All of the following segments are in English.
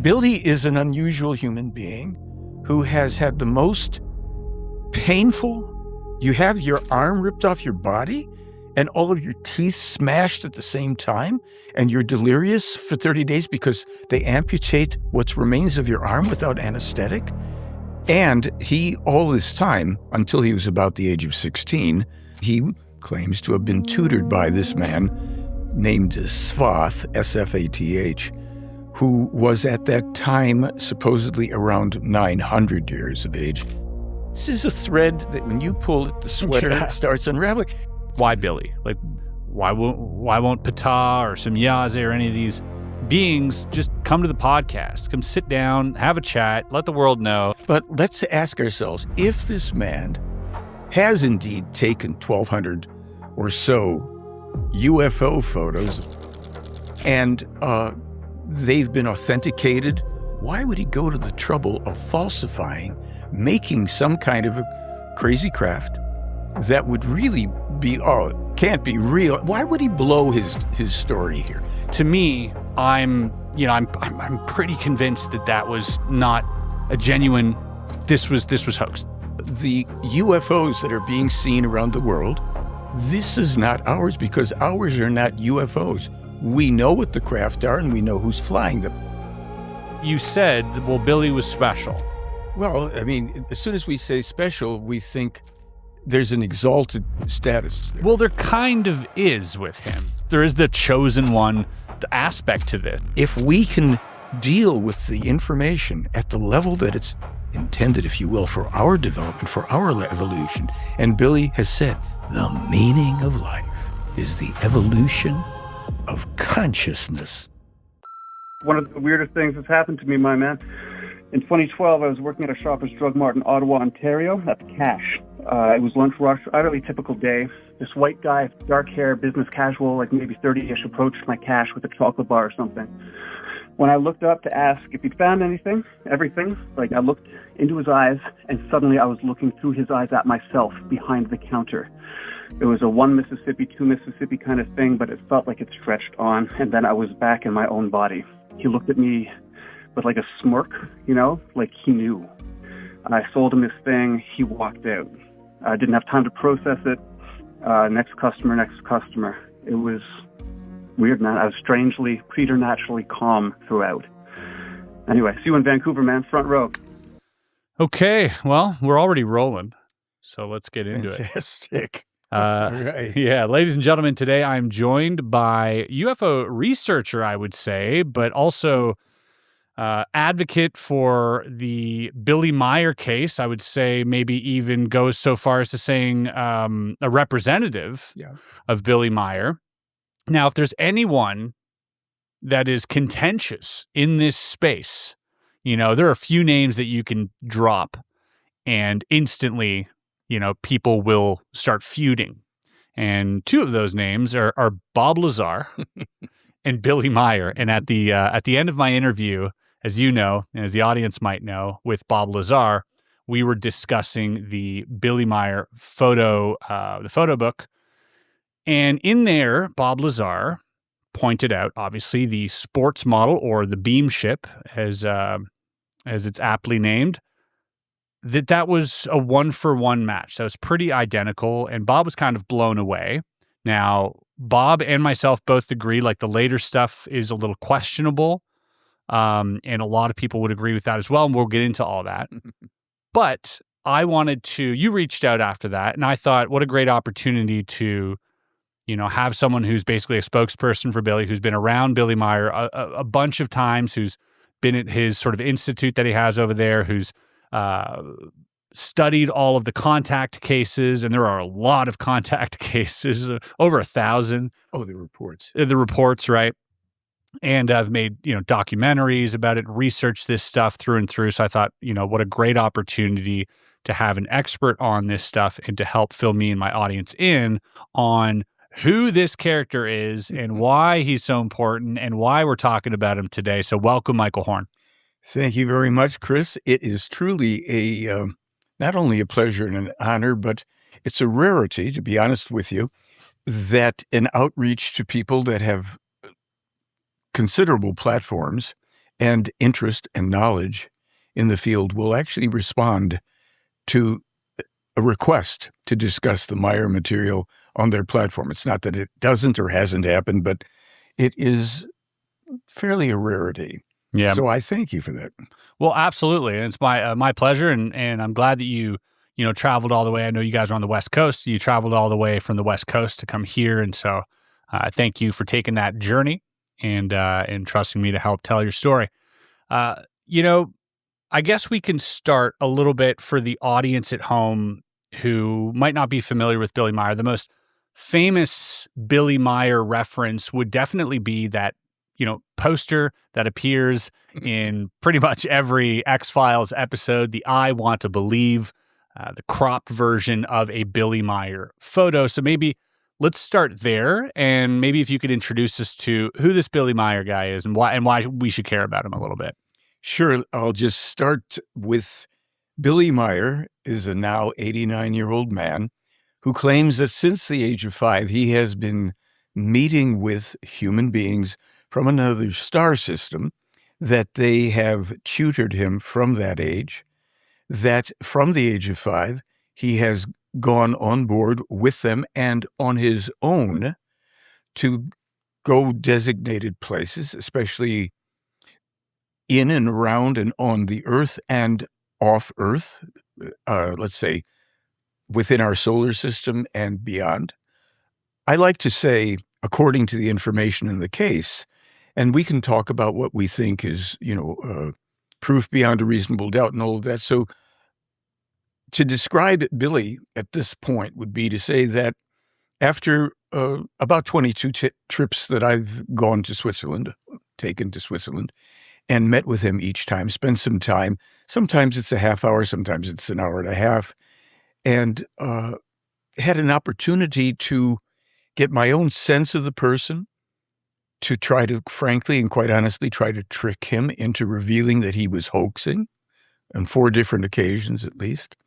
Billy is an unusual human being who has had the most painful, you have your arm ripped off your body and all of your teeth smashed at the same time, and you're delirious for 30 days because they amputate what remains of your arm without anesthetic. And he, all this time, until he was about the age of 16, he claims to have been tutored by this man named Svath, S-F-A-T-H, who was at that time supposedly around 900 years of age. This is a thread that when you pull it, the sweater starts unraveling. Why Billy? Like, why won't Ptah or Semyaze or any of these beings just come to the podcast, come sit down, have a chat, let the world know? But let's ask ourselves, if this man has indeed taken 1,200 or so UFO photos and they've been authenticated, why would he go to the trouble of falsifying, making some kind of a crazy craft that would really be, can't be real? Why would he blow his story here? To me, I'm pretty convinced that was not a genuine, this was hoaxed. The UFOs that are being seen around the world, this is not ours because ours are not UFOs. We know what the craft are and we know who's flying them. You said, well, Billy was special. Well, I mean, as soon as we say special, we think there's an exalted status there. Well, there kind of is with him. There is the chosen one aspect to this. If we can deal with the information at the level that it's intended, if you will, for our development, for our evolution, and Billy has said, the meaning of life is the evolution of consciousness. One of the weirdest things that's happened to me, my man. In 2012, I was working at a Shoppers Drug Mart in Ottawa, Ontario. That's cash. It was lunch rush, utterly typical day. This white guy, dark hair, business casual, like maybe 30-ish, approached my cash with a chocolate bar or something. When I looked up to ask if he'd found everything, I looked into his eyes, and suddenly I was looking through his eyes at myself behind the counter. It was a 1 Mississippi, 2 Mississippi kind of thing, but it felt like it stretched on, and then I was back in my own body. He looked at me with like a smirk, like he knew. And I sold him this thing. He walked out. I didn't have time to process it. Next customer. It was weird, man. I was strangely, preternaturally calm throughout. Anyway, see you in Vancouver, man. Front row. Okay, well, we're already rolling, so let's get into it. Fantastic. Right. Yeah, ladies and gentlemen, today I'm joined by UFO researcher, I would say, but also advocate for the Billy Meier case. I would say maybe even goes so far as to saying a representative of Billy Meier. Now, if there's anyone that is contentious in this space, there are a few names that you can drop and instantly people will start feuding. And two of those names are Bob Lazar and Billy Meier. And at the end of my interview, as you know, and as the audience might know, with Bob Lazar, we were discussing the Billy Meier photo book. And in there, Bob Lazar pointed out, obviously, the sports model, or the beam ship, as it's aptly named, that was a 1-for-1 match. That was pretty identical, and Bob was kind of blown away. Now, Bob and myself both agree, like, the later stuff is a little questionable, and a lot of people would agree with that as well, and we'll get into all that. But I wanted to, you reached out after that, and I thought, what a great opportunity to, have someone who's basically a spokesperson for Billy, who's been around Billy Meier a bunch of times, who's been at his sort of institute that he has over there, who's studied all of the contact cases, and there are a lot of contact cases, over 1,000. Oh, the reports. The reports, right? And I've made, documentaries about it, researched this stuff through and through. So I thought, what a great opportunity to have an expert on this stuff and to help fill me and my audience in on who this character is and why he's so important and why we're talking about him today. So welcome, Michael Horn. Thank you very much, Chris. It is truly not only a pleasure and an honor, but it's a rarity, to be honest with you, that an outreach to people that have considerable platforms and interest and knowledge in the field will actually respond to a request to discuss the Meier material on their platform. It's not that it doesn't or hasn't happened, but it is fairly a rarity. Yeah. So I thank you for that. Well, absolutely. And it's my pleasure. And I'm glad that you traveled all the way. I know you guys are on the West Coast. You traveled all the way from the West Coast to come here. And so thank you for taking that journey and trusting me to help tell your story. I guess we can start a little bit for the audience at home who might not be familiar with Billy Meier. The most famous Billy Meier reference would definitely be that, poster that appears in pretty much every X-Files episode, the I Want to Believe, the cropped version of a Billy Meier photo. So maybe let's start there, and maybe if you could introduce us to who this Billy Meier guy is and why we should care about him a little bit. Sure. I'll just start with Billy Meier is a now 89-year-old man who claims that since the age of 5, he has been meeting with human beings from another star system, that they have tutored him from that age, that from the age of 5, he has gone on board with them and on his own to go designated places, especially in and around and on the Earth and off Earth, let's say within our solar system and beyond. I like to say, according to the information in the case, and we can talk about what we think is, proof beyond a reasonable doubt and all of that. So to describe Billy at this point would be to say that after about 22 trips that I've gone to Switzerland, taken to Switzerland, and met with him each time, spent some time. Sometimes it's a half hour, sometimes it's an hour and a half, and had an opportunity to get my own sense of the person, to try to, frankly and quite honestly, try to trick him into revealing that he was hoaxing on 4 different occasions at least.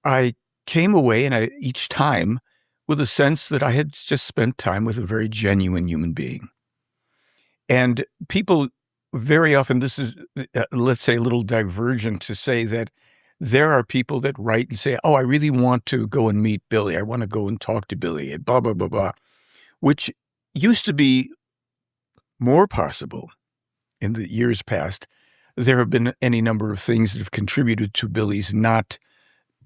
I came away each time with a sense that I had just spent time with a very genuine human being. And people very often, this is, let's say, a little divergent to say that there are people that write and say, oh, I really want to go and meet Billy. I want to go and talk to Billy and blah, blah, blah, blah, which used to be more possible in the years past. There have been any number of things that have contributed to Billy's not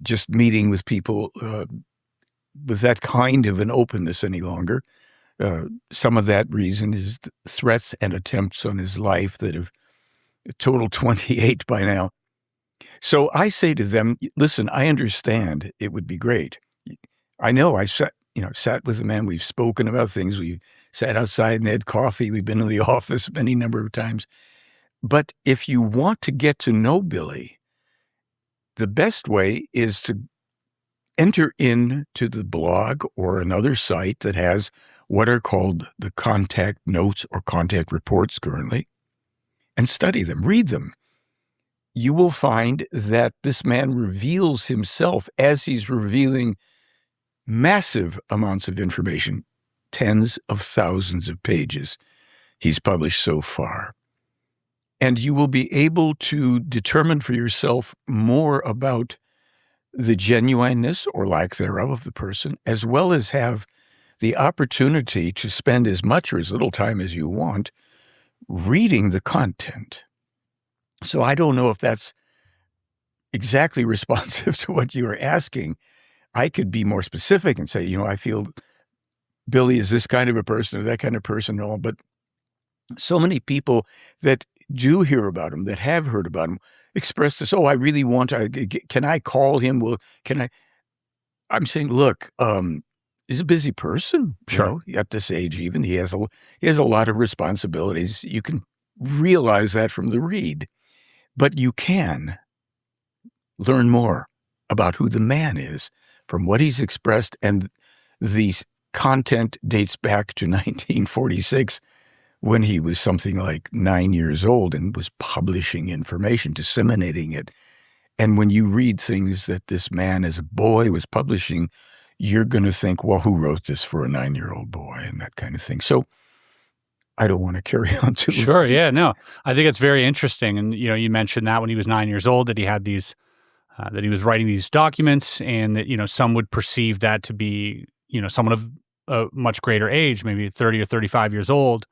just meeting with people with that kind of an openness any longer. Some of that reason is threats and attempts on his life that have totaled 28 by now. So I say to them, listen, I understand it would be great. I know I sat with the man. We've spoken about things. We've sat outside and had coffee. We've been in the office any number of times. But if you want to get to know Billy, the best way is to enter into the blog or another site that has what are called the contact notes or contact reports currently, and study them, read them. You will find that this man reveals himself as he's revealing massive amounts of information, tens of thousands of pages he's published so far. And you will be able to determine for yourself more about the genuineness or lack thereof of the person, as well as have the opportunity to spend as much or as little time as you want reading the content. So I don't know if that's exactly responsive to what you are asking. I could be more specific and say, I feel Billy is this kind of a person or that kind of person and all, but so many people that do hear about him, that have heard about him, express this, I really want to, can I call him? Well, I'm saying, look, he's a busy person, sure. At this age even. He has a lot of responsibilities. You can realize that from the read. But you can learn more about who the man is from what he's expressed, and the content dates back to 1946 when he was something like 9 years old and was publishing information, disseminating it. And when you read things that this man as a boy was publishing, you're going to think, well, who wrote this for a 9-year-old boy and that kind of thing. So I don't want to carry on too. Sure. Yeah. No, I think it's very interesting. And, you mentioned that when he was 9 years old, that he had these, that he was writing these documents, and that, some would perceive that to be, someone of a much greater age, maybe 30 or 35 years old.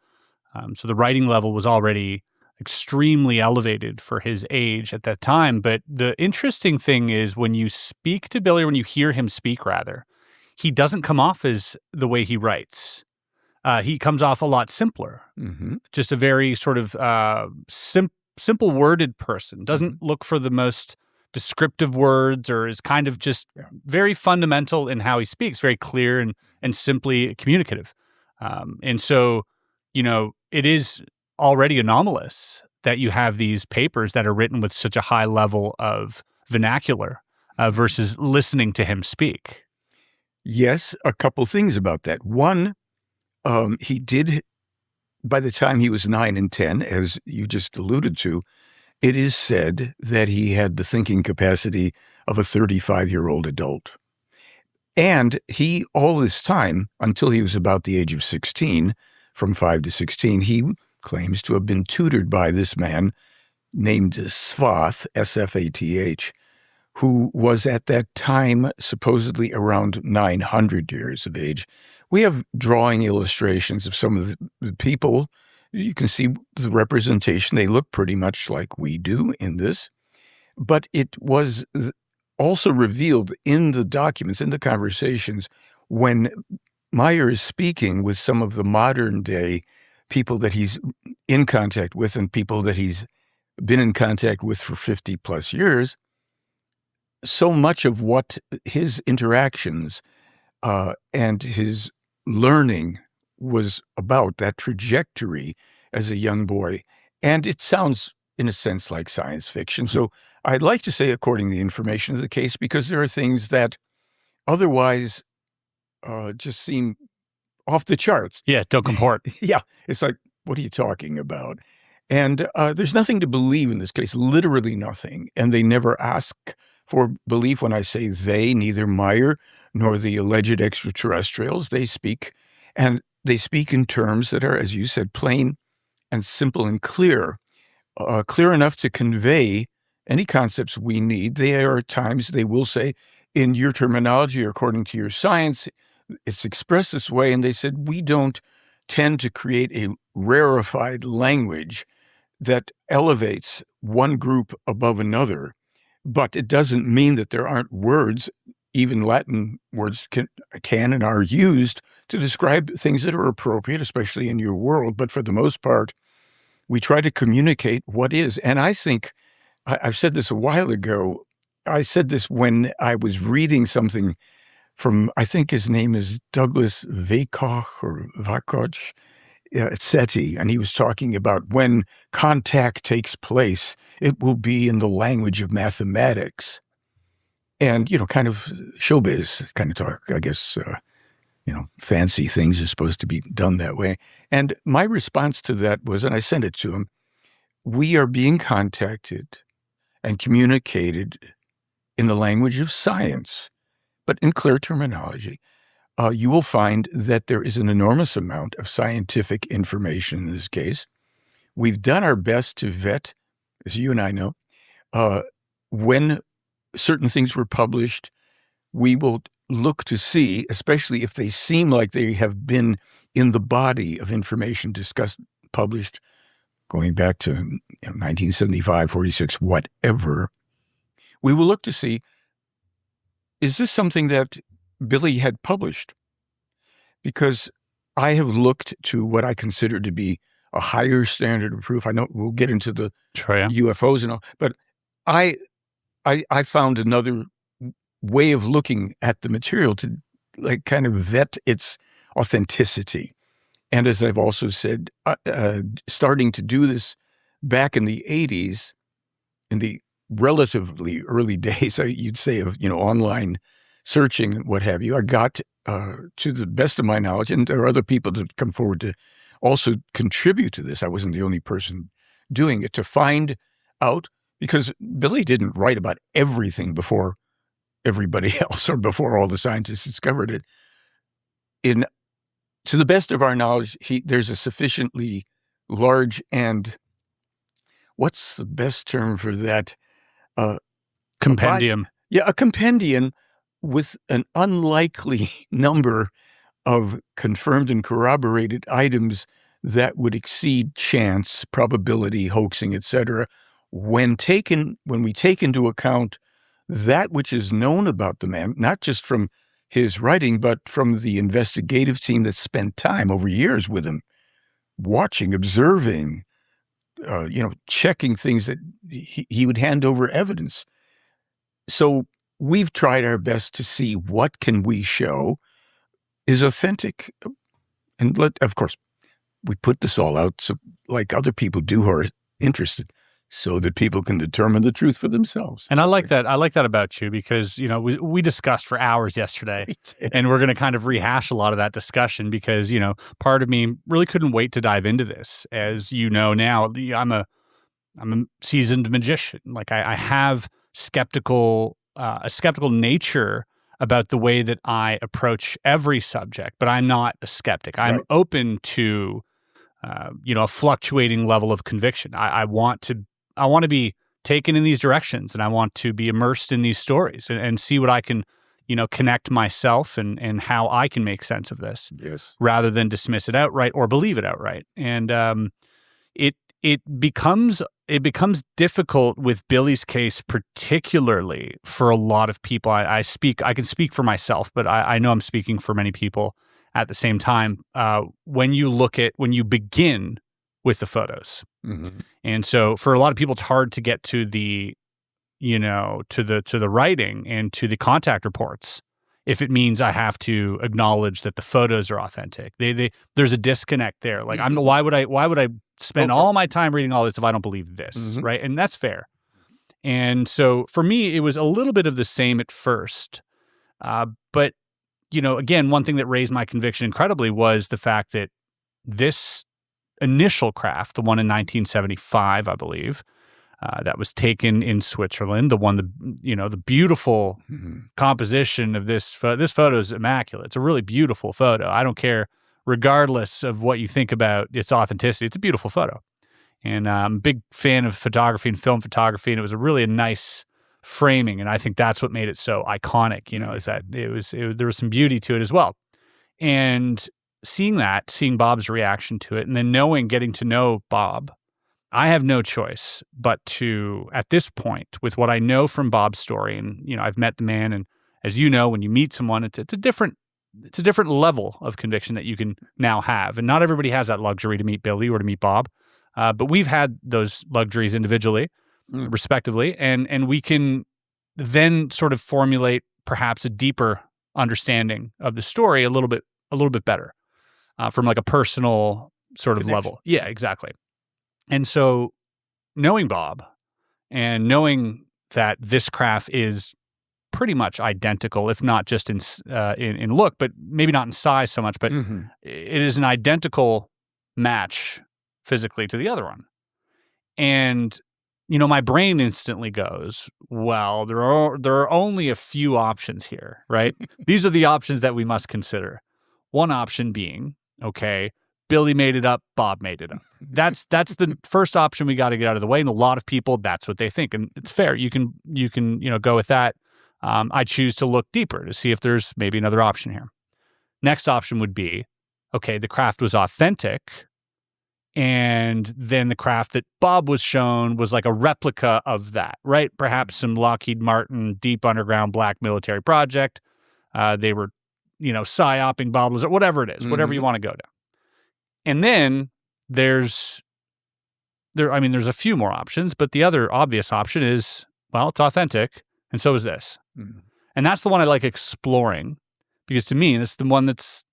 So the writing level was already extremely elevated for his age at that time. But the interesting thing is when you speak to Billy, when you hear him speak, rather, he doesn't come off as the way he writes. He comes off a lot simpler, just a very sort of simple worded person, doesn't look for the most descriptive words, or is kind of just very fundamental in how he speaks, very clear and simply communicative. And so, it is already anomalous that you have these papers that are written with such a high level of vernacular versus listening to him speak. Yes, a couple things about that. One, he did, by the time he was 9 and 10, as you just alluded to, it is said that he had the thinking capacity of a 35-year-old adult. And he, all this time, until he was about the age of 16, from 5 to 16, he claims to have been tutored by this man named Svath, S-F-A-T-H, who was at that time supposedly around 900 years of age. We have drawing illustrations of some of the people. You can see the representation. They look pretty much like we do in this. But it was also revealed in the documents, in the conversations, when Meier is speaking with some of the modern day people that he's in contact with and people that he's been in contact with for 50 plus years, so much of what his interactions and his learning was about, that trajectory as a young boy. And it sounds, in a sense, like science fiction. So I'd like to say, according to the information of the case, because there are things that otherwise just seem off the charts. Yeah, don't comport. Yeah, it's like, what are you talking about? And there's nothing to believe in this case, literally nothing. And they never ask for belief when I say they, neither Meier nor the alleged extraterrestrials. They speak, and they speak in terms that are, as you said, plain and simple and clear, clear enough to convey any concepts we need. There are times they will say, in your terminology or according to your science, it's expressed this way. And they said, we don't tend to create a rarefied language that elevates one group above another. But it doesn't mean that there aren't words, even Latin words can and are used to describe things that are appropriate, especially in your world. But for the most part, we try to communicate what is. And I think, I've said this a while ago, I said this when I was reading something from, I think his name is Douglas Vakoch or Vakoch, SETI, and he was talking about when contact takes place, it will be in the language of mathematics. And, kind of showbiz kind of talk, I guess, fancy things are supposed to be done that way. And my response to that was, and I sent it to him, we are being contacted and communicated in the language of science, but in clear terminology. You will find that there is an enormous amount of scientific information in this case. We've done our best to vet, as you and I know, when certain things were published, we will look to see, especially if they seem like they have been in the body of information discussed, published, going back to 1975, 46, whatever, we will look to see, is this something that Billy had published? Because I have looked to what I consider to be a higher standard of proof. I know we'll get into the UFOs and all, but I found another way of looking at the material to kind of vet its authenticity. And as I've also said, starting to do this back in the 80s, in the relatively early days, you'd say, of online searching and what have you, I got to the best of my knowledge, and there are other people that come forward to also contribute to this. I wasn't the only person doing it, to find out, because Billy didn't write about everything before everybody else or before all the scientists discovered it. In to the best of our knowledge, there's a sufficiently large and what's the best term for that? Compendium. A compendium with an unlikely number of confirmed and corroborated items that would exceed chance, probability, hoaxing, etc. When we take into account that which is known about the man, not just from his writing, but from the investigative team that spent time over years with him, watching, observing, checking things that he would hand over evidence. So we've tried our best to see what can we show is authentic. And of course, we put this all out so like other people do who are interested, so that people can determine the truth for themselves. And I like that. I like that about you because, we discussed for hours yesterday and we're going to kind of rehash a lot of that discussion because, part of me really couldn't wait to dive into this. As you know now, I'm a seasoned magician. Like I have a skeptical nature about the way that I approach every subject, but I'm not a skeptic. I'm open to, a fluctuating level of conviction. I want to be taken in these directions, and I want to be immersed in these stories and see what I can, connect myself and how I can make sense of this, rather than dismiss it outright or believe it outright. And it becomes difficult with Billy's case, particularly for a lot of people. I can speak for myself, but I know I'm speaking for many people at the same time. When you begin with the photos. Mm-hmm. And so for a lot of people, it's hard to get to the, to the writing and to the contact reports if it means I have to acknowledge that the photos are authentic. There's a disconnect there. Like, mm-hmm. why would I spend all my time reading all this if I don't believe this, mm-hmm. right? And that's fair. And so for me, it was a little bit of the same at first. But, again, one thing that raised my conviction incredibly was the fact that this initial craft, the one in 1975, I believe, that was taken in Switzerland, the beautiful mm-hmm. composition of this photo is immaculate. It's a really beautiful photo. I don't care, regardless of what you think about its authenticity. It's a beautiful photo. And I'm a big fan of photography and film photography, and it was a nice framing, and I think that's what made it so iconic, is that there was some beauty to it as well. And seeing Bob's reaction to it, and then getting to know Bob, I have no choice but to, at this point, with what I know from Bob's story, and I've met the man, and as you know, when you meet someone, it's a different level of conviction that you can now have, and not everybody has that luxury to meet Billy or to meet Bob, but we've had those luxuries individually, respectively, and we can then sort of formulate perhaps a deeper understanding of the story a little bit better. From like a personal sort of level. Yeah, exactly. And so knowing Bob and knowing that this craft is pretty much identical, if not just in look, but maybe not in size so much, but mm-hmm. it is an identical match physically to the other one. And, my brain instantly goes, well, there are only a few options here, right? These are the options that we must consider. One option being, okay, Billy made it up, Bob made it up. That's the first option we got to get out of the way, and a lot of people, that's what they think, and it's fair. You can go with that. I choose to look deeper to see if there's maybe another option here. Next option would be, okay, the craft was authentic, and then the craft that Bob was shown was like a replica of that, right? Perhaps some Lockheed Martin deep underground black military project. They were psyoping Bob or whatever it is, mm-hmm. whatever you want to go down. And then there's a few more options, but the other obvious option is, well, it's authentic, and so is this. Mm-hmm. And that's the one I like exploring, because to me, it's the one that's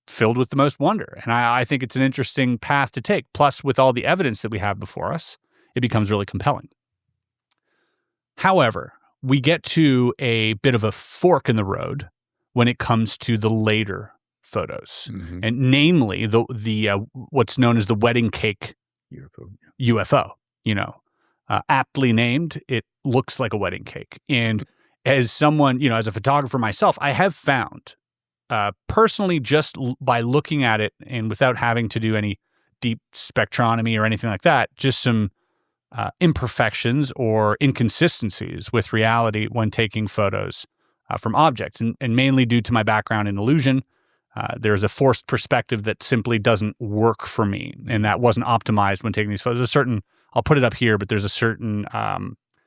filled with the most wonder. And I think it's an interesting path to take. Plus, with all the evidence that we have before us, it becomes really compelling. However, we get to a bit of a fork in the road when it comes to the later photos, mm-hmm. and namely the what's known as the wedding cake UFO. Aptly named, it looks like a wedding cake. And as someone, as a photographer myself, I have found personally, just by looking at it and without having to do any deep spectronomy or anything like that, just some imperfections or inconsistencies with reality when taking photos from objects. And mainly due to my background in illusion, there's a forced perspective that simply doesn't work for me, and that wasn't optimized when taking these photos. There's a certain, I'll put it up here, but there's a certain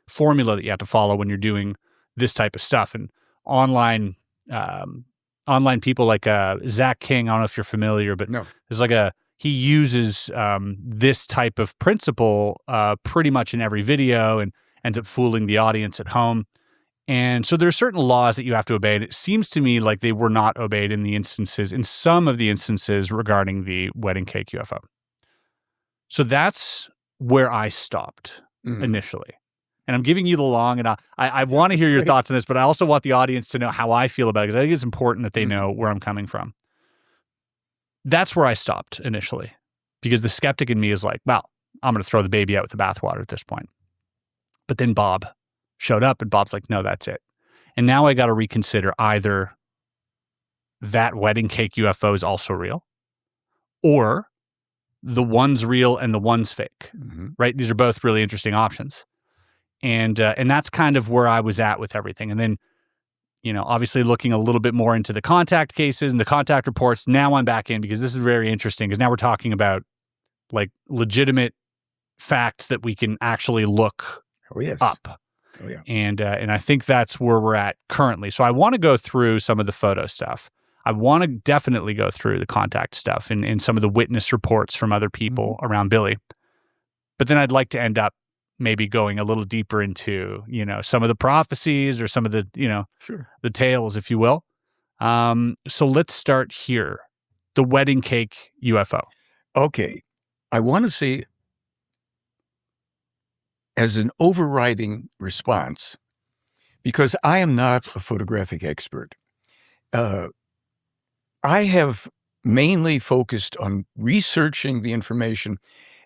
formula that you have to follow when you're doing this type of stuff. And online people like Zach King, I don't know if you're familiar, but No. there's he uses this type of principle pretty much in every video and ends up fooling the audience at home. And so there are certain laws that you have to obey. And it seems to me like they were not obeyed in some of the instances regarding the wedding cake UFO. So that's where I stopped initially. And I'm giving you the long, and I want to hear your thoughts on this, but I also want the audience to know how I feel about it, because I think it's important that they know where I'm coming from. That's where I stopped initially, because the skeptic in me is like, well, I'm going to throw the baby out with the bathwater at this point. But then Bob showed up, and Bob's like, no, that's it. And now I got to reconsider either that wedding cake UFO is also real, or the one's real and the one's fake, right? These are both really interesting options. And that's kind of where I was at with everything. And then, obviously looking a little bit more into the contact cases and the contact reports, now I'm back in, because this is very interesting, because now we're talking about like legitimate facts that we can actually look up. Oh, yeah. And I think that's where we're at currently. So I want to go through some of the photo stuff. I want to definitely go through the contact stuff and some of the witness reports from other people around Billy. But then I'd like to end up maybe going a little deeper into, some of the prophecies or some of the, the tales, if you will. So let's start here. The wedding cake UFO. Okay. I want to say, as an overriding response, because I am not a photographic expert, I have mainly focused on researching the information,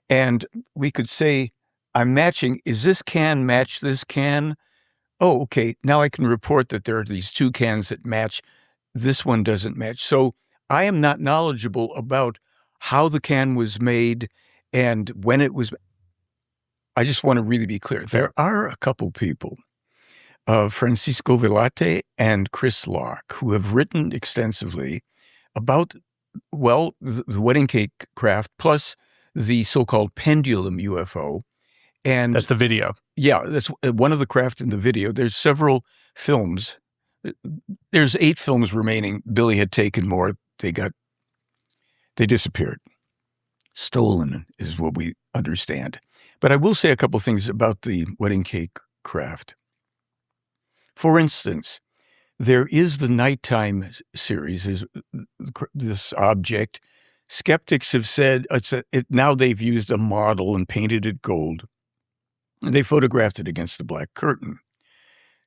and we could say I'm matching, is this can match this can? Oh, okay, now I can report that there are these two cans that match, this one doesn't match. So I am not knowledgeable about how the can was made and when it was. I just want to really be clear. There are a couple people, Francisco Velate and Chris Locke, who have written extensively about, the wedding cake craft plus the so-called pendulum UFO. And that's the video. Yeah, that's one of the craft in the video. There's several films. There's 8 films remaining. Billy had taken more. They disappeared. Stolen is what we understand. But I will say a couple things about the wedding cake craft. For instance, there is the nighttime series, is this object. Skeptics have said now they've used a model and painted it gold. And they photographed it against the black curtain.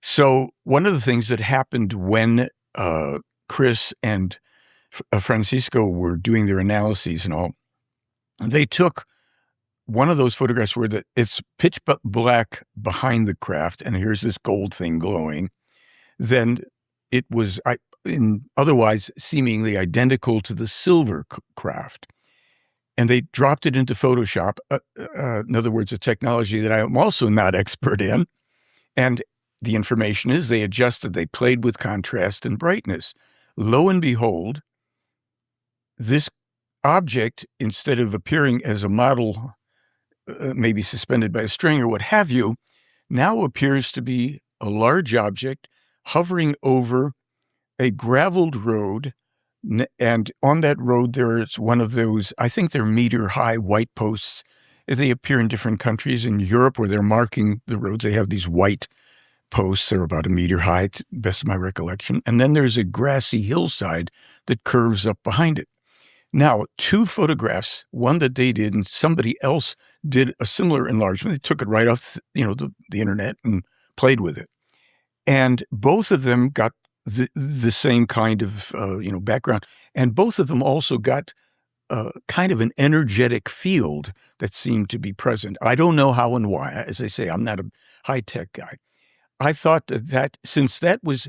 So one of the things that happened when Chris and Francisco were doing their analyses and all, they took one of those photographs where it's pitch black behind the craft, and here's this gold thing glowing. Then it was otherwise seemingly identical to the silver craft. And they dropped it into Photoshop, in other words, a technology that I am also not expert in. And the information is they played with contrast and brightness. Lo and behold, this object, instead of appearing as a model, maybe suspended by a string or what have you, now appears to be a large object hovering over a graveled road. And on that road, there's one of those, I think they're meter-high white posts. They appear in different countries. In Europe, where they're marking the roads, they have these white posts. They're about a meter high, to the best of my recollection. And then there's a grassy hillside that curves up behind it. Now, 2 photographs, one that they did and somebody else did a similar enlargement. They took it right off, the internet and played with it. And both of them got the same kind of, background. And both of them also got kind of an energetic field that seemed to be present. I don't know how and why. As I say, I'm not a high-tech guy. I thought that since that was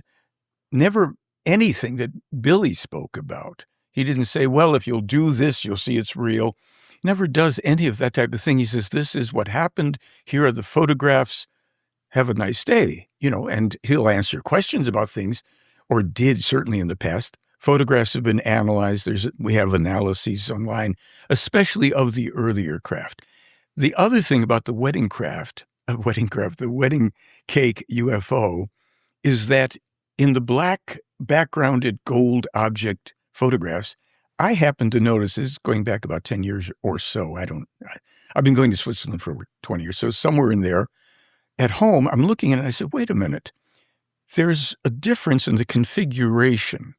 never anything that Billy spoke about. He didn't say, well, if you'll do this, you'll see it's real. He never does any of that type of thing. He says, this is what happened. Here are the photographs. Have a nice day, and he'll answer questions about things, or did certainly in the past. Photographs have been analyzed. We have analyses online, especially of the earlier craft. The other thing about the wedding cake UFO, is that in the black backgrounded gold object photographs, I happen to notice, this is going back about 10 years or so. I've been going to Switzerland for over 20 years, so somewhere in there. At home, I'm looking at it and I said, wait a minute. There's a difference in the configuration,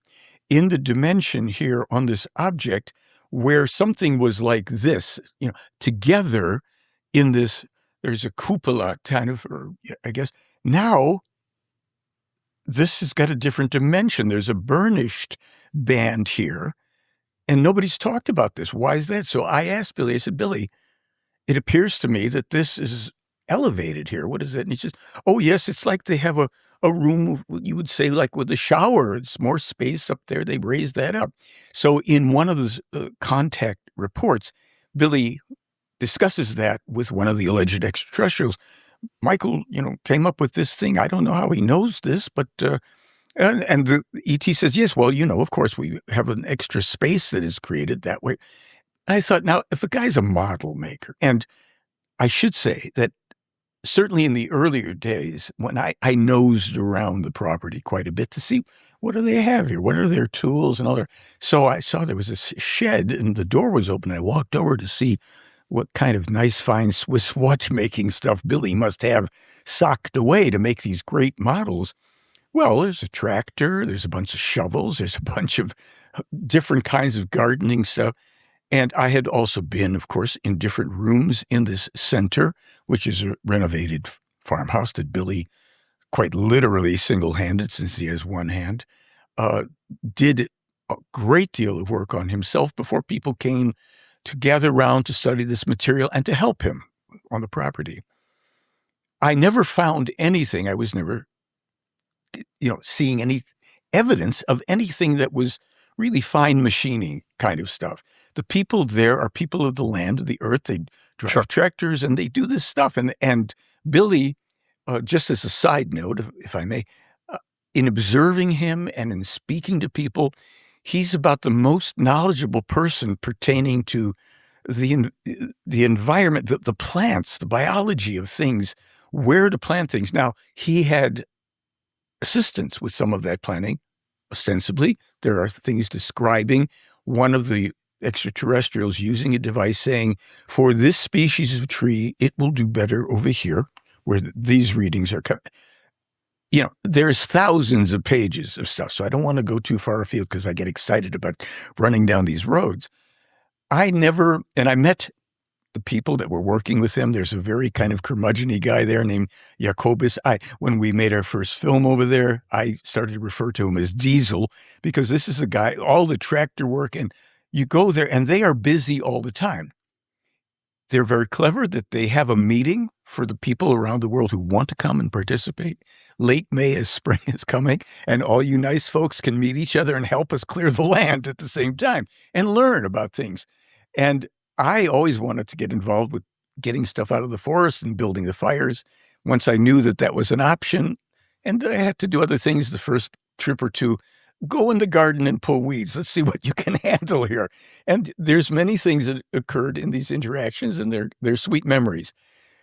in the dimension here on this object, where something was like this, together in this, there's a cupola kind of, or I guess. Now, this has got a different dimension. There's a burnished band here, and nobody's talked about this. Why is that? So I asked Billy, I said, Billy, it appears to me that this is elevated here. What is it? And he says, oh, yes, it's like they have a room, you would say, like with a shower. It's more space up there. They raised that up. So in one of the contact reports, Billy discusses that with one of the alleged extraterrestrials. Michael, came up with this thing. I don't know how he knows this, but, and the ET says, yes, well, of course, we have an extra space that is created that way. And I thought, now, if a guy's a model maker, and I should say that certainly in the earlier days, when I nosed around the property quite a bit to see, what do they have here? What are their tools and all that? So I saw there was a shed and the door was open. I walked over to see what kind of nice, fine Swiss watchmaking stuff Billy must have socked away to make these great models. Well, there's a tractor, there's a bunch of shovels, there's a bunch of different kinds of gardening stuff. And I had also been, of course, in different rooms in this center, which is a renovated farmhouse that Billy, quite literally single-handed, since he has one hand, did a great deal of work on himself before people came to gather around to study this material and to help him on the property. I never found anything. I was never, seeing any evidence of anything that was really fine machining kind of stuff. The people there are people of the land, of the earth. They drive tractors and they do this stuff. And Billy, just as a side note, if I may, in observing him and in speaking to people, he's about the most knowledgeable person pertaining to the environment, the plants, the biology of things, where to plant things. Now, he had assistance with some of that planning. Ostensibly, there are things describing one of the extraterrestrials using a device saying, for this species of tree, it will do better over here, where these readings are coming. There's thousands of pages of stuff, so I don't want to go too far afield because I get excited about running down these roads. I met the people that were working with him. There's a very kind of curmudgeon-y guy there named Jacobus. When we made our first film over there, I started to refer to him as Diesel, because this is a guy, all the tractor work, and you go there and they are busy all the time. They're very clever that they have a meeting for the people around the world who want to come and participate. Late May as spring is coming, and all you nice folks can meet each other and help us clear the land at the same time and learn about things. And I always wanted to get involved with getting stuff out of the forest and building the fires. Once I knew that was an option, and I had to do other things the first trip or two, go in the garden and pull weeds. Let's see what you can handle here. And there's many things that occurred in these interactions, and they're sweet memories.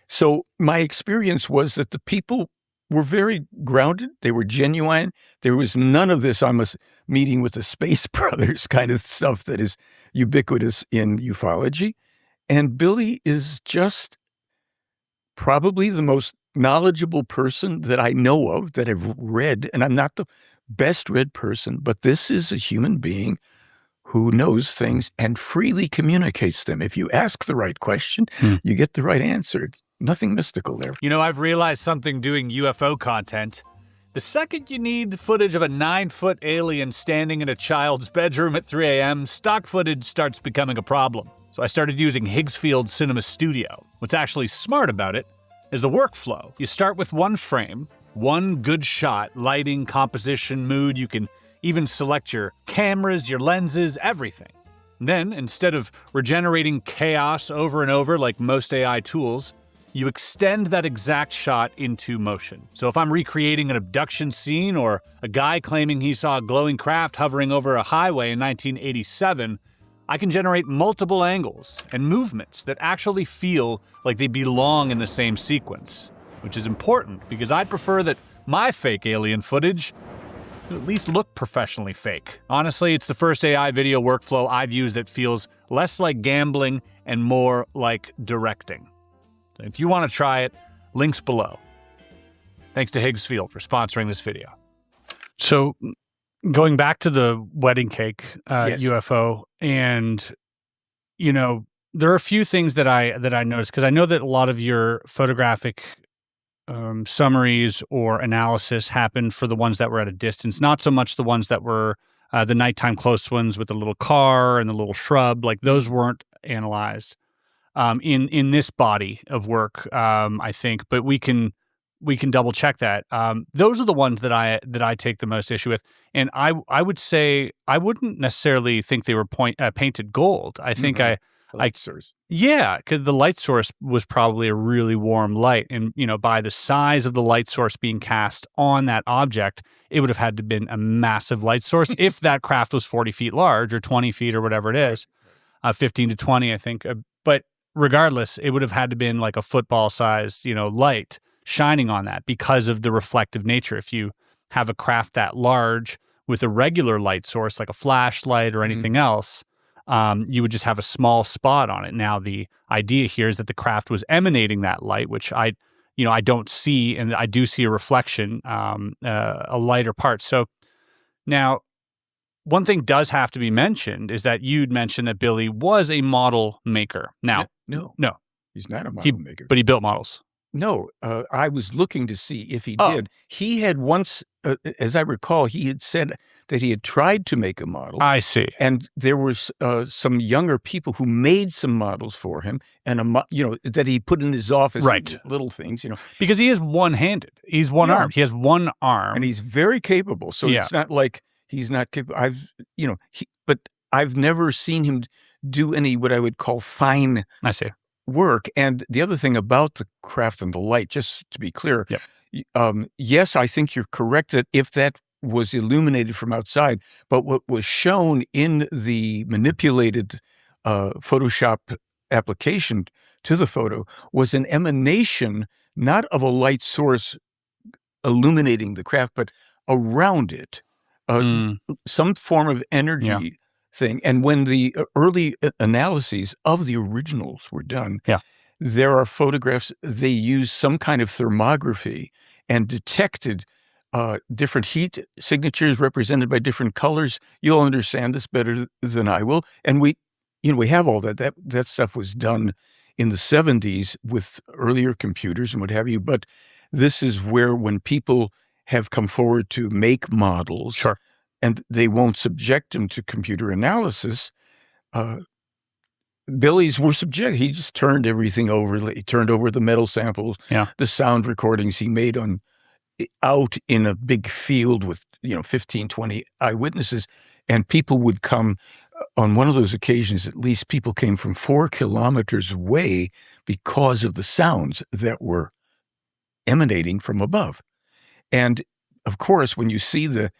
So my experience was that the people were very grounded. They were genuine. There was none of this, I'm a meeting with the Space Brothers kind of stuff that is ubiquitous in ufology. And Billy is just probably the most knowledgeable person that I know of that I've read. And I'm not the best read person, but this is a human being who knows things and freely communicates them. If you ask the right question, you get the right answer. Nothing mystical there. I've realized something doing UFO content. The second you need footage of a 9-foot alien standing in a child's bedroom at 3 a.m., stock footage starts becoming a problem. So I started using Higgsfield Cinema Studio. What's actually smart about it is the workflow. You start with one frame, one good shot, lighting, composition, mood. You can even select your cameras, your lenses, everything. Then, instead of regenerating chaos over and over like most AI tools, you extend that exact shot into motion. So if I'm recreating an abduction scene or a guy claiming he saw a glowing craft hovering over a highway in 1987, I can generate multiple angles and movements that actually feel like they belong in the same sequence, which is important because I prefer that my fake alien footage to at least look professionally fake. Honestly, it's the first AI video workflow I've used that feels less like gambling and more like directing. So if you want to try it, links below. Thanks to Higgs Field for sponsoring this video. So going back to the wedding cake Yes. UFO, and there are a few things that I noticed, because I know that a lot of your photographic summaries or analysis happened for the ones that were at a distance, not so much the ones that were the nighttime close ones with the little car and the little shrub. Like those weren't analyzed in this body of work, I think, but we can double check that. Those are the ones that I take the most issue with, and I would say I wouldn't necessarily think they were painted gold. I think Light source. Yeah, because the light source was probably a really warm light, and by the size of the light source being cast on that object, it would have had to been a massive light source if that craft was 40 feet large or 20 feet or whatever it is, 15 to 20, I think. But regardless, it would have had to been like a football-sized, light shining on that because of the reflective nature. If you have a craft that large with a regular light source, like a flashlight or anything else, you would just have a small spot on it. Now, the idea here is that the craft was emanating that light, which I don't see, and I do see a reflection, a lighter part. So now, one thing does have to be mentioned is that you'd mentioned that Billy was a model maker. Now, No, no, he's not a model maker. but he built models. No, I was looking to see if he did. He had once, as I recall, he had said that he had tried to make a model. I see. And there was some younger people who made some models for him, and that he put in his office, Right. little things, Because he is one-handed. He's one-armed. He has one arm. and he's very capable. So Yeah. it's not like he's not capable. But I've never seen him do any what I would call fine I see. work. And the other thing about the craft and the light, just to be clear, Yep. yes, I think you're correct that if that was illuminated from outside, but what was shown in the manipulated Photoshop application to the photo was an emanation, not of a light source illuminating the craft, but around it, some form of energy thing. And when the early analyses of the originals were done, there are photographs, they used some kind of thermography and detected different heat signatures represented by different colors. You'll understand this better than I will. And we have all that. That stuff was done in the 70s with earlier computers and what have you. But this is where, when people have come forward to make models, Sure. and they won't subject them to computer analysis, Billy's were subject. He just turned everything over. He turned over the metal samples, the sound recordings he made out in a big field with 15, 20 eyewitnesses, and people would come. On one of those occasions, at least, people came from 4 kilometers away because of the sounds that were emanating from above. And of course, when you see the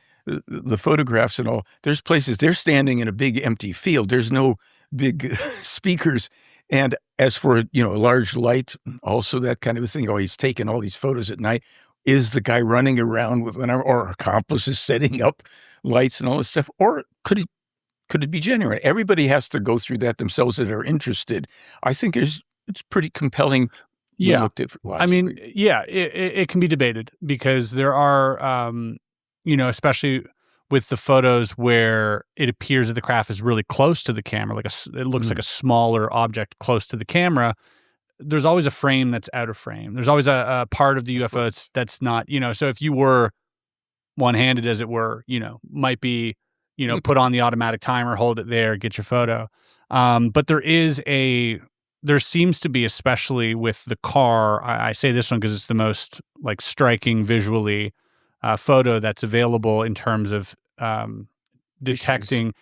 photographs and all, there's places they're standing in a big empty field. There's no big speakers. And as for, a large light, also that kind of a thing. Oh, he's taking all these photos at night. Is the guy running around with or accomplices setting up lights and all this stuff? Or could it be genuine? Everybody has to go through that themselves that are interested. I think it's pretty compelling. It can be debated, because there are, especially with the photos where it appears that the craft is really close to the camera, it looks like a smaller object close to the camera. There's always a frame that's out of frame. There's always a part of the UFO that's not, so if you were one-handed, as it were, might be, put on the automatic timer, hold it there, get your photo. But there seems to be, especially with the car, I say this one because it's the most striking visually photo that's available in terms of detecting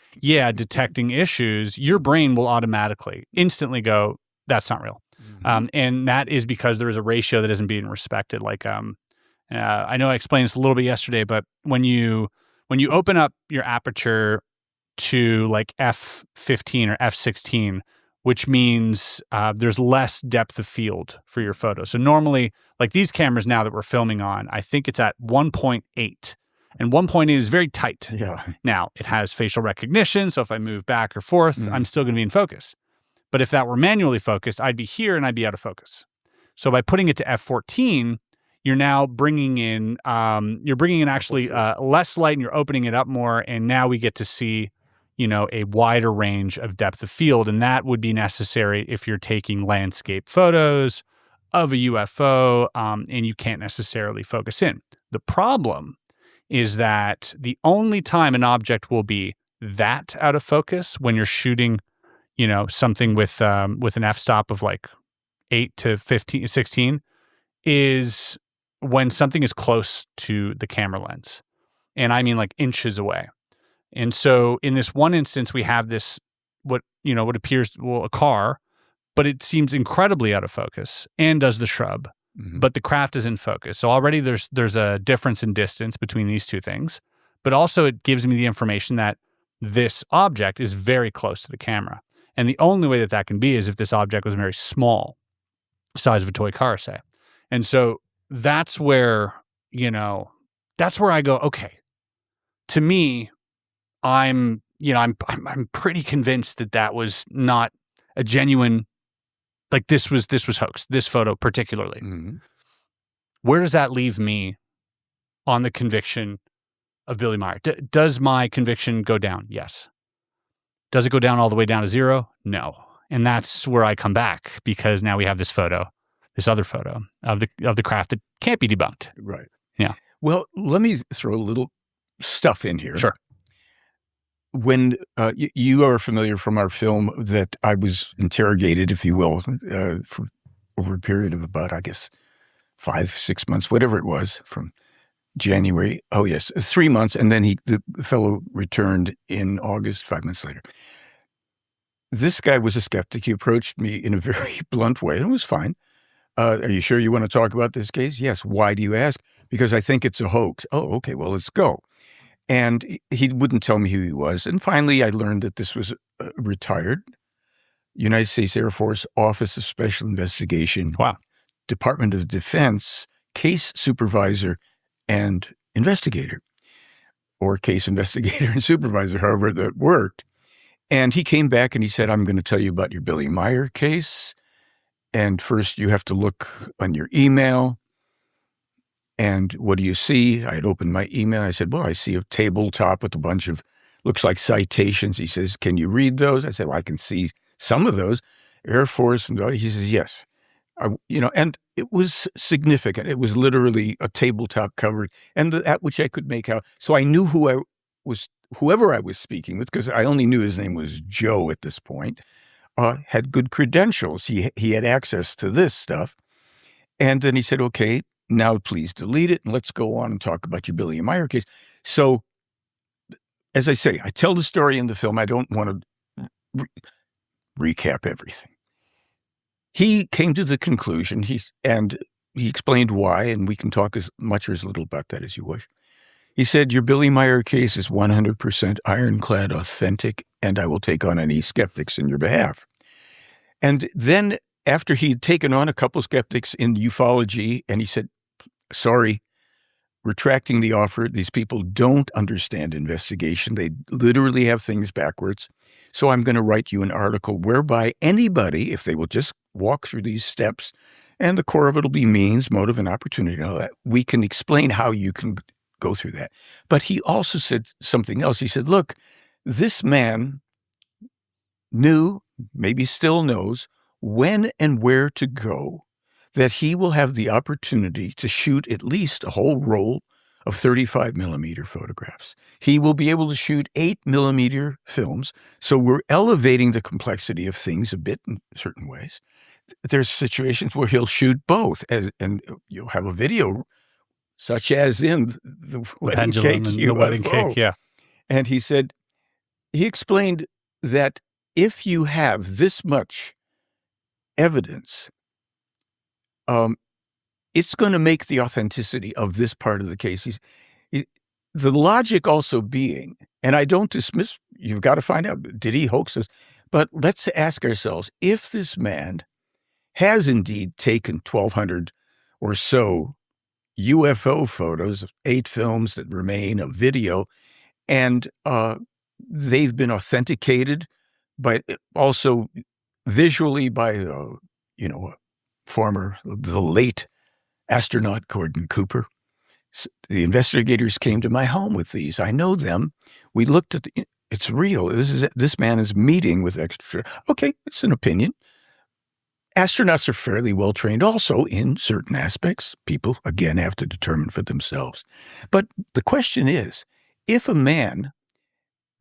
issues, your brain will automatically, instantly go, that's not real. And that is because there is a ratio that isn't being respected. Like, I know I explained this a little bit yesterday, but when you open up your aperture to like f/15 or f/16, which means there's less depth of field for your photo. So normally, like these cameras now that we're filming on, I think it's at 1.8. And 1.8 is very tight. Yeah. Now, it has facial recognition, so if I move back or forth, I'm still going to be in focus. But if that were manually focused, I'd be here and I'd be out of focus. So by putting it to f/14, you're now bringing in actually less light, and you're opening it up more, and now we get to see, a wider range of depth of field, and that would be necessary if you're taking landscape photos of a UFO, and you can't necessarily focus in. The problem is that the only time an object will be that out of focus when you're shooting, something with an f-stop of like 8 to 15, 16, is when something is close to the camera lens. And I mean like inches away. And so in this one instance, we have this, what appears, a car, but it seems incredibly out of focus, and does the shrub, but the craft is in focus. So already there's a difference in distance between these two things, but also it gives me the information that this object is very close to the camera. And the only way that can be is if this object was very small, size of a toy car, say. And so that's where I go, okay, to me, I'm pretty convinced that was not a genuine, like this was hoax, this photo particularly. Where does that leave me on the conviction of Billy Meier? Does my conviction go down? Yes. Does it go down all the way down to 0? No. And that's where I come back, because now we have this other photo of the craft that can't be debunked. Right. Yeah. Well, let me throw a little stuff in here. Sure. When you are familiar from our film that I was interrogated, if you will, for over a period of about, I guess, 5-6 months, whatever it was, from January. Oh, yes, 3 months. And then the fellow returned in August, 5 months later. This guy was a skeptic. He approached me in a very blunt way, and it was fine. Are you sure you want to talk about this case? Yes. Why do you ask? Because I think it's a hoax. Oh, okay. Well, let's go. And he wouldn't tell me who he was. And finally, I learned that this was a retired United States Air Force Office of Special Investigation, Department of Defense, case supervisor and investigator, or case investigator and supervisor, however that worked. And he came back and he said, I'm going to tell you about your Billy Meier case. And first you have to look on your email. And what do you see? I had opened my email. I said, well, I see a tabletop with a bunch of, looks like citations. He says, can you read those? I said, well, I can see some of those. Air Force. And he says, yes. And it was significant. It was literally a tabletop covered, and at which I could make out. So I knew whoever I was speaking with, because I only knew his name was Joe at this point, had good credentials. He had access to this stuff. And then he said, okay, now please delete it, and let's go on and talk about your Billy Meier case. So, as I say, I tell the story in the film. I don't want to recap everything. He came to the conclusion, he explained why, and we can talk as much or as little about that as you wish. He said, your Billy Meier case is 100% ironclad authentic, and I will take on any skeptics in your behalf. And then after he'd taken on a couple skeptics in ufology, and he said, sorry, retracting the offer. These people don't understand investigation. They literally have things backwards. So I'm going to write you an article whereby anybody, if they will just walk through these steps, and the core of it will be means, motive, and opportunity, and all that, we can explain how you can go through that. But he also said something else. He said, look, this man knew, maybe still knows, when and where to go, that he will have the opportunity to shoot at least a whole roll of 35 millimeter photographs. He will be able to shoot 8 millimeter films. So we're elevating the complexity of things a bit in certain ways. There's situations where he'll shoot both, and you'll have a video, such as in the wedding pendulum cake, and the wedding cake, yeah. And he explained that if you have this much evidence, it's going to make the authenticity of this part of the case. The logic also being, and I don't dismiss, you've got to find out, did he hoax us? But let's ask ourselves, if this man has indeed taken 1,200 or so UFO photos, 8 films that remain, a video, and they've been authenticated by also visually by, the late astronaut Gordon Cooper. The investigators came to my home with these. I know them. We looked at it's real. This man is meeting with extra. Okay, it's an opinion. Astronauts are fairly well trained also in certain aspects. People, again, have to determine for themselves. But the question is, if a man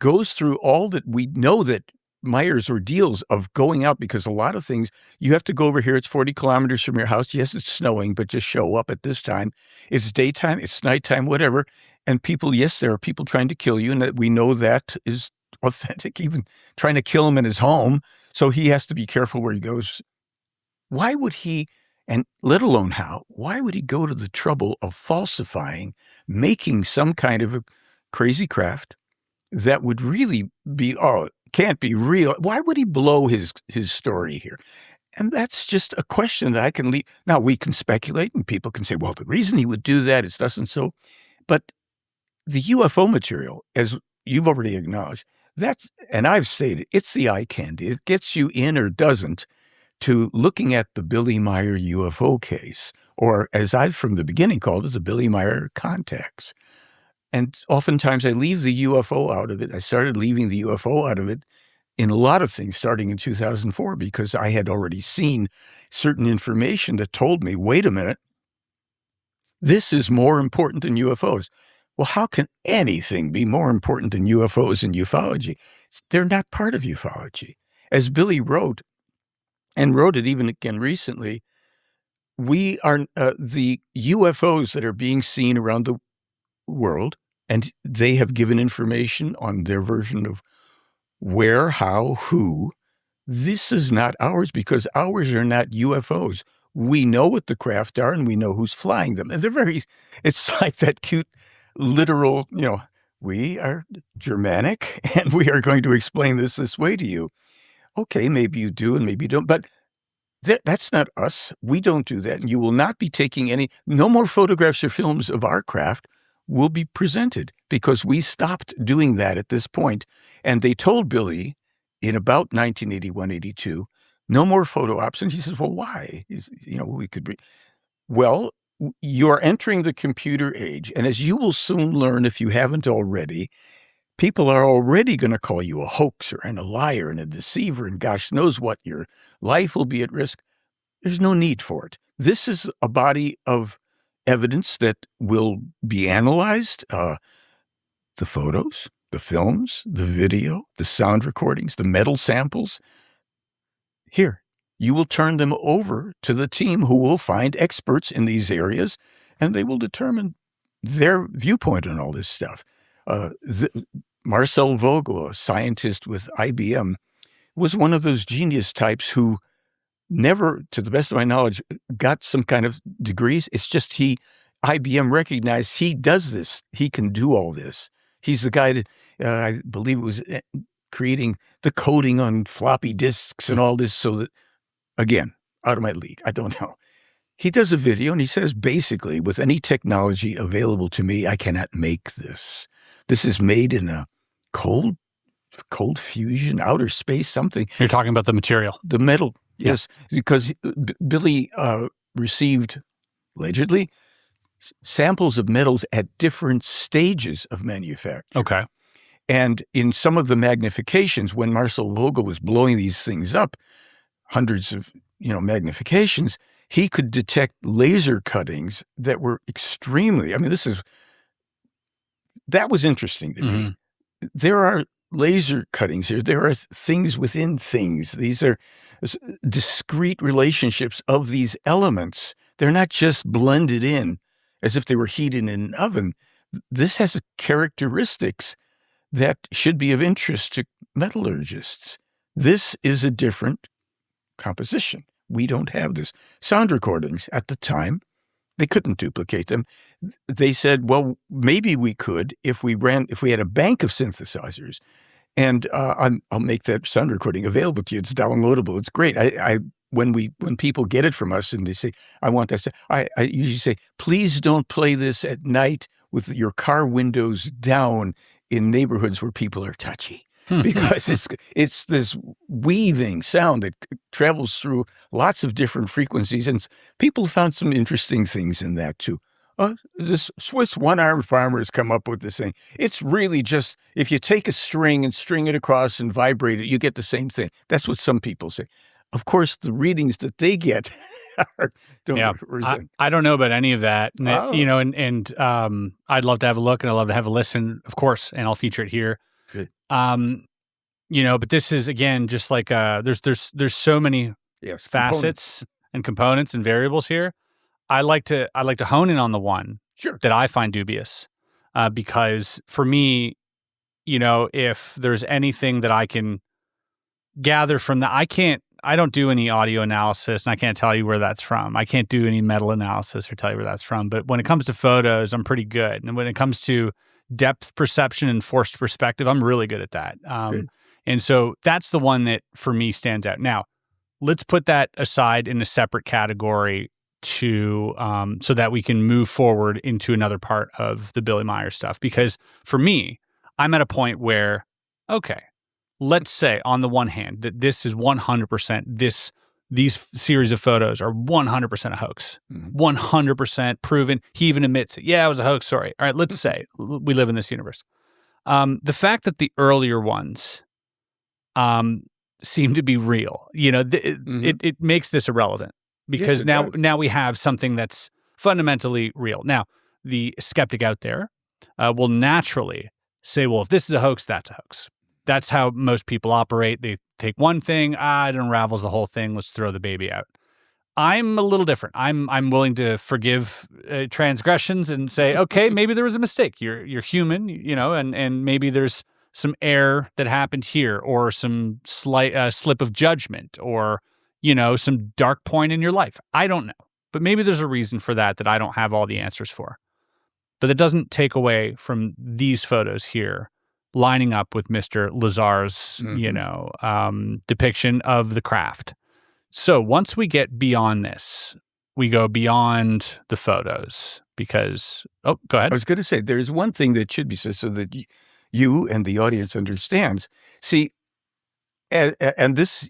goes through all that we know that Meier's ordeals of going out, because a lot of things, you have to go over here, it's 40 kilometers from your house. Yes, it's snowing, but just show up at this time. It's daytime, it's nighttime, whatever. And people, yes, there are people trying to kill you, and that we know that is authentic, even trying to kill him in his home. So he has to be careful where he goes. Why would he, and let alone how, why would he go to the trouble of falsifying, making some kind of a crazy craft that would really be, can't be real? Why would he blow his story here? And that's just a question that I can leave. Now, we can speculate, and people can say, well, the reason he would do that is thus and so. But the UFO material, as you've already acknowledged, and I've stated, it's the eye candy. It gets you in or doesn't to looking at the Billy Meier UFO case, or as I've from the beginning called it, the Billy Meier contacts. And oftentimes I leave the UFO out of it. I started leaving the UFO out of it in a lot of things starting in 2004 because I had already seen certain information that told me, wait a minute, this is more important than UFOs. Well, how can anything be more important than UFOs and ufology? They're not part of ufology. As Billy wrote, and wrote it even again recently, we are the UFOs that are being seen around the world, and they have given information on their version of where, how, who. This is not ours because ours are not UFOs. We know what the craft are and we know who's flying them. And it's like that cute literal, we are Germanic and we are going to explain this way to you. Okay, maybe you do and maybe you don't, but that's not us. We don't do that. And you will not be taking no more photographs or films of our craft will be presented because we stopped doing that at this point. And they told Billy in about 1981, 82, no more photo ops. And he says, well, why? Well, you're entering the computer age. And as you will soon learn, if you haven't already, people are already going to call you a hoaxer and a liar and a deceiver and gosh knows what, your life will be at risk. There's no need for it. This is a body of evidence that will be analyzed. The photos, the films, the video, the sound recordings, the metal samples. Here, you will turn them over to the team who will find experts in these areas, and they will determine their viewpoint on all this stuff. Marcel Vogel, a scientist with IBM, was one of those genius types who never, to the best of my knowledge, got some kind of degrees. It's just IBM recognized he does this. He can do all this. He's the guy that I believe it was creating the coding on floppy disks and all this so that, again, out of my league. I don't know. He does a video and he says, basically, with any technology available to me, I cannot make this. This is made in a cold fusion, outer space, something. You're talking about the material. The metal, yes, because Billy received, allegedly, samples of metals at different stages of manufacture. Okay. And in some of the magnifications, when Marcel Vogel was blowing these things up, hundreds of magnifications, he could detect laser cuttings that were extremely, that was interesting to me. There are laser cuttings here. There are things within things. These are discrete relationships of these elements. They're not just blended in as if they were heated in an oven. This has characteristics that should be of interest to metallurgists. This is a different composition. We don't have this. Sound recordings at the time, they couldn't duplicate them. They said, well, maybe we could if we had a bank of synthesizers, and I'll make that sound recording available to you. It's downloadable. It's great. When people get it from us and they say, I want that, I usually say, please don't play this at night with your car windows down in neighborhoods where people are touchy. Because it's this weaving sound that travels through lots of different frequencies, and people found some interesting things in that too. This Swiss one-armed farmer has come up with this thing. It's really just, if you take a string and string it across and vibrate it, you get the same thing. That's what some people say. Of course, the readings that they get don't represent. I don't know about any of that. Oh. You know, and I'd love to have a look, and I'd love to have a listen, of course, and I'll feature it here. Good. You know, but this is, again, just like there's so many facets and components and variables here. I like to hone in on the one that I find dubious, because for me, you know, if there's anything that I can gather from that, I don't do any audio analysis, and I can't tell you where that's from. I can't do any metal analysis or tell you where that's from. But when it comes to photos, I'm pretty good. And when it comes to depth perception and forced perspective, I'm really good at that. And so that's the one that for me stands out. Now, let's put that aside in a separate category to so that we can move forward into another part of the Billy Meier stuff. Because for me, I'm at a point where, okay, let's say on the one hand that this is 100%, these series of photos are 100% a hoax, 100% proven. He even admits it. Yeah, it was a hoax. Sorry. All right, let's say we live in this universe. The fact that the earlier ones seem to be real, you know, it makes this irrelevant, because now we have something that's fundamentally real. Now, the skeptic out there will naturally say, well, if this is a hoax, that's a hoax. That's how most people operate. They take one thing, it unravels the whole thing. Let's throw the baby out. I'm a little different. I'm willing to forgive transgressions and say, okay, maybe there was a mistake. You're human, you know, and maybe there's some error that happened here, or some slight slip of judgment, or, you know, some dark point in your life. I don't know, but maybe there's a reason for that I don't have all the answers for. But it doesn't take away from these photos here lining up with Mr. Lazar's, you know, depiction of the craft. So once we get beyond this, we go beyond the photos, because, go ahead. I was going to say, there's one thing that should be said so that you and the audience understands. See, and this,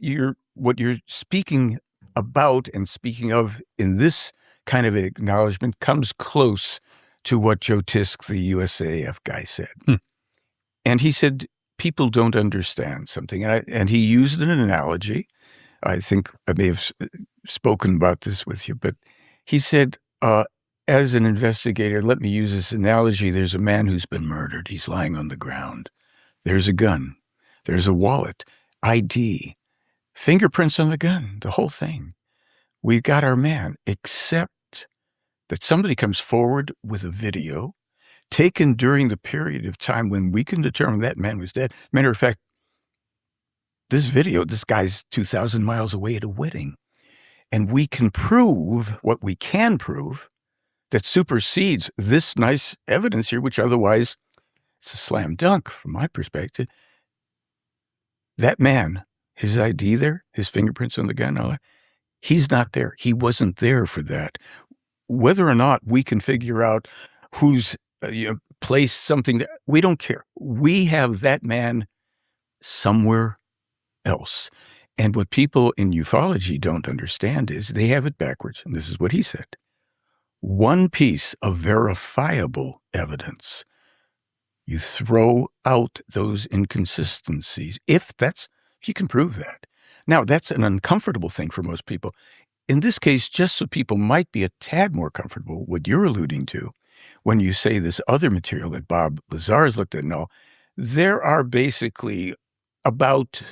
what you're speaking about and speaking of in this kind of acknowledgement comes close to what Joe Tisk, the USAF guy, said. And he said, people don't understand something. And he used an analogy. I think I may have spoken about this with you, but he said, as an investigator, let me use this analogy. There's a man who's been murdered. He's lying on the ground. There's a gun. There's a wallet, ID, fingerprints on the gun, the whole thing. We've got our man, except that somebody comes forward with a video taken during the period of time when we can determine that man was dead. Matter of fact, this video, this guy's 2,000 miles away at a wedding. And we can prove what we can prove that supersedes this nice evidence here, which otherwise it's a slam dunk from my perspective. That man, his ID there, his fingerprints on the gun, all that, he's not there. He wasn't there for that. Whether or not we can figure out who's place something there, we don't care. We have that man somewhere else. And what people in ufology don't understand is they have it backwards. And this is what he said. One piece of verifiable evidence. You throw out those inconsistencies if you can prove that. Now, that's an uncomfortable thing for most people. In this case, just so people might be a tad more comfortable, what you're alluding to, when you say this other material that Bob Lazar has looked at, no, there are basically about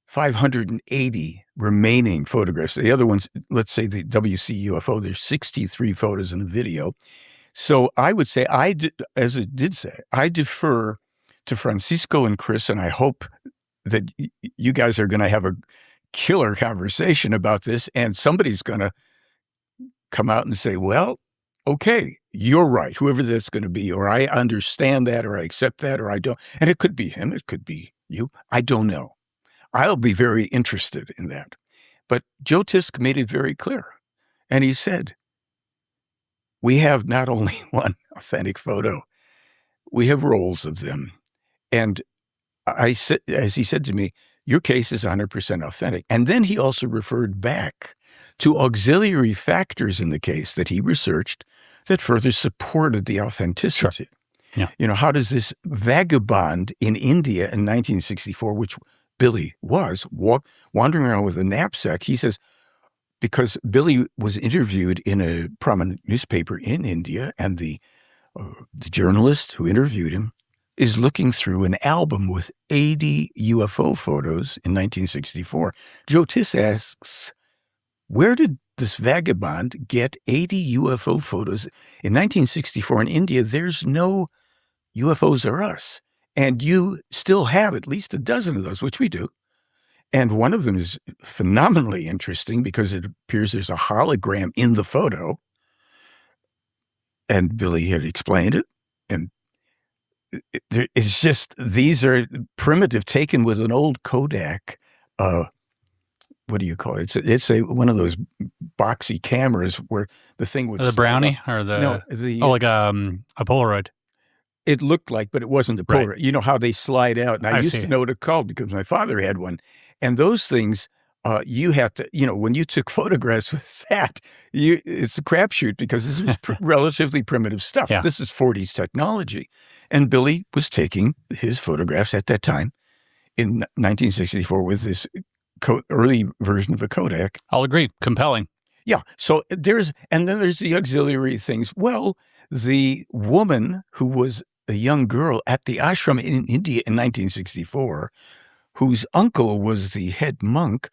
580 remaining photographs. The other ones, let's say the WC UFO, there's 63 photos and a video. So I would say, I defer to Francisco and Chris, and I hope that you guys are going to have a killer conversation about this, and somebody's going to come out and say, well, okay, you're right, whoever that's going to be, or I understand that, or I accept that, or I don't. And it could be him, it could be you. I don't know. I'll be very interested in that. But Joe Tisk made it very clear. And he said, we have not only one authentic photo, we have rolls of them. And I said, as he said to me, your case is 100% authentic. And then he also referred back to auxiliary factors in the case that he researched that further supported the authenticity. Sure. Yeah. How does this vagabond in India in 1964, which Billy was, wandering around with a knapsack, he says, because Billy was interviewed in a prominent newspaper in India, and the journalist who interviewed him is looking through an album with 80 UFO photos in 1964. Joe Tisk asks, where did this vagabond get 80 UFO photos? In 1964 in India, there's no UFOs or us. And you still have at least a dozen of those, which we do. And one of them is phenomenally interesting because it appears there's a hologram in the photo. And Billy had explained it. And it's just, these are primitive, taken with an old Kodak. What do you call it? It's one of those boxy cameras where the thing would... The brownie or the... No, like a Polaroid. It looked like, but it wasn't a Polaroid. Right. You know how they slide out. And I used to know what it's called because my father had one. And those things, you have to, when you took photographs with that, it's a crapshoot because this is relatively primitive stuff. Yeah. This is 40s technology. And Billy was taking his photographs at that time in 1964 with this early version of a Kodak. I'll agree. Compelling. Yeah. So and then there's the auxiliary things. Well, the woman who was a young girl at the ashram in India in 1964, whose uncle was the head monk,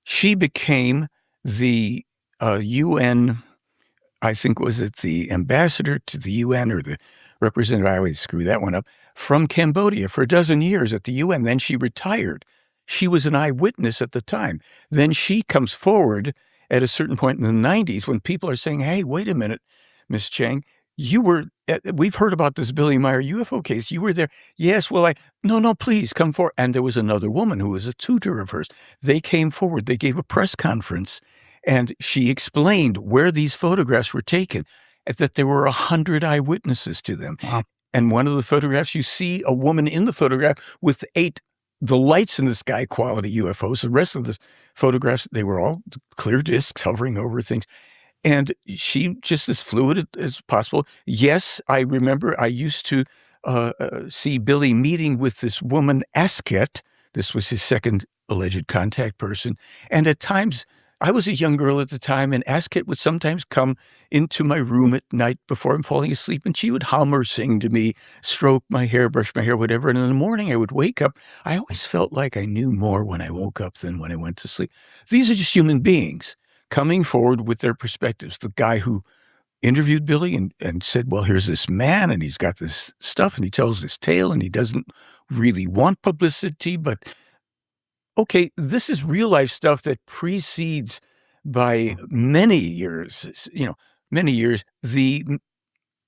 she became the UN, I think, was it the ambassador to the UN or the representative, I always screw that one up, from Cambodia for a dozen years at the UN. Then she retired. She was an eyewitness at the time. Then she comes forward at a certain point in the 90s when people are saying, hey, wait a minute, Miss Chang, we've heard about this Billy Meier UFO case. You were there. Yes, well, no, please come forward. And there was another woman who was a tutor of hers. They came forward. They gave a press conference, and she explained where these photographs were taken, that there were 100 eyewitnesses to them. Wow. And one of the photographs, you see a woman in the photograph with the lights in the sky quality UFOs. The rest of the photographs, they were all clear discs hovering over things. And she just as fluid as possible. Yes, I remember I used to see Billy meeting with this woman, Asket. This was his second alleged contact person. And at times, I was a young girl at the time, and Asket would sometimes come into my room at night before I'm falling asleep, and she would hum or sing to me, stroke my hair, brush my hair, whatever. And in the morning, I would wake up. I always felt like I knew more when I woke up than when I went to sleep. These are just human beings coming forward with their perspectives. The guy who interviewed Billy and said, well, here's this man, and he's got this stuff, and he tells this tale, and he doesn't really want publicity, but okay, this is real life stuff that precedes by many years, the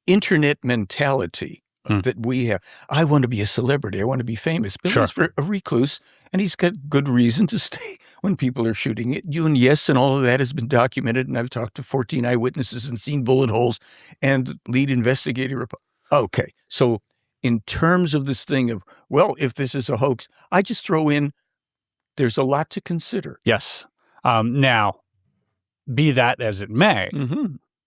internet mentality that we have. I want to be a celebrity. I want to be famous. Billy's a recluse, and he's got good reason to stay when people are shooting at you. And yes, and all of that has been documented, and I've talked to 14 eyewitnesses and seen bullet holes and lead investigator. Okay, so in terms of this thing of, well, if this is a hoax, I just throw in, there's a lot to consider. Yes. Now, be that as it may,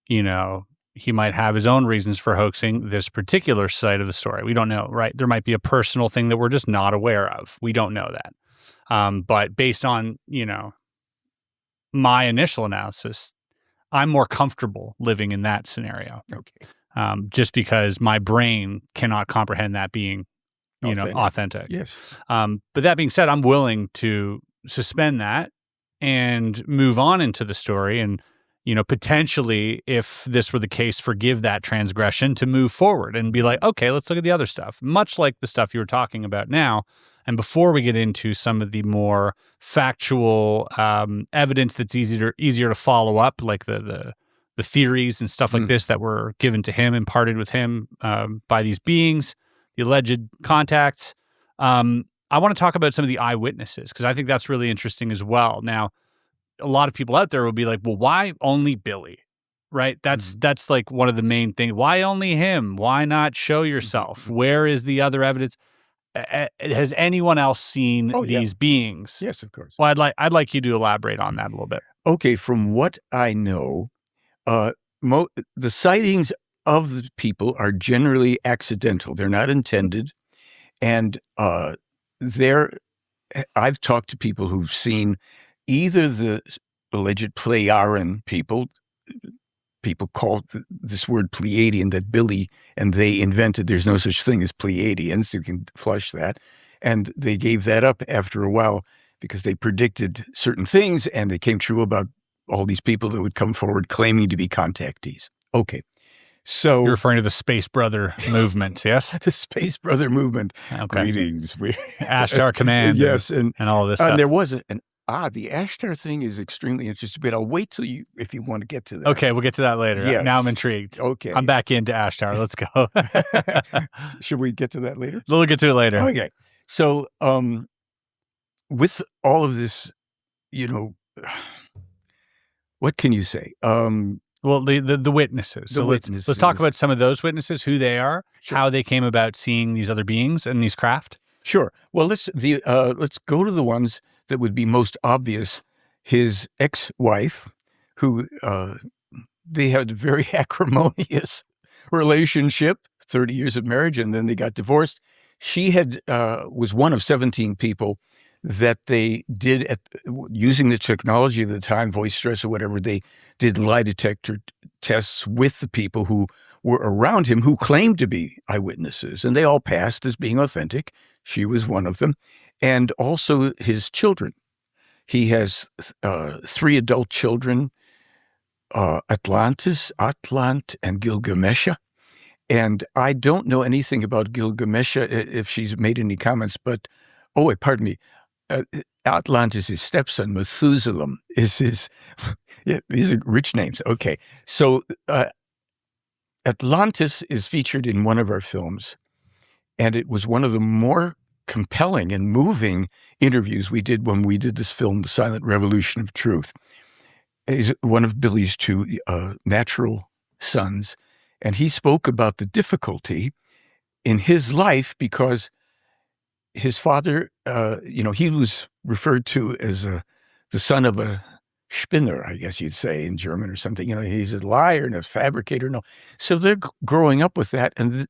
he might have his own reasons for hoaxing this particular side of the story. We don't know, right? There might be a personal thing that we're just not aware of. We don't know that. But based on, my initial analysis, I'm more comfortable living in that scenario. Okay. Just because my brain cannot comprehend that being, authentic. Yes. But that being said, I'm willing to suspend that and move on into the story and, potentially, if this were the case, forgive that transgression to move forward and be like, okay, let's look at the other stuff, much like the stuff you were talking about now. And before we get into some of the more factual evidence that's easier to follow up, like the theories and stuff like this that were given to him, imparted with him by these beings, the alleged contacts, I want to talk about some of the eyewitnesses, because I think that's really interesting as well. Now, a lot of people out there will be like, well, why only Billy? Right? That's like one of the main things. Why only him? Why not show yourself? Where is the other evidence? Has anyone else seen these beings? Yes, of course. Well, I'd like you to elaborate on that a little bit. Okay, from what I know, the sightings of the people are generally accidental. They're not intended. And I've talked to people who've seen either the alleged Pleiadian people called this word Pleiadian that Billy and they invented. There's no such thing as Pleiadians. You can flush that. And they gave that up after a while because they predicted certain things, and they came true about all these people that would come forward claiming to be contactees. Okay. So you're referring to the Space Brother movement, yes? The Space Brother movement. Okay. Greetings. Ashtar Command. Yes. And all of this stuff. There was the Ashtar thing is extremely interesting, but I'll wait till if you want to get to that. Okay, we'll get to that later. Yes. Now I'm intrigued. Okay. I'm back into Ashtar. Let's go. Should we get to that later? We'll get to it later. Okay. So with all of this, what can you say? Well, the witnesses. So let's talk about some of those witnesses, who they are, how they came about seeing these other beings and these craft. Sure. Well, let's go to the ones that would be most obvious. His ex-wife, who they had a very acrimonious relationship, 30 years of marriage, and then they got divorced. She was one of 17 people that they did using the technology of the time, voice stress or whatever. They did lie detector tests with the people who were around him who claimed to be eyewitnesses, and they all passed as being authentic. She was one of them. And also his children. He has 3 adult children, Atlant, and Gilgamesha. And I don't know anything about Gilgamesha, if she's made any comments, but, pardon me. Atlant is his stepson. Methuselah is his, these are rich names. Okay. So Atlantis is featured in one of our films, and it was one of the more compelling and moving interviews we did when we did this film, The Silent Revolution of Truth. He's one of Billy's 2 natural sons, and he spoke about the difficulty in his life because his father, he was referred to as the son of a Spinner, I guess you'd say in German or something. He's a liar and a fabricator. No, so they're growing up with that, and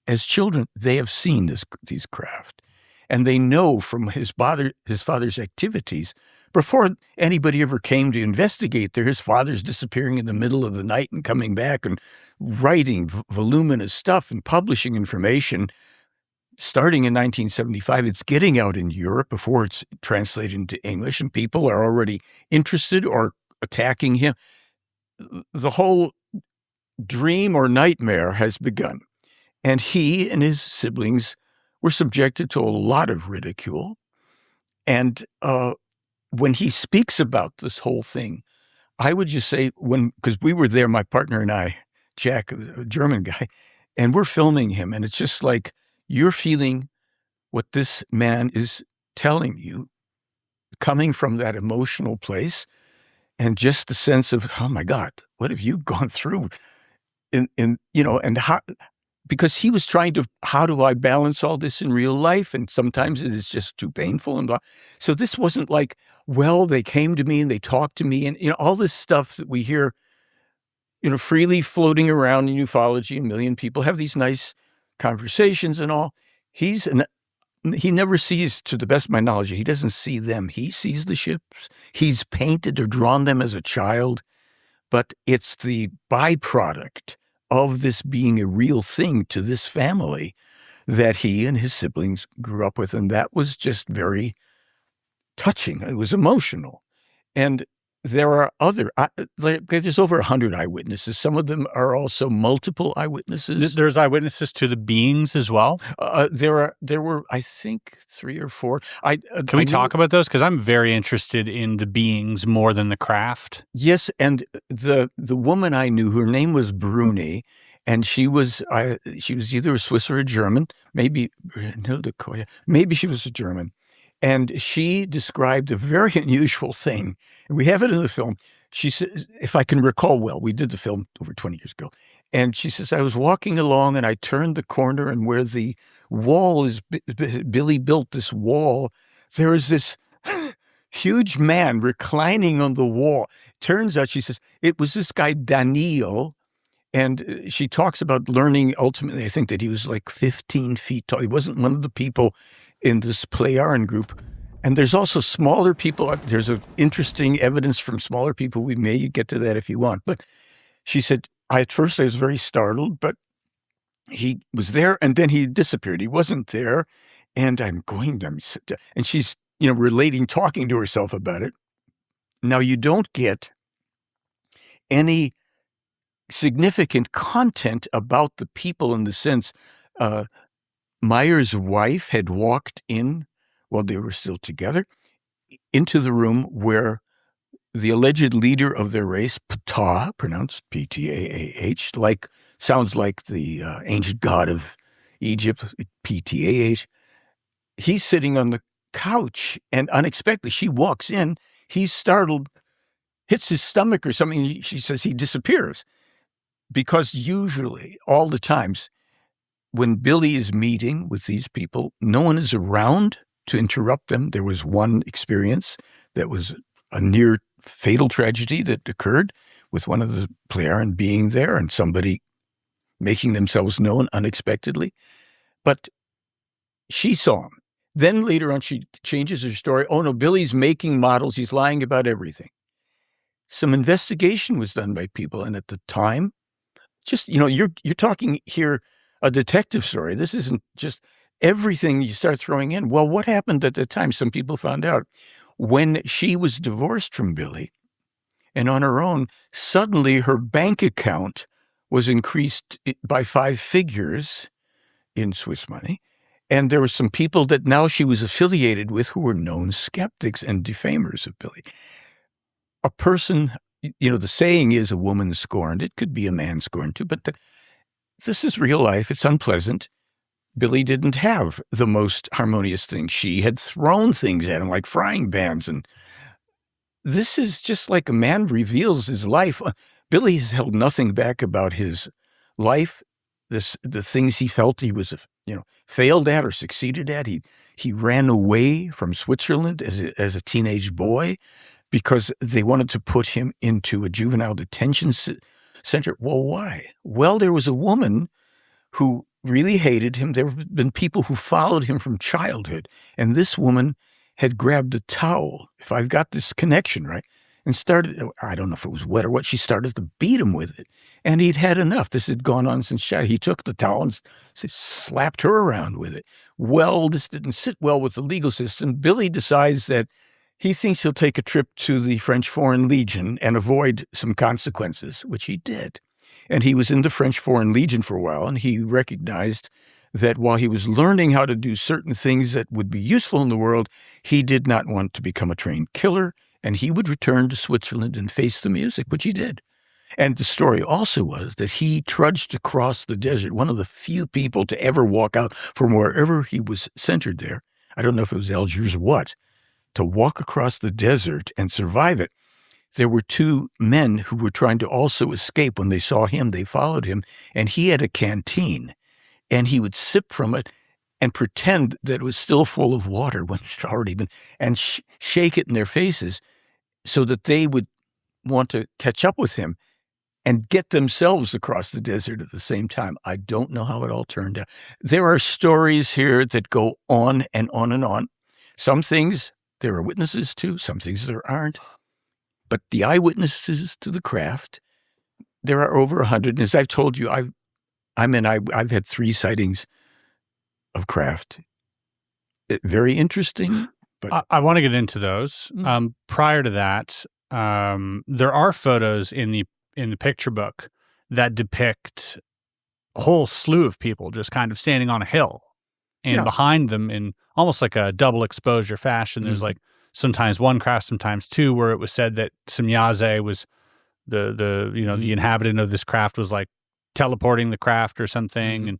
as children, they have seen these craft, and they know from his father's activities. Before anybody ever came to investigate, his father's disappearing in the middle of the night and coming back and writing voluminous stuff and publishing information. Starting in 1975, it's getting out in Europe before it's translated into English, and people are already interested or attacking him. The whole dream or nightmare has begun, and he and his siblings were subjected to a lot of ridicule. And when he speaks about this whole thing, I would just say, because we were there, my partner and I, Jack, a German guy, and we're filming him, and it's just like, you're feeling what this man is telling you, coming from that emotional place, and just the sense of, oh my God, what have you gone through? And how, because he was trying to, how do I balance all this in real life? And sometimes it is just too painful and blah. So this wasn't like, well, they came to me and they talked to me, and all this stuff that we hear, freely floating around in ufology. 1 million people have these nice conversations and all. He never sees, to the best of my knowledge, he doesn't see them. He sees the ships. He's painted or drawn them as a child, but it's the byproduct of this being a real thing to this family that he and his siblings grew up with. And that was just very touching. It was emotional. And there are other, there's over 100 eyewitnesses. Some of them are also multiple eyewitnesses. There's eyewitnesses to the beings as well? There were, I think, 3 or 4. Can we talk about those? Because I'm very interested in the beings more than the craft. Yes, and the woman I knew, her name was Bruni, and she was either a Swiss or a German, maybe she was a German. And she described a very unusual thing. And we have it in the film. She said, if I can recall well, we did the film over 20 years ago. And she says, I was walking along and I turned the corner, and where the wall is, Billy built this wall, there is this huge man reclining on the wall. Turns out, she says, it was this guy, Daniel. And she talks about learning, ultimately, I think that he was like 15 feet tall. He wasn't one of the people in this Plejaren group. And there's also smaller people. There's interesting evidence from smaller people. We may get to that if you want. But she said, at first I was very startled, but he was there and then he disappeared. He wasn't there. And and she's, talking to herself about it. Now, you don't get any significant content about the people in the sense, Meier's wife had walked in while they were still together into the room where the alleged leader of their race, Ptah, pronounced P-T-A-A-H, sounds like the ancient god of Egypt, P-T-A-H. He's sitting on the couch, and unexpectedly she walks in. He's startled, hits his stomach or something. She says he disappears because usually, all the times, when Billy is meeting with these people, no one is around to interrupt them. There was one experience that was a near fatal tragedy that occurred with one of the Plejaren being there and somebody making themselves known unexpectedly. But she saw him. Then later on, she changes her story. Oh no, Billy's making models. He's lying about everything. Some investigation was done by people. And at the time, just, you're talking here a detective story. This isn't just everything you start throwing in. Well, what happened at the time? Some people found out when she was divorced from Billy and on her own, suddenly her bank account was increased by 5 figures in Swiss money. And there were some people that now she was affiliated with who were known skeptics and defamers of Billy. A person, the saying is a woman scorned. It could be a man scorned too, but this is real life. It's unpleasant. Billy didn't have the most harmonious thing. She had thrown things at him like frying pans. And this is just like a man reveals his life. Billy has held nothing back about his life, the things he felt he was, failed at or succeeded at. He ran away from Switzerland as a teenage boy because they wanted to put him into a juvenile detention center. Well, why? Well, there was a woman who really hated him. There have been people who followed him from childhood. And this woman had grabbed a towel, if I've got this connection right, and started, I don't know if it was wet or what, she started to beat him with it. And he'd had enough. This had gone on since child. He took the towel and slapped her around with it. Well, this didn't sit well with the legal system. Billy decides that he thinks he'll take a trip to the French Foreign Legion and avoid some consequences, which he did. And he was in the French Foreign Legion for a while, and he recognized that while he was learning how to do certain things that would be useful in the world, he did not want to become a trained killer, and he would return to Switzerland and face the music, which he did. And the story also was that he trudged across the desert, one of the few people to ever walk out from wherever he was centered there. I don't know if it was Algiers or what, to walk across the desert and survive it. There were 2 men who were trying to also escape. When they saw him, they followed him, and he had a canteen, and he would sip from it and pretend that it was still full of water when it had already been, and shake it in their faces so that they would want to catch up with him and get themselves across the desert at the same time. I don't know how it all turned out. There are stories here that go on and on and on. Some things there are witnesses to, some things there aren't. But the eyewitnesses to the craft, there are over 100. And as I've told you, I've had 3 sightings of craft. Very interesting. But I want to get into those. Prior to that, there are photos in the picture book that depict a whole slew of people just kind of standing on a hill, and behind them, in almost like a double exposure fashion, there's like sometimes one craft, sometimes two, where it was said that Semyaze was the inhabitant of this craft was like teleporting the craft or something. And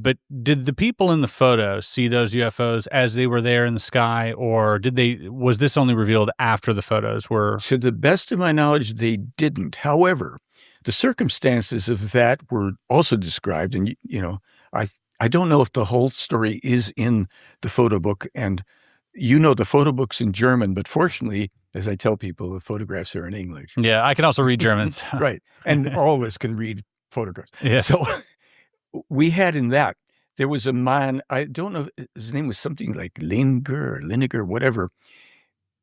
but did the people in the photo see those UFOs as they were there in the sky, or was this only revealed after the photos were? To the best of my knowledge, they didn't. However, the circumstances of that were also described, and I don't know if the whole story is in the photo book, and the photo book's in German, but fortunately, as I tell people, the photographs are in English. Yeah, I can also read Germans. Right, and all of us can read photographs. Yeah. So we had in that, there was a man, I don't know, his name was something like Liniger, whatever.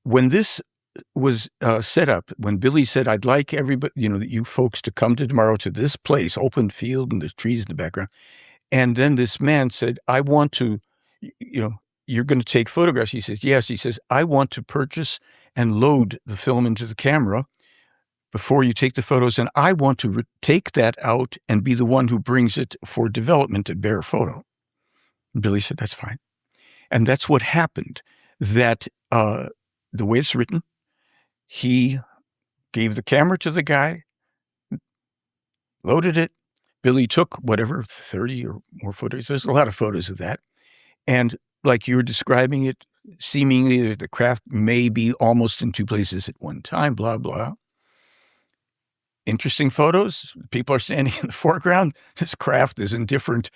When this was set up, when Billy said, I'd like everybody, you folks to come tomorrow to this place, open field and there's trees in the background. And then this man said, I want to, you're going to take photographs. He says, yes. He says, I want to purchase and load the film into the camera before you take the photos, and I want to take that out and be the one who brings it for development and bear a photo. And Billy said, that's fine. And that's what happened, that the way it's written, he gave the camera to the guy, loaded it. Billy took whatever, 30 or more photos. There's a lot of photos of that. And like you're describing it, seemingly the craft may be almost in two places at one time, blah, blah. Interesting photos. People are standing in the foreground. This craft is in different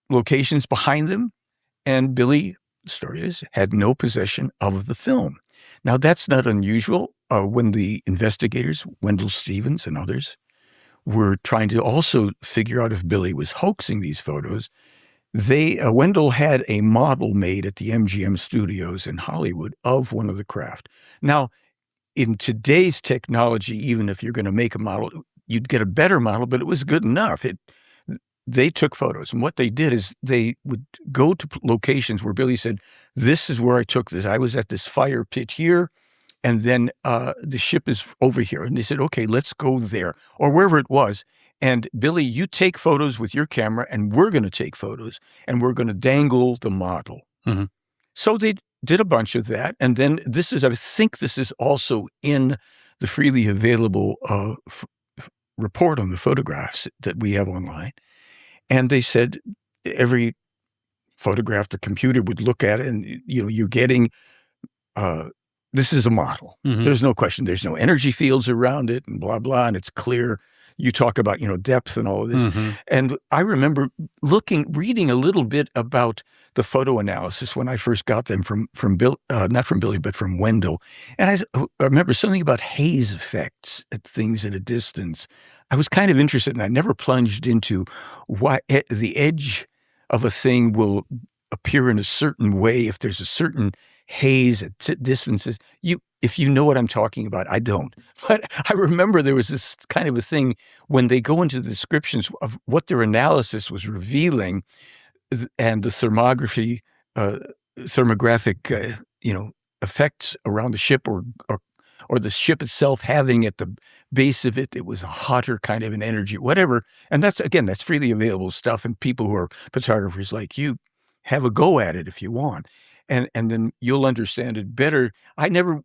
locations behind them. And Billy, the story is, had no possession of the film. Now, that's not unusual. When the investigators, Wendell Stevens and others, were trying to also figure out if Billy was hoaxing these photos, Wendell had a model made at the MGM studios in Hollywood of one of the craft. Now, in today's technology, even if you're going to make a model, you'd get a better model, but it was good enough. They took photos, and what they did is they would go to locations where Billy said, this is where I took this. I was at this fire pit here, and then the ship is over here. And they said, okay, let's go there, or wherever it was. And Billy, you take photos with your camera, and we're going to take photos, and we're going to dangle the model. Mm-hmm. So they did a bunch of that. And then I think this is also in the freely available report on the photographs that we have online. And they said every photograph, the computer would look at it, and, you're getting, this is a model. Mm-hmm. There's no question. There's no energy fields around it and blah, blah. And it's clear. You talk about, depth and all of this. Mm-hmm. And I remember reading a little bit about the photo analysis when I first got them from Bill, not from Billy, but from Wendell. And I remember something about haze effects at things at a distance. I was kind of interested, and I never plunged into why the edge of a thing will appear in a certain way if there's a certain haze at distances. If you know what I'm talking about, I don't. But I remember there was this kind of a thing when they go into the descriptions of what their analysis was revealing, and the thermographic, effects around the ship, or the ship itself having at the base of it, it was a hotter kind of an energy, whatever. And that's freely available stuff. And people who are photographers like you have a go at it if you want. And then you'll understand it better. I never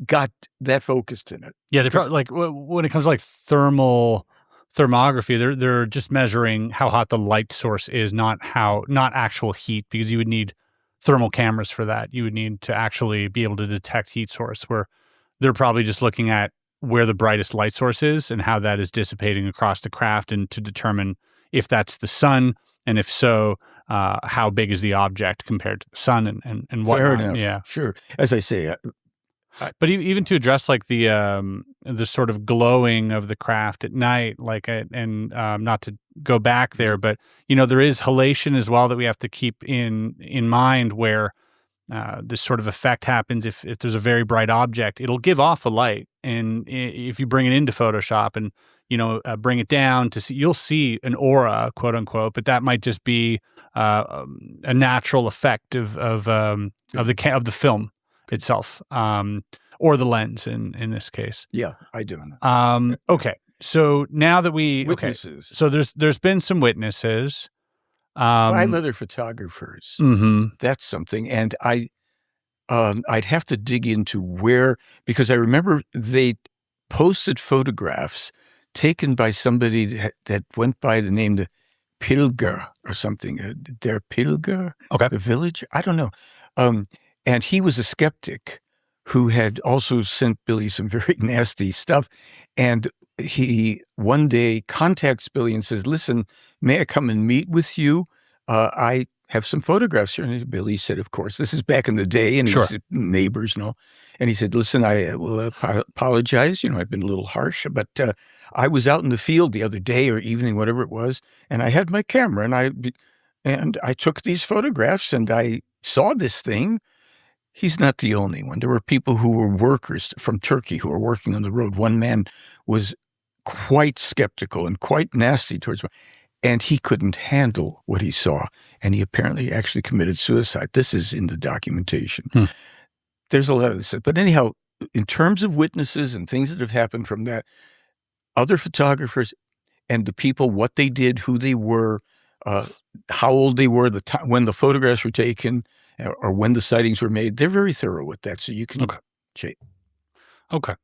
got that focused in it. Yeah, they probably, like, when it comes to like thermography, they're just measuring how hot the light source is, not actual heat, because you would need thermal cameras for that. You would need to actually be able to detect heat source, where they're probably just looking at where the brightest light source is and how that is dissipating across the craft, and to determine if that's the sun, and if so, how big is the object compared to the sun, and what. Fair enough. Yeah, sure. As I say, but even to address like the sort of glowing of the craft at night, like, and not to go back there, but there is halation as well that we have to keep in mind, where this sort of effect happens if there's a very bright object, it'll give off a light, and if you bring it into Photoshop and bring it down to see, you'll see an aura, quote unquote, but that might just be a natural effect of the film itself. or the lens in this case. Yeah, I do. Okay. So now that Witnesses. So there's been some witnesses. 5 other photographers. That's something. And I'd have to dig into where, because I remember they posted photographs taken by somebody that went by the name the Pilger or something. Der Pilger, the village. I don't know. And he was a skeptic who had also sent Billy some very nasty stuff. And he one day contacts Billy and says, "Listen, may I come and meet with you? I have some photographs here." And Billy said, of course, this is back in the day, and he was neighbors and all. And he said, "Listen, I will apologize. I've been a little harsh, but I was out in the field the other day or evening, whatever it was, and I had my camera, and I took these photographs, and I saw this thing." He's not the only one. There were people who were workers from Turkey who were working on the road. One man was quite skeptical and quite nasty towards me, and he couldn't handle what he saw, and he apparently actually committed suicide. This is in the documentation. There's a lot of this. But anyhow, in terms of witnesses and things that have happened from that, other photographers and the people, what they did, who they were, how old they were, the time when the photographs were taken, or when the sightings were made, they're very thorough with that. So you can check. Okay.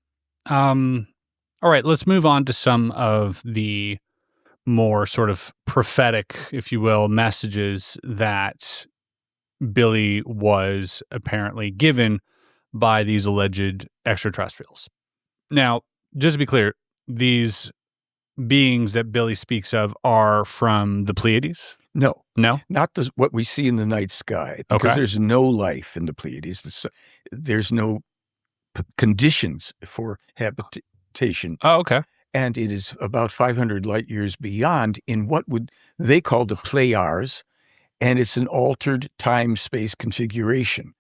All right, let's move on to some of the more sort of prophetic, if you will, messages that Billy was apparently given by these alleged extraterrestrials. Now, just to be clear, these beings that Billy speaks of are from the Pleiades? No. No? Not what we see in the night sky, because there's no life in the Pleiades. There's no conditions for habitation. Oh, okay. And it is about 500 light years beyond in what they call the Pleiades, and it's an altered time-space configuration.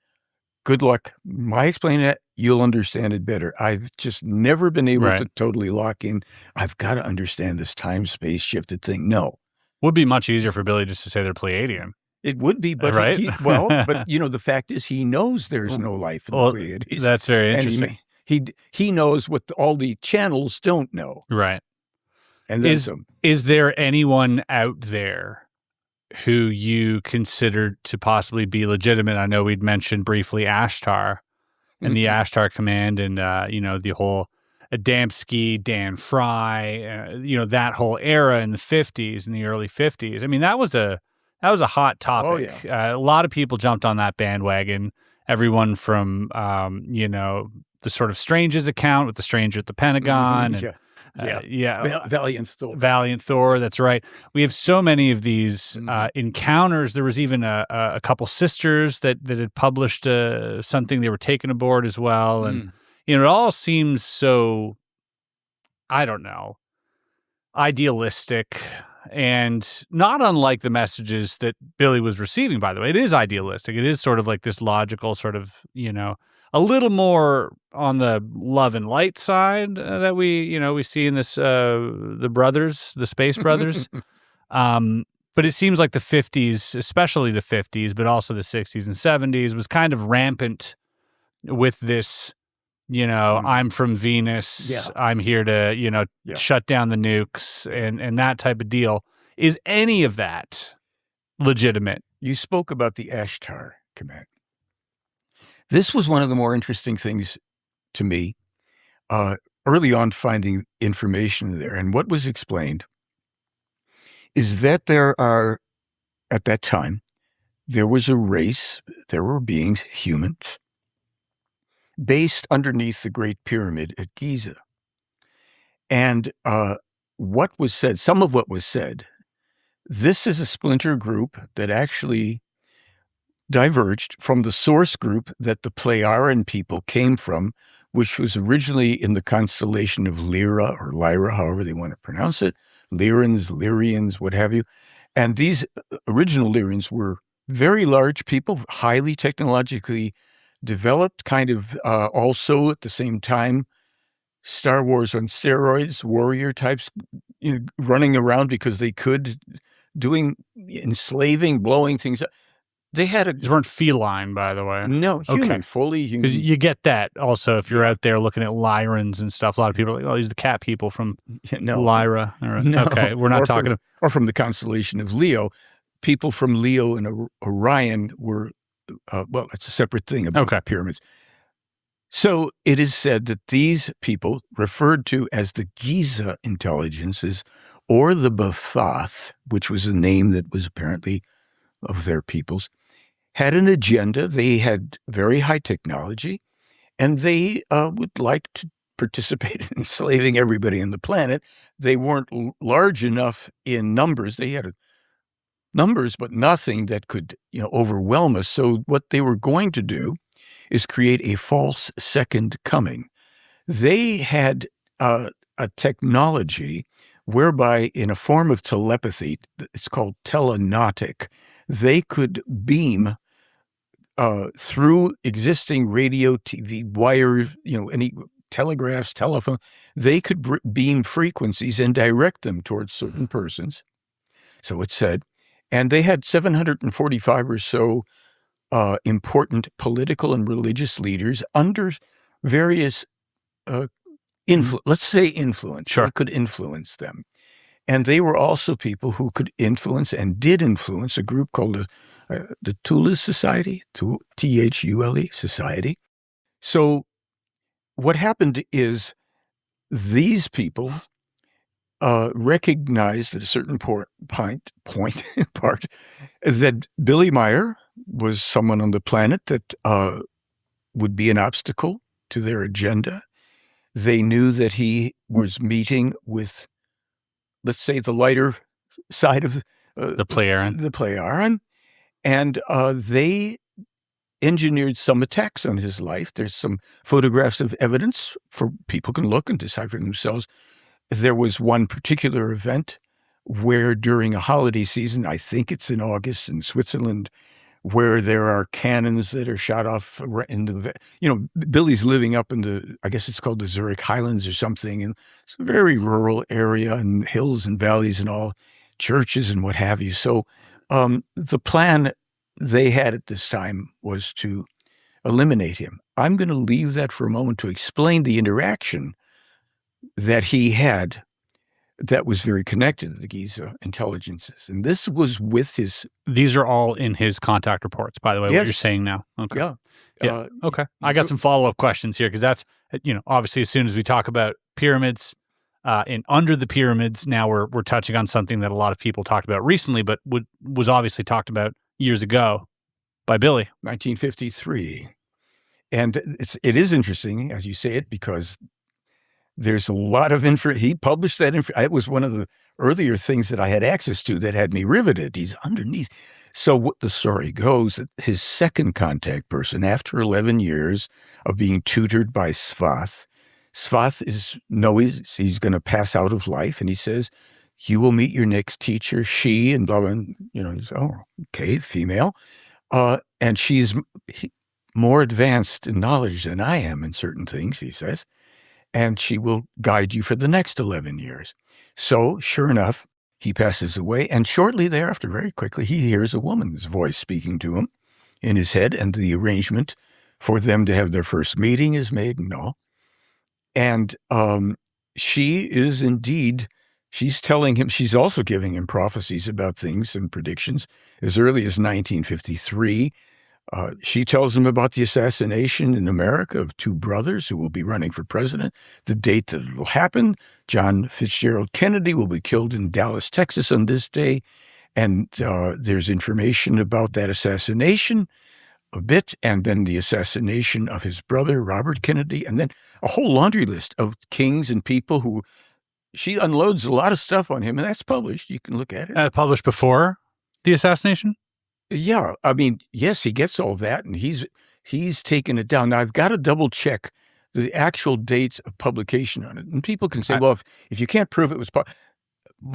Good luck. My explaining that, you'll understand it better. I've just never been able to totally lock in. I've got to understand this time-space shifted thing. No. Would be much easier for Billy just to say they're Pleiadian. It would be, but but the fact is he knows there's no life in the Pleiades. That's very interesting. And he knows what all the channels don't know. Right. And then is there anyone out there who you considered to possibly be legitimate? I know we'd mentioned briefly Ashtar and the Ashtar Command and, the whole Adamski, Dan Fry, that whole era in the 50s, in the early 50s. I mean, that was a hot topic. Oh, yeah. A lot of people jumped on that bandwagon. Everyone from, the sort of Strange's account with the stranger at the Pentagon. Valiant Thor. That's right. We have so many of these encounters. There was even a couple sisters that had published something they were taken aboard as well. And, it all seems so, I don't know, idealistic and not unlike the messages that Billy was receiving, by the way. It is idealistic. It is sort of like this logical sort of, a little more on the love and light side that we see in this, the brothers, the Space Brothers. But it seems like the 50s, especially the 50s, but also the 60s and 70s was kind of rampant with this, I'm from Venus. Yeah. I'm here to, shut down the nukes and that type of deal. Is any of that legitimate? You spoke about the Ashtar Command. This was one of the more interesting things to me early on, finding information there. And what was explained is that at that time, there was a race, there were beings, humans, based underneath the Great Pyramid at Giza. And what was said, some of what was said, this is a splinter group that actually diverged from the source group that the Pleiadian people came from, which was originally in the constellation of Lyra or Lyra, however they want to pronounce it, Lyrians, what have you. And these original Lyrians were very large people, highly technologically developed, kind of also at the same time, Star Wars on steroids, warrior types, running around because they could, doing enslaving, blowing things up. They had These weren't feline, by the way. No, human, fully human. Because you get that also if you're out there looking at Lyrans and stuff. A lot of people are like, oh, these are the cat people from Lyra. No. Okay, we're not talking or from the constellation of Leo. People from Leo and Orion were, well, that's a separate thing about pyramids. So it is said that these people, referred to as the Giza intelligences, or the Bathath, which was a name that was apparently of their peoples, had an agenda. They had very high technology, and they would like to participate in enslaving everybody on the planet. They weren't large enough in numbers. They had numbers, but nothing that could, overwhelm us. So what they were going to do is create a false second coming. They had a technology whereby, in a form of telepathy, it's called telenautic, they could beam through existing radio, TV, wire, any telegraphs, telephone. They could beam frequencies and direct them towards certain persons. So it said, and they had 745 or so important political and religious leaders under various let's say influence. Sure. They could influence them. And they were also people who could influence and did influence a group called the Thule Society, Thule Society. So what happened is these people recognized at a certain part that Billy Meier was someone on the planet that would be an obstacle to their agenda. They knew that he was meeting with, let's say, the lighter side of the Pleiaren, and they engineered some attacks on his life. There's some photographs of evidence for people can look and decide for themselves. There was one particular event where during a holiday season, I think it's in August in Switzerland, where there are cannons that are shot off in the, Billy's living up in I guess it's called the Zurich Highlands or something. And it's a very rural area and hills and valleys and all, churches and what have you. So the plan they had at this time was to eliminate him. I'm going to leave that for a moment to explain the interaction that he had that was very connected to the Giza intelligences. And this was with his... These are all in his contact reports, by the way, what you're saying now. Okay. Yeah. Okay. I got some follow-up questions here because that's, obviously as soon as we talk about pyramids and under the pyramids, now we're touching on something that a lot of people talked about recently, but was obviously talked about years ago by Billy. 1953. And it is interesting, as you say it, because there's a lot of info. He published that info. It was one of the earlier things that I had access to that had me riveted. He's underneath. So what the story goes, that his second contact person, after 11 years of being tutored by Svath he's going to pass out of life. And he says, you will meet your next teacher, she, and blah, blah, and, he's, oh, okay, female. And she's more advanced in knowledge than I am in certain things, he says. And she will guide you for the next 11 years. So, sure enough, he passes away. And shortly thereafter, very quickly, he hears a woman's voice speaking to him in his head. And the arrangement for them to have their first meeting is made and all. And she is indeed, she's telling him, she's also giving him prophecies about things and predictions as early as 1953. She tells him about the assassination in America of two brothers who will be running for president, the date that it will happen. John Fitzgerald Kennedy will be killed in Dallas, Texas on this day. And there's information about that assassination a bit, and then the assassination of his brother, Robert Kennedy, and then a whole laundry list of kings and people who she unloads a lot of stuff on him, and that's published. You can look at it. Published before the assassination? Yeah, I mean, yes, he gets all that, and he's taken it down. Now, I've got to double check the actual dates of publication on it, and people can say, well, if you can't prove it was, but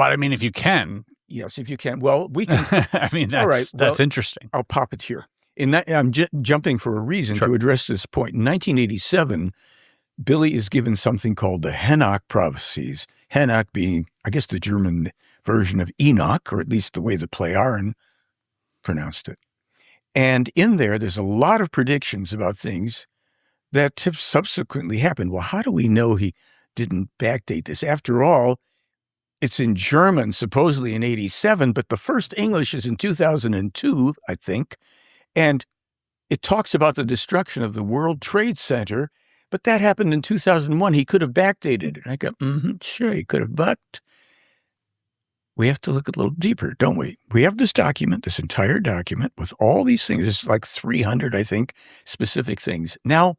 I mean, if you can, yes, if you can, well, we can. I mean, that's all right, that's interesting. I'll pop it here. I'm jumping for a reason to address this point. In 1987, Billy is given something called the Henoch prophecies. Henoch being, I guess, the German version of Enoch, or at least the way the Pleiaren pronounced it. And in there's a lot of predictions about things that have subsequently happened. Well, how do we know he didn't backdate this? After all, it's in German, supposedly in 87, but the first English is in 2002, I think. And it talks about the destruction of the World Trade Center, but that happened in 2001. He could have backdated it. And I go, sure, he could have, but we have to look a little deeper, don't we? We have this document, this entire document with all these things. There's like 300, I think, specific things. Now,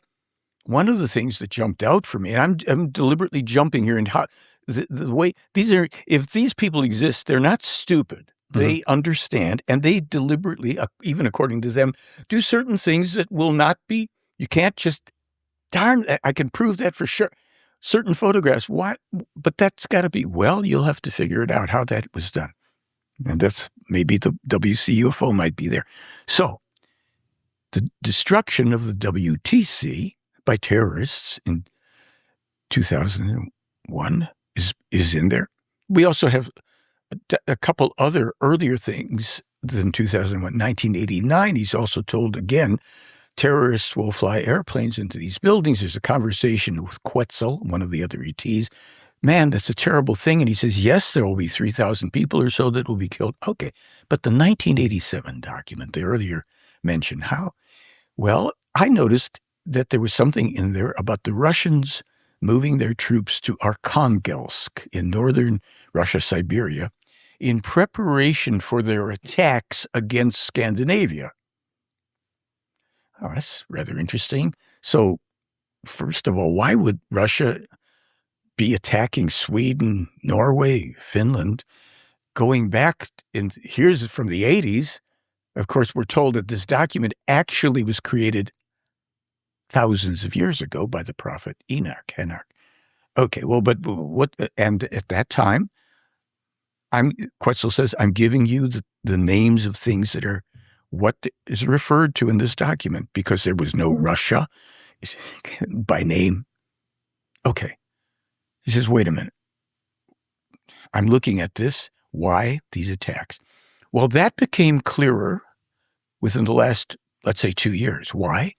one of the things that jumped out for me, and I'm deliberately jumping here, and how the way if these people exist, they're not stupid. They understand, and they deliberately, even according to them, do certain things that will not be, you can't just, darn, I can prove that for sure. Certain photographs, why? But that's got to be, well, you'll have to figure it out how that was done. And that's, maybe the WCUFO might be there. So, the destruction of the WTC by terrorists in 2001 is in there. We also have a couple other earlier things than 2001. 1989, he's also told again, terrorists will fly airplanes into these buildings. There's a conversation with Quetzal, one of the other ETs. Man, that's a terrible thing. And he says, yes, there will be 3,000 people or so that will be killed. Okay. But the 1987 document, the earlier mentioned, how? Well, I noticed that there was something in there about the Russians moving their troops to Arkhangelsk in northern Russia, Siberia, in preparation for their attacks against Scandinavia. Oh, that's rather interesting. So, first of all, why would Russia be attacking Sweden, Norway, Finland, going back here's from the 80s. Of course, we're told that this document actually was created thousands of years ago by the prophet Enoch. Okay, well, but what, and at that time, Quetzal says, I'm giving you the names of things that are what is referred to in this document, because there was no Russia by name. Okay. He says, wait a minute. I'm looking at this. Why these attacks? Well, that became clearer within the last, let's say, 2 years. Why?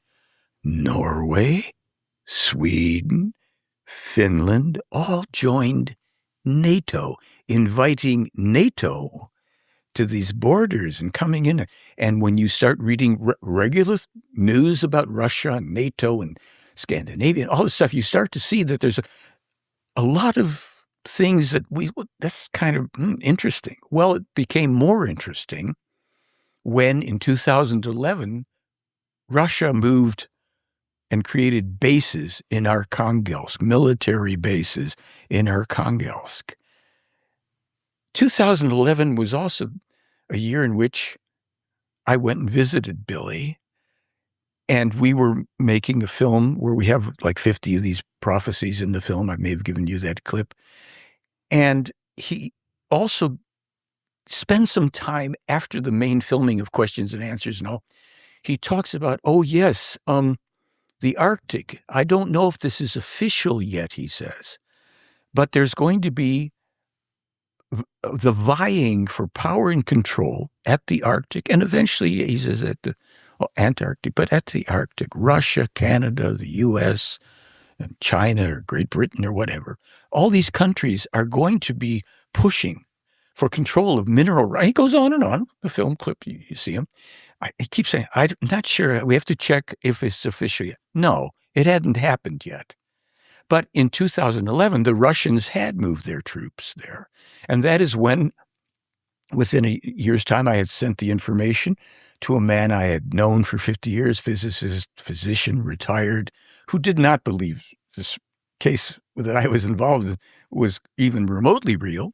Norway, Sweden, Finland all joined NATO, inviting NATO to these borders and coming in. And when you start reading regular news about Russia and NATO and Scandinavia and all this stuff, you start to see that there's a lot of things that that's kind of interesting. Well, it became more interesting when in 2011, Russia moved and created bases in Arkhangelsk, military bases in Arkhangelsk. 2011 was also a year in which I went and visited Billy, and we were making a film where we have like 50 of these prophecies in the film. I may have given you that clip. And he also spends some time after the main filming of questions and answers and all. He talks about, oh, yes, the Arctic. I don't know if this is official yet, he says, but there's going to be the vying for power and control at the Arctic, and eventually, he says, at the Antarctic, but at the Arctic, Russia, Canada, the U.S., and China or Great Britain or whatever, all these countries are going to be pushing for control of mineral rights. He goes on and on, the film clip, you see him. He keeps saying, I'm not sure, we have to check if it's official yet. No, it hadn't happened yet. But in 2011, the Russians had moved their troops there. And that is when, within a year's time, I had sent the information to a man I had known for 50 years, physicist, physician, retired, who did not believe this case that I was involved in was even remotely real,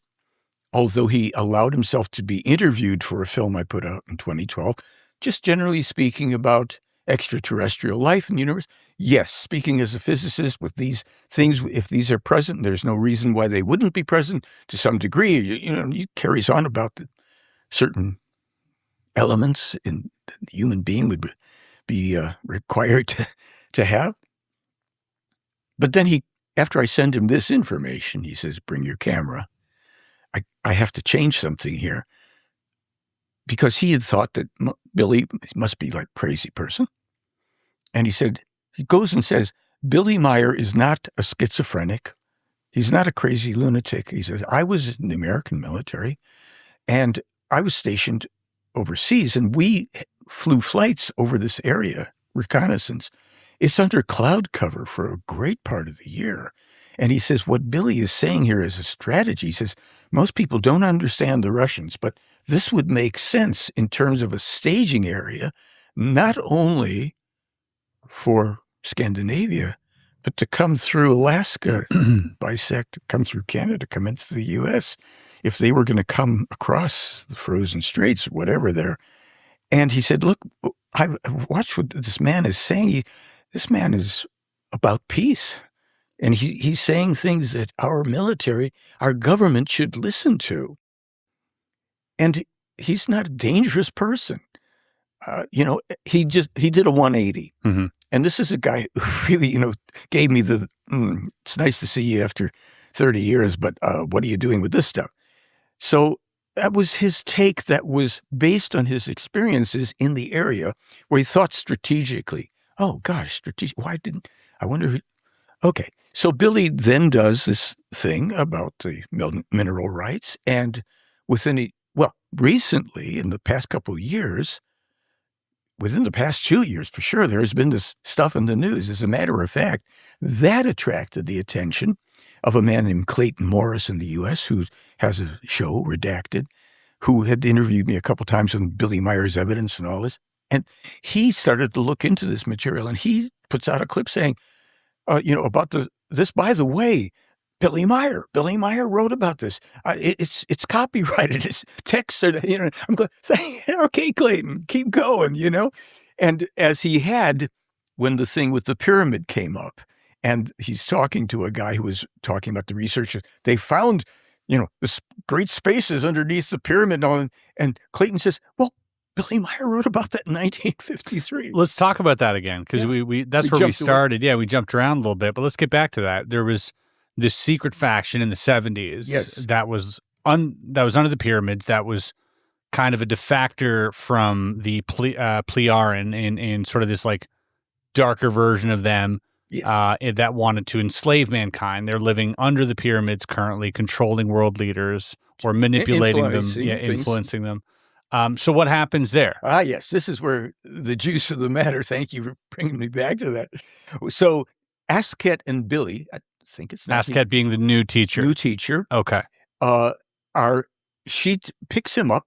although he allowed himself to be interviewed for a film I put out in 2012, just generally speaking about extraterrestrial life in the universe. Yes, speaking as a physicist with these things, if these are present, there's no reason why they wouldn't be present to some degree. He carries on about the certain elements in the human being would be required to have. But then after I send him this information, he says, bring your camera. I have to change something here. because he had thought that Billy must be like a crazy person. And he goes and says, Billy Meier is not a schizophrenic. He's not a crazy lunatic. He says, I was in the American military and I was stationed overseas and we flew flights over this area, reconnaissance. It's under cloud cover for a great part of the year. And he says, what Billy is saying here is a strategy. He says, most people don't understand the Russians, but this would make sense in terms of a staging area, not only for Scandinavia, but to come through Alaska, bisect, come through Canada, come into the U.S., if they were going to come across the frozen straits or whatever there. And he said, look, I watched what this man is saying. This man is about peace. And he's saying things that our military, our government should listen to. And he's not a dangerous person. He did a 180. Mm-hmm. And this is a guy who really, gave me it's nice to see you after 30 years, but what are you doing with this stuff? So that was his take that was based on his experiences in the area where he thought strategically. Oh, gosh, strategic. I wonder who. Okay. So Billy then does this thing about the mineral rights. And recently, in the past couple of years, within the past 2 years, for sure, there has been this stuff in the news. As a matter of fact, that attracted the attention of a man named Clayton Morris in the U.S. who has a show, Redacted, who had interviewed me a couple times on Billy Meier's evidence and all this. And he started to look into this material, and he puts out a clip saying, about this, by the way, Billy Meier wrote about this. It's copyrighted. It's texts are, I'm going, okay, Clayton, keep going, And as he had, when the thing with the pyramid came up, and he's talking to a guy who was talking about the research, they found, this great spaces underneath the pyramid. And Clayton says, well, Billy Meier wrote about that in 1953. Let's talk about that again, because that's where we started. Yeah, we jumped around a little bit, but let's get back to that. There was this secret faction in the 70s that was under the pyramids, that was kind of a defector from the Pliaran in sort of this like darker version of them that wanted to enslave mankind. They're living under the pyramids currently, controlling world leaders or manipulating them, influencing them. So what happens there? Yes, this is where the juice of the matter. Thank you for bringing me back to that. So Asket and Billy, I think it's Asket being the new teacher. Okay. She picks him up,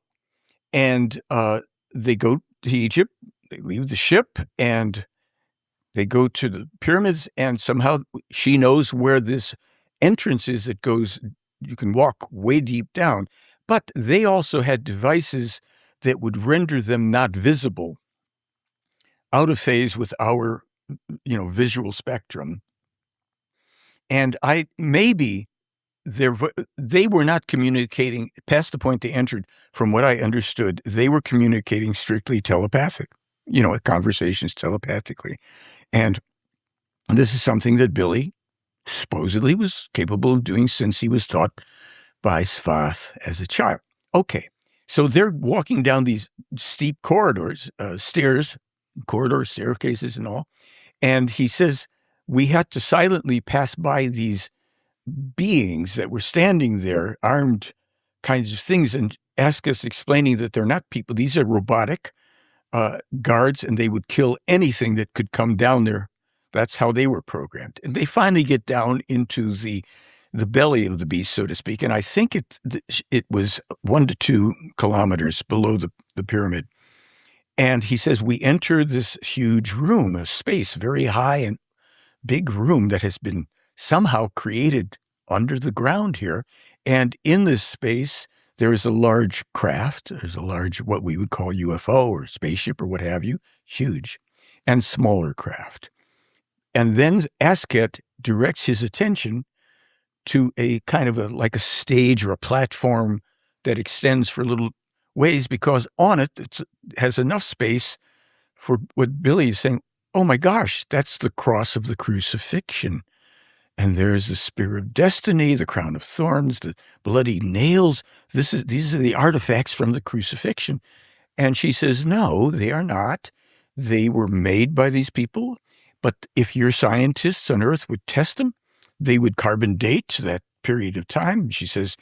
and they go to Egypt. They leave the ship, and they go to the pyramids, and somehow she knows where this entrance is that goes. You can walk way deep down, but they also had devices that would render them not visible, out of phase with our, visual spectrum. And they were not communicating past the point they entered. From what I understood, they were communicating strictly telepathic, conversations telepathically. And this is something that Billy supposedly was capable of doing since he was taught by Svath as a child. Okay, so they're walking down these steep corridors, staircases and all. And he says, we had to silently pass by these beings that were standing there, armed kinds of things, and ask us, explaining that they're not people. These are robotic guards, and they would kill anything that could come down there. That's how they were programmed. And they finally get down into the belly of the beast, so to speak. And I think it was 1 to 2 kilometers below the pyramid. And he says, we enter this huge room, a space, very high and big room that has been somehow created under the ground here. And in this space, there is a large craft. There's a large, what we would call UFO or spaceship or what have you, huge, and smaller craft. And then Asket directs his attention to a kind of like a stage or a platform that extends for a little ways, because on it has enough space for what Billy is saying. Oh my gosh, that's the cross of the crucifixion. And there's the spear of destiny, the crown of thorns, the bloody nails. These are the artifacts from the crucifixion. And she says, no, they are not. They were made by these people. But if your scientists on Earth would test them, they would carbon date that period of time. She says,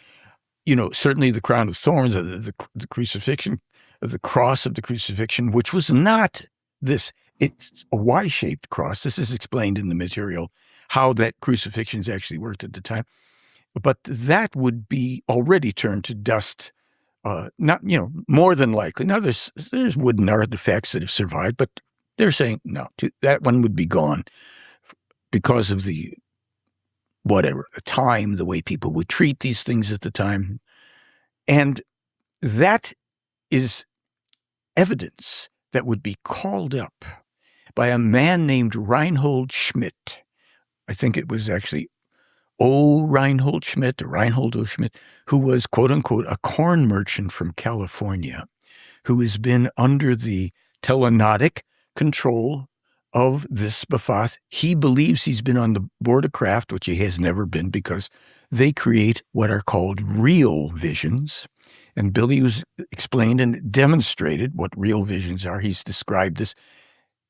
certainly the crown of thorns, the crucifixion, the cross of the crucifixion, which was not this. It's a Y-shaped cross. This is explained in the material, how that crucifixions actually worked at the time. But that would be already turned to dust, not, more than likely. Now, there's wooden artifacts that have survived, but they're saying, no, that one would be gone because of the time, the way people would treat these things at the time. And that is evidence that would be called up by a man named Reinhold Schmidt. I think it was actually Reinhold Schmidt, who was, quote unquote, a corn merchant from California, who has been under the telenatic control of this Bafath. He believes he's been on the board of craft, which he has never been, because they create what are called real visions. And Billy was explained and demonstrated what real visions are. He's described this.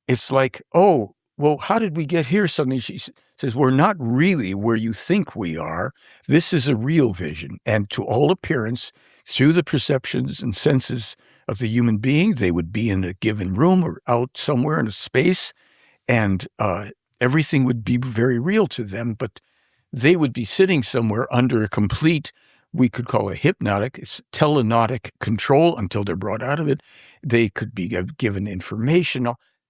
It's like, oh, well, how did we get here? Suddenly she says, we're not really where you think we are. This is a real vision. And to all appearance, through the perceptions and senses of the human being, they would be in a given room or out somewhere in a space, and everything would be very real to them. But they would be sitting somewhere under a complete, we could call it hypnotic, it's telenotic control until they're brought out of it. They could be given information.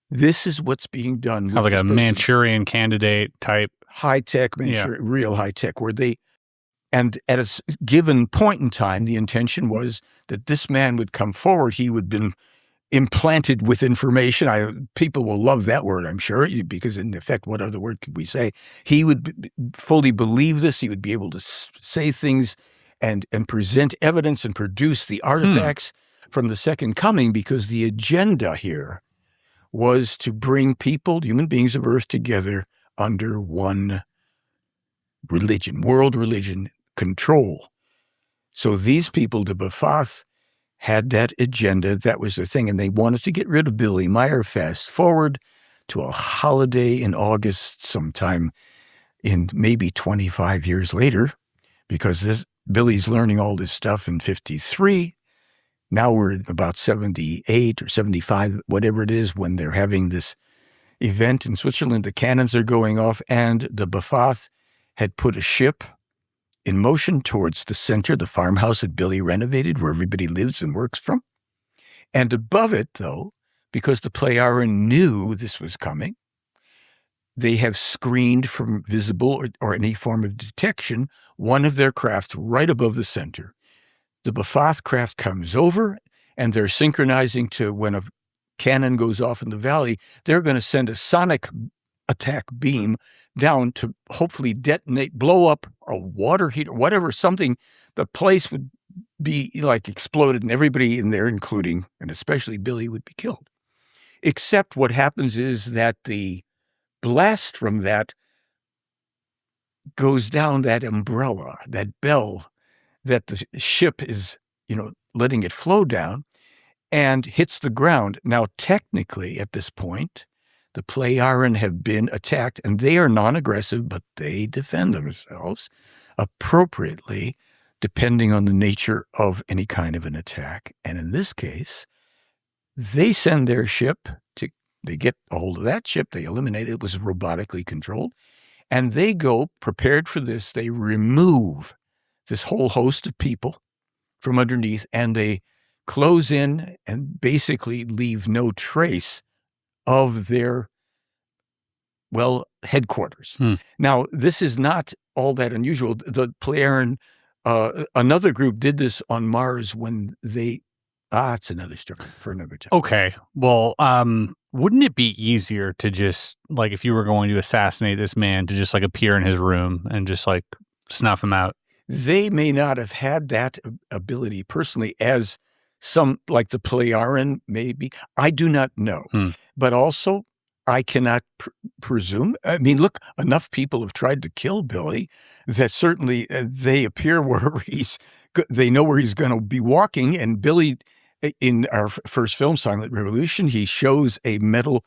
This is what's being done. Like a Manchurian Candidate type. High-tech, real high-tech, where they, and at a given point in time, the intention was that this man would come forward. He would have been implanted with information. People will love that word, I'm sure, because in effect, what other word could we say? He would fully believe this. He would be able to say things and present evidence and produce the artifacts from the second coming, because the agenda here was to bring people, human beings of Earth, together under one religion, world religion control. So these people, the Bafath, had that agenda. That was the thing. And they wanted to get rid of Billy Meier. Fast forward to a holiday in August sometime in maybe 25 years later, because Billy's learning all this stuff in 53. Now we're at about 78 or 75, whatever it is, when they're having this event in Switzerland. The cannons are going off, and the Bafath had put a ship in motion towards the center, the farmhouse that Billy renovated, where everybody lives and works from. And above it, though, because the Plejaren knew this was coming, they have screened from visible or any form of detection one of their craft right above the center. The Bafath craft comes over, and they're synchronizing to when a cannon goes off in the valley, they're going to send a sonic attack beam down to hopefully detonate, blow up a water heater, whatever, something. The place would be like exploded, and everybody in there, including and especially Billy, would be killed. Except what happens is that the blast from that goes down that umbrella, that bell, that the ship is, letting it flow down, and hits the ground. Now, technically, at this point, the Plejaren have been attacked, and they are non-aggressive, but they defend themselves appropriately, depending on the nature of any kind of an attack. And in this case, they send their ship they get a hold of that ship, they eliminate it. It was robotically controlled, and they go prepared for this. They remove this whole host of people from underneath, and they close in and basically leave no trace of their, headquarters. Now, this is not all that unusual. The Plejaren, another group did this on Mars when they, it's another story for another time. Okay. Well, wouldn't it be easier to just, like, if you were going to assassinate this man, to just, like, appear in his room and just, like, snuff him out? They may not have had that ability personally, as some, like the Plejaren, maybe. I do not know. But also, I cannot presume. I mean, look, enough people have tried to kill Billy that certainly they appear where they know where he's going to be walking. And Billy in our first film, Silent Revolution, he shows a metal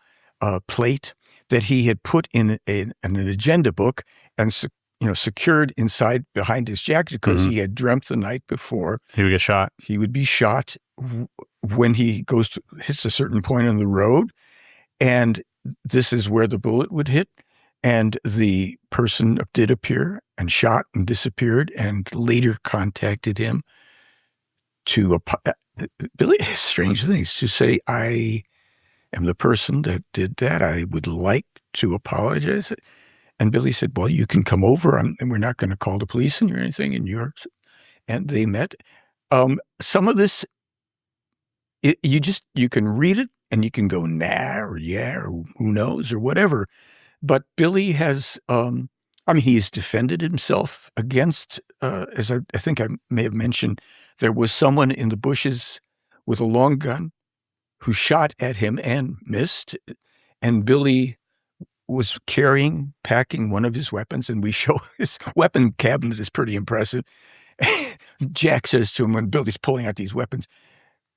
plate that he had put in an agenda book and secured inside behind his jacket because he had dreamt the night before he would get shot. He would be shot when he hits a certain point on the road, and this is where the bullet would hit. And the person did appear and shot and disappeared, and later contacted him to Billy, strange things, to say, I am the person that did that. I would like to apologize. And Billy said, well, you can come over, and we're not going to call the police on you or anything. And they met. Some of this, you can read it and you can go, nah, or yeah, or who knows, or whatever. But Billy has, he's defended himself against, as I think I may have mentioned, there was someone in the bushes with a long gun who shot at him and missed. And Billy was packing one of his weapons, and we show his weapon cabinet is pretty impressive. Jack says to him when Billy's pulling out these weapons,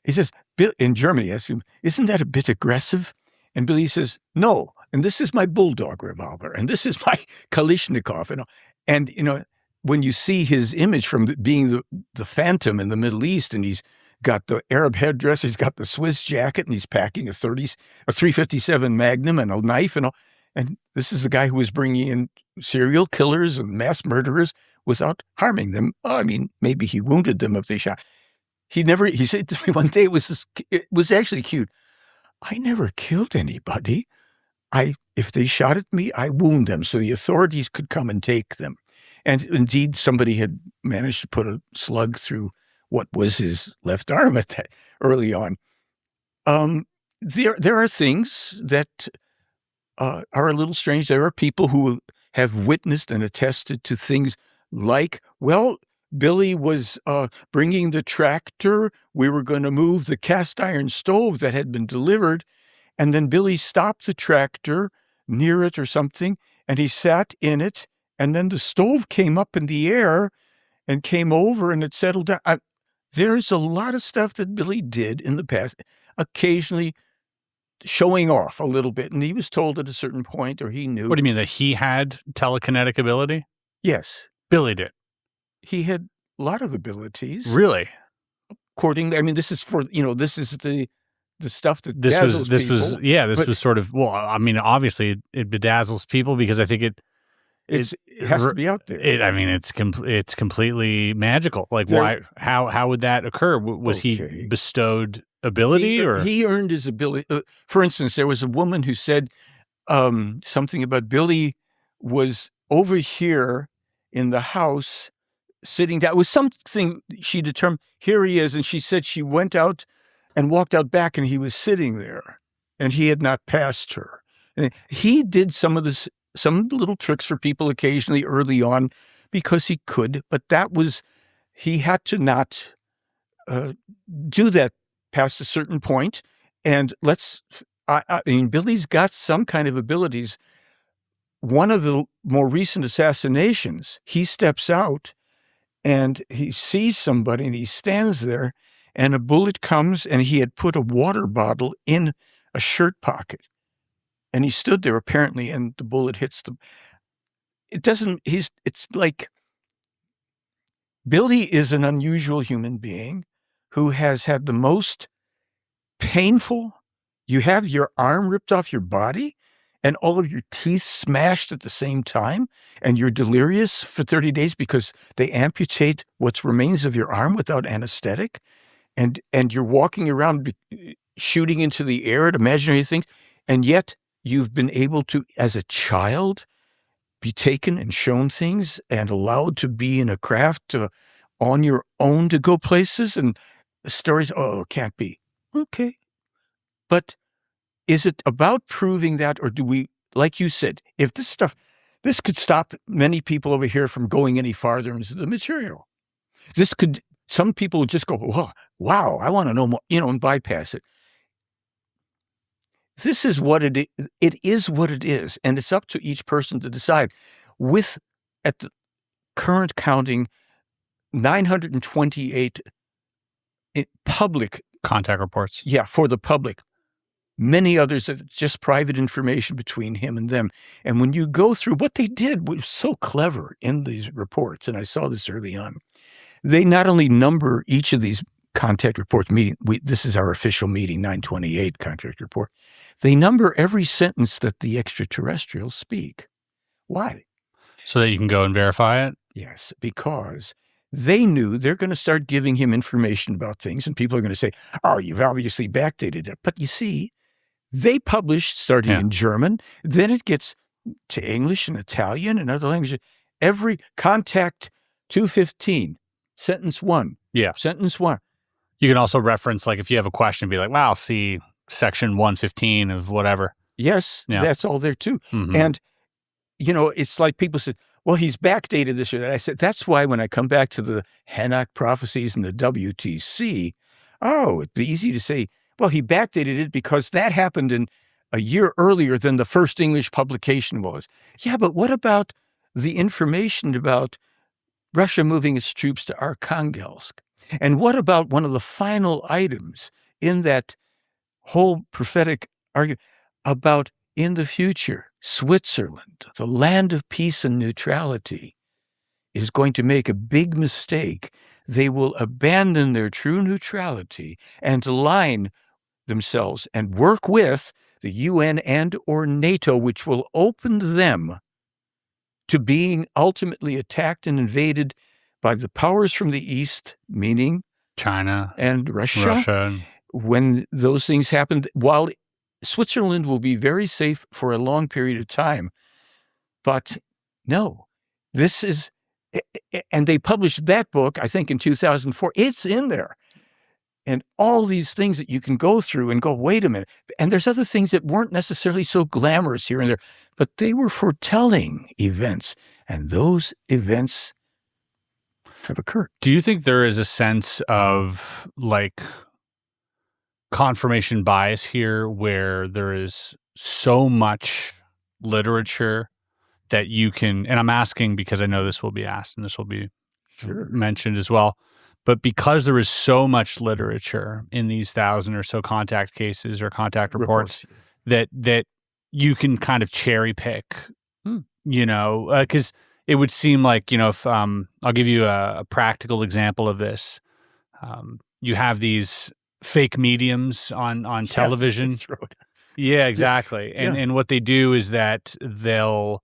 he says, in Germany, asks him, isn't that a bit aggressive? And Billy says, no. And this is my bulldog revolver, and this is my Kalashnikov. And when you see his image from being the Phantom in the Middle East, and he's got the Arab headdress, he's got the Swiss jacket, and he's packing a 357 Magnum and a knife and all. And this is the guy who was bringing in serial killers and mass murderers without harming them. Maybe he wounded them if they shot. He said to me one day, it was actually cute. I never killed anybody. If they shot at me, I wound them so the authorities could come and take them. And indeed, somebody had managed to put a slug through what was his left arm early on. There are things that are a little strange. There are people who have witnessed and attested to things like, well, Billy was bringing the tractor. We were going to move the cast iron stove that had been delivered. And then Billy stopped the tractor near it or something, and he sat in it. And then the stove came up in the air and came over, and it settled down. There's a lot of stuff that Billy did in the past, occasionally showing off a little bit. And he was told at a certain point, or he knew. What do you mean, that he had telekinetic ability? Yes. Billy did. He had a lot of abilities. Really? This is this is the stuff that dazzles people. This was sort of, obviously it bedazzles people because I think it has to be out there. It's completely magical. Like, why? How would that occur? Was he bestowed ability, or he earned his ability? For instance, there was a woman who said something about Billy was over here in the house sitting down. It was something she determined. Here he is, and she said she went out and walked out back, and he was sitting there, and he had not passed her. And he did some little tricks for people occasionally early on because he could, but he had to not do that past a certain point. And Billy's got some kind of abilities. One of the more recent assassinations, he steps out and he sees somebody and he stands there, and a bullet comes, and he had put a water bottle in a shirt pocket. And he stood there apparently, and the bullet hits the. It's like Billy is an unusual human being who has had the most painful. You have your arm ripped off your body and all of your teeth smashed at the same time, and you're delirious for 30 days because they amputate what remains of your arm without anesthetic, and you're walking around shooting into the air at imaginary things, and yet you've been able to, as a child, be taken and shown things and allowed to be in a craft on your own to go places, and stories, it can't be. Okay. But is it about proving that, or do we, like you said, if this could stop many people over here from going any farther into the material. Some people would just go, wow, I want to know more, and bypass it. This is what it is. It is what it is, and it's up to each person to decide. At the current counting, 928 public Contact reports. Yeah, for the public. Many others, it's just private information between him and them. And when you go through what they did was so clever in these reports, and I saw this early on, they not only number each of these contact reports, this is our official meeting, 928 contact report, they number every sentence that the extraterrestrials speak. Why? So that you can go and verify it? Yes, because they knew they're going to start giving him information about things, and people are going to say, oh, you've obviously backdated it. But you see, they published starting in German, then it gets to English and Italian and other languages. Every contact 215, sentence 1. Yeah. Sentence 1. You can also reference, like, if you have a question, be like, wow, see section 115 of whatever. Yes, that's all there too. Mm-hmm. And, it's like people said, well, he's backdated this or that. I said, that's why when I come back to the Hanok prophecies and the WTC, it'd be easy to say, well, he backdated it because that happened in a year earlier than the first English publication was. Yeah, but what about the information about Russia moving its troops to Arkhangelsk? And what about one of the final items in that whole prophetic argument about in the future, Switzerland, the land of peace and neutrality, is going to make a big mistake. They will abandon their true neutrality and align themselves and work with the UN and or NATO, which will open them to being ultimately attacked and invaded by the powers from the East, meaning China and Russia. When those things happen, while Switzerland will be very safe for a long period of time, but no, this is, and they published that book, I think in 2004, it's in there. And all these things that you can go through and go, wait a minute. And there's other things that weren't necessarily so glamorous here and there, but they were foretelling events. And those events have occurred. Do you think there is a sense of like confirmation bias here where there is so much literature that you can, and I'm asking because I know this will be asked and this will be mentioned as well, but because there is so much literature in these 1,000 or so contact cases or contact reports that you can kind of cherry pick, because it would seem like, if I'll give you a practical example of this. You have these fake mediums on television. Yeah, exactly. And what they do is that they'll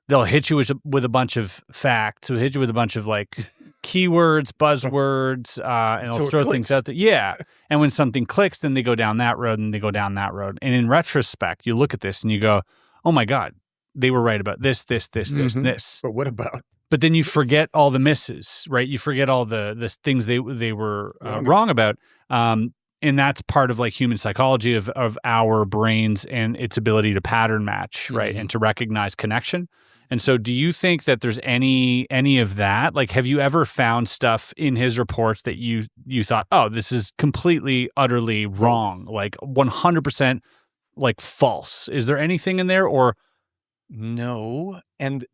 hit you with a bunch of facts. They'll hit you with a bunch of like keywords, buzzwords, and they'll throw things out there. Yeah. And when something clicks, then they go down that road and they go down that road. And in retrospect, you look at this and you go, oh my God, they were right about this, this, and this. But what about? But then you forget all the misses, right? You forget all the things they were wrong about. And that's part of like human psychology of our brains and its ability to pattern match, right? And to recognize connection. And so do you think that there's any of that? Like, have you ever found stuff in his reports that you thought, oh, this is completely, utterly wrong, like 100% like false? Is there anything in there or? No. And,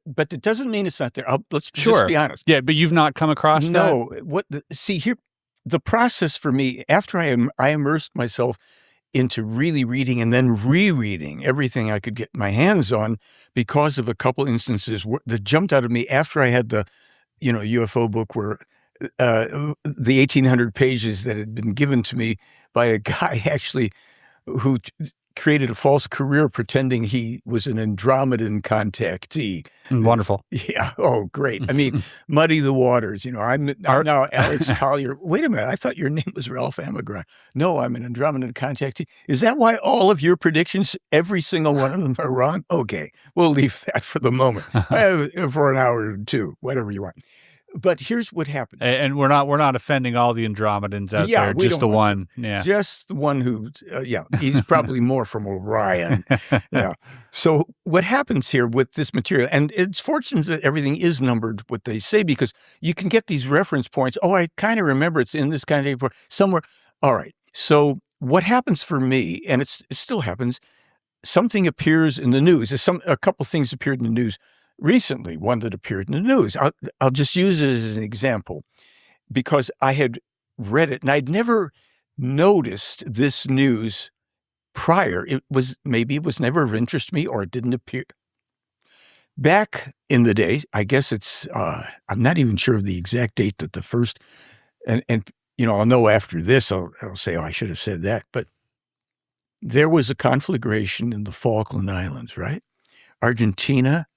but it doesn't mean it's not there. Let's just be honest. Yeah, but you've not come across that? See here, the process for me, after I immersed myself into really reading and then rereading everything I could get my hands on because of a couple instances that jumped out of me after I had the, UFO book where the 1,800 pages that had been given to me by a guy actually who created a false career pretending he was an Andromedan contactee. Wonderful. Yeah. Oh, great. I mean, muddy the waters. I'm now Alex Collier. Wait a minute. I thought your name was Ralph Amagran. No, I'm an Andromedan contactee. Is that why all of your predictions, every single one of them are wrong? Okay. We'll leave that for the moment. For an hour or two, whatever you want. But here's what happened. And we're not offending all the Andromedans out there, just the one. Yeah. Just the one who, he's probably more from Orion. Yeah. So what happens here with this material, and it's fortunate that everything is numbered what they say, because you can get these reference points. Oh, I kind of remember it's in this kind of report somewhere. All right. So what happens for me, and it still happens, something appears in the news. A couple things appeared in the news. Recently, one that appeared in the news. I'll just use it as an example because I had read it and I'd never noticed this news prior. Maybe it was never of interest to me, or it didn't appear. Back in the day, I guess I'm not even sure of the exact date that the first, and I'll know after this, I'll say, oh, I should have said that. But there was a conflagration in the Falkland Islands, right? Argentina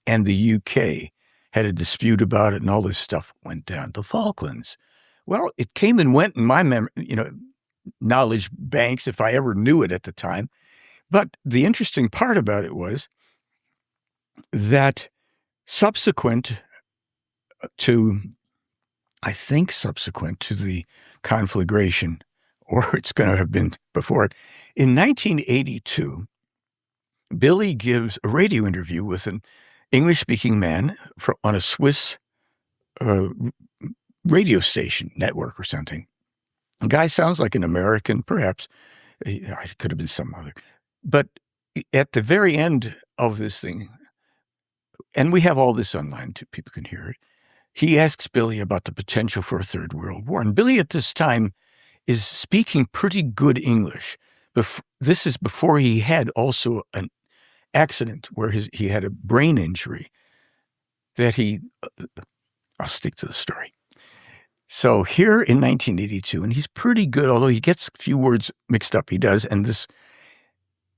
and the UK had a dispute about it, and all this stuff went down. The Falklands. Well, it came and went in my memory, knowledge banks, if I ever knew it at the time. But the interesting part about it was that subsequent to the conflagration, or it's going to have been before it, in 1982, Billy gives a radio interview with an English-speaking man on a Swiss radio station network or something. The guy sounds like an American, perhaps. It could have been some other. But at the very end of this thing, and we have all this online too, people can hear it, he asks Billy about the potential for a Third World War. And Billy at this time is speaking pretty good English. This is before he had also an accident where he had a brain injury that I'll stick to the story. So here in 1982, and he's pretty good, although he gets a few words mixed up, he does, and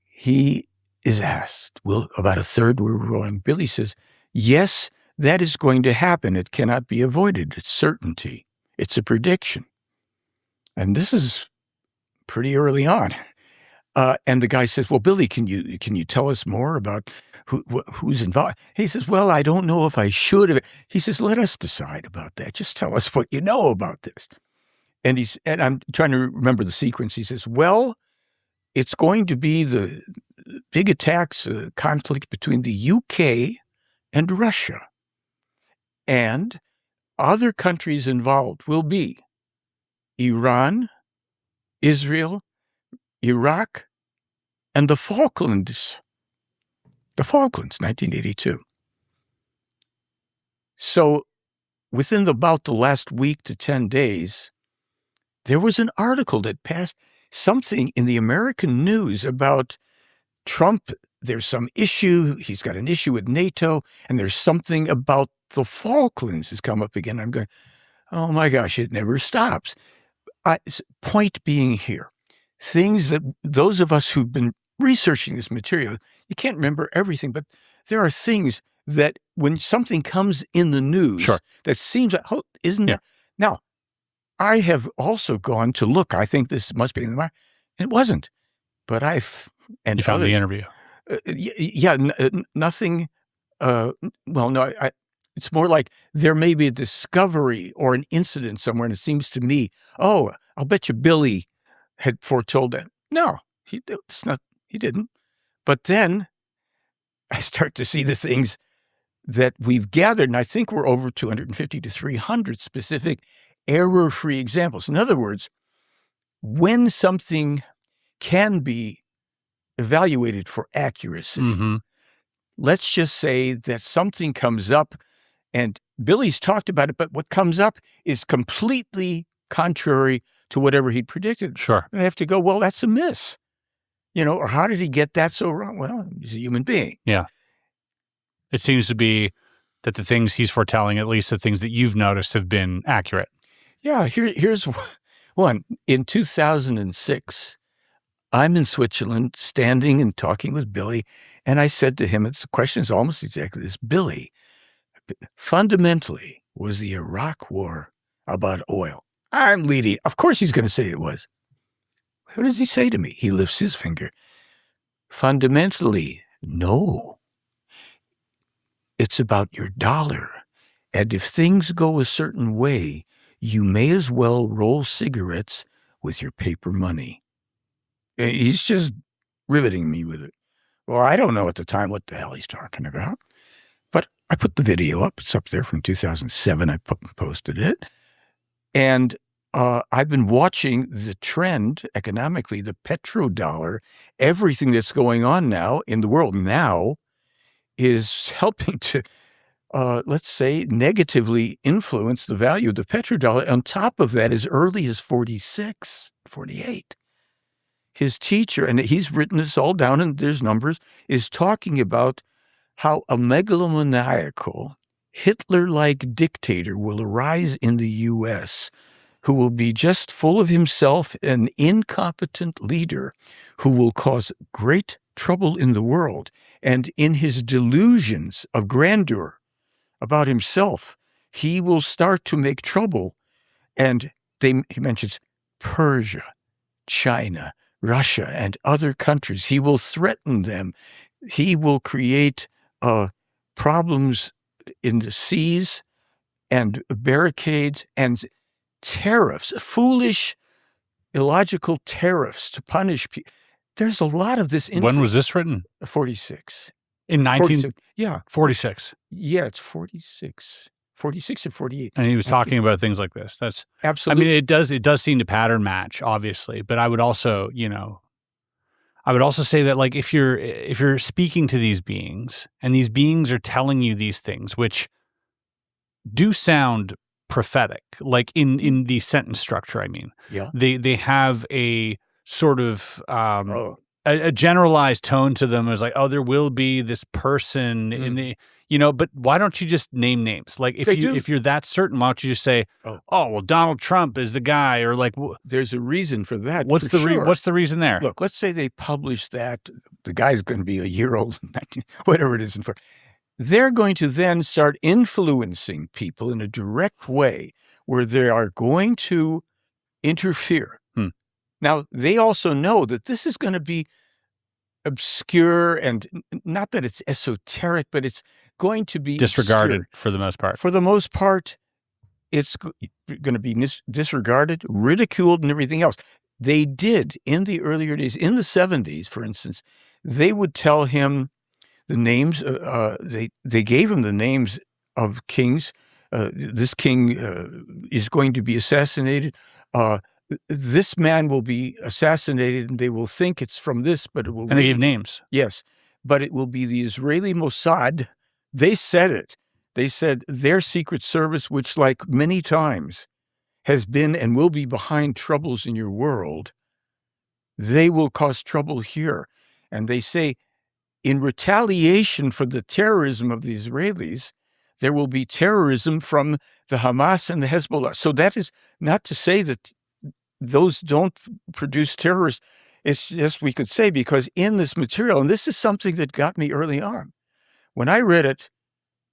he is asked about a Third World War, and Billy says, yes, that is going to happen. It cannot be avoided. It's certainty. It's a prediction. And this is pretty early on. And the guy says, well, Billy, can you tell us more about who's involved? He says, well, I don't know if I should have. He says, let us decide about that. Just tell us what you know about this. And I'm trying to remember the sequence. He says, well, it's going to be the big attacks, conflict between the UK and Russia. And other countries involved will be Iran, Israel, Iraq, and the Falklands. The Falklands, 1982. So within about the last week to 10 days, there was an article that passed, something in the American news about Trump. There's some issue. He's got an issue with NATO, and there's something about the Falklands has come up again. I'm going, oh my gosh, it never stops. Point being here, things that those of us who've been researching this material, you can't remember everything, but there are things that when something comes in the news that seems like, oh, isn't it? Now, I have also gone to look, I think this must be in the market, and it wasn't. But you found the interview. Nothing. It's more like there may be a discovery or an incident somewhere, and it seems to me, oh, I'll bet you Billy had foretold that. No, he didn't. But then I start to see the things that we've gathered, and I think we're over 250 to 300 specific error-free examples. In other words, when something can be evaluated for accuracy, let's just say that something comes up, and Billy's talked about it, but what comes up is completely contrary to whatever he predicted. Sure. I have to go, well, that's a miss. Or how did he get that so wrong? Well, he's a human being. Yeah. It seems to be that the things he's foretelling, at least the things that you've noticed, have been accurate. Yeah, here's one. In 2006, I'm in Switzerland standing and talking with Billy, and I said to him, the question is almost exactly this, Billy, fundamentally, was the Iraq War about oil? I'm leading. Of course he's going to say it was. What does he say to me? He lifts his finger. Fundamentally, no. It's about your dollar. And if things go a certain way, you may as well roll cigarettes with your paper money. He's just riveting me with it. Well, I don't know at the time what the hell he's talking about. But I put the video up. It's up there from 2007. I posted it. And I've been watching the trend economically, the petrodollar, everything that's going on now in the world now is helping to let's say, negatively influence the value of the petrodollar. On top of that, as early as 46, 48, his teacher, and he's written this all down and there's numbers, is talking about how a megalomaniacal, Hitler-like dictator will arise in the U.S., who will be just full of himself, an incompetent leader who will cause great trouble in the world. And in his delusions of grandeur about himself, he will start to make trouble. And he mentions Persia, China, Russia, and other countries. He will threaten them. He will create problems in the seas and barricades and tariffs, foolish, illogical tariffs to punish people. There's a lot of this. When was this written? 46. In 1946. Yeah. It's 46. 46 and 48. And he was talking about things like this. That's absolutely. I mean, it does seem to pattern match, obviously. But I would also, say that, like, if you're speaking to these beings and these beings are telling you these things, which do sound prophetic, like in the sentence structure, I mean, yeah, they have a sort of a generalized tone to them. As like, oh, there will be this person in the, but why don't you just name names? Like, if you're that certain, why don't you just say, oh, well, Donald Trump is the guy, or like, there's a reason for that. What's the reason there? Look, let's say they publish that the guy's going to be a year old, whatever it is, they're going to then start influencing people in a direct way where they are going to interfere. Now, they also know that this is going to be obscure, and not that it's esoteric, but it's going to be disregarded obscure. For the most part. For the most part, it's going to be disregarded, ridiculed, and everything else. They did in the earlier days, in the 70s, for instance, they would tell him the names, they gave him the names of kings. This king is going to be assassinated. This man will be assassinated, and they will think it's from this, but it will be. And they gave names. Yes, but it will be the Israeli Mossad. They said it. They said their secret service, which, like many times, has been and will be behind troubles in your world, they will cause trouble here. And they say, in retaliation for the terrorism of the Israelis, there will be terrorism from the Hamas and the Hezbollah. So that is not to say that those don't produce terrorists. It's just, we could say, because in this material, and this is something that got me early on. When I read it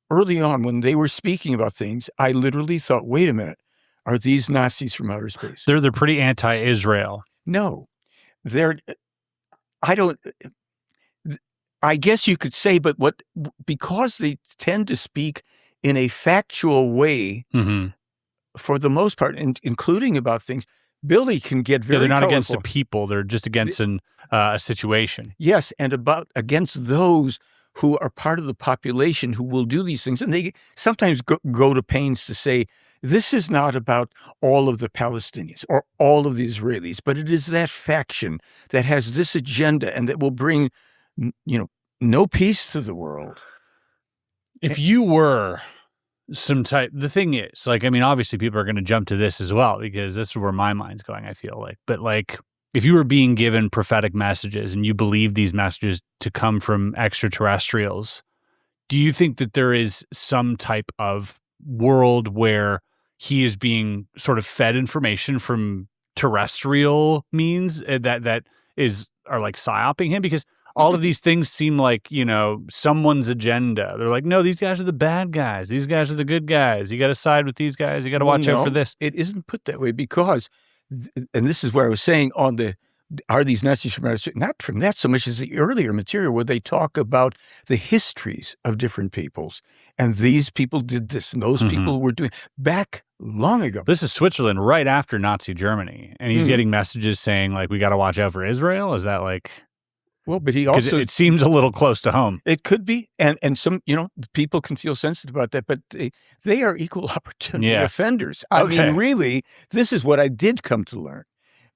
early on, when they were speaking about things, I literally thought, wait a minute, are these Nazis from outer space? They're pretty anti-Israel. No, I guess you could say, but because they tend to speak in a factual way, for the most part, including about things, Billy can get very they're not colorful. Against the people. They're just against a situation. Yes, and against those who are part of the population who will do these things. And they sometimes go to pains to say, this is not about all of the Palestinians or all of the Israelis, but it is that faction that has this agenda and that will bring, no peace to the world. If you were the thing is, like, I mean, obviously people are going to jump to this as well, because this is where my mind's going, I feel like. But like, if you were being given prophetic messages and you believe these messages to come from extraterrestrials, do you think that there is some type of world where he is being sort of fed information from terrestrial means that are like psyoping him? Because all of these things seem like, someone's agenda. They're like, no, these guys are the bad guys. These guys are the good guys. You got to side with these guys. You got to watch out for this. It isn't put that way because, and this is where I was saying are these Nazis from outer space? Not from that so much as the earlier material where they talk about the histories of different peoples. And these people did this and those people were doing back long ago. This is Switzerland right after Nazi Germany. And he's getting messages saying, like, we got to watch out for Israel. Is that like... Well, but he also... It seems a little close to home. It could be. And some, people can feel sensitive about that, but they are equal opportunity offenders. I mean, really, this is what I did come to learn.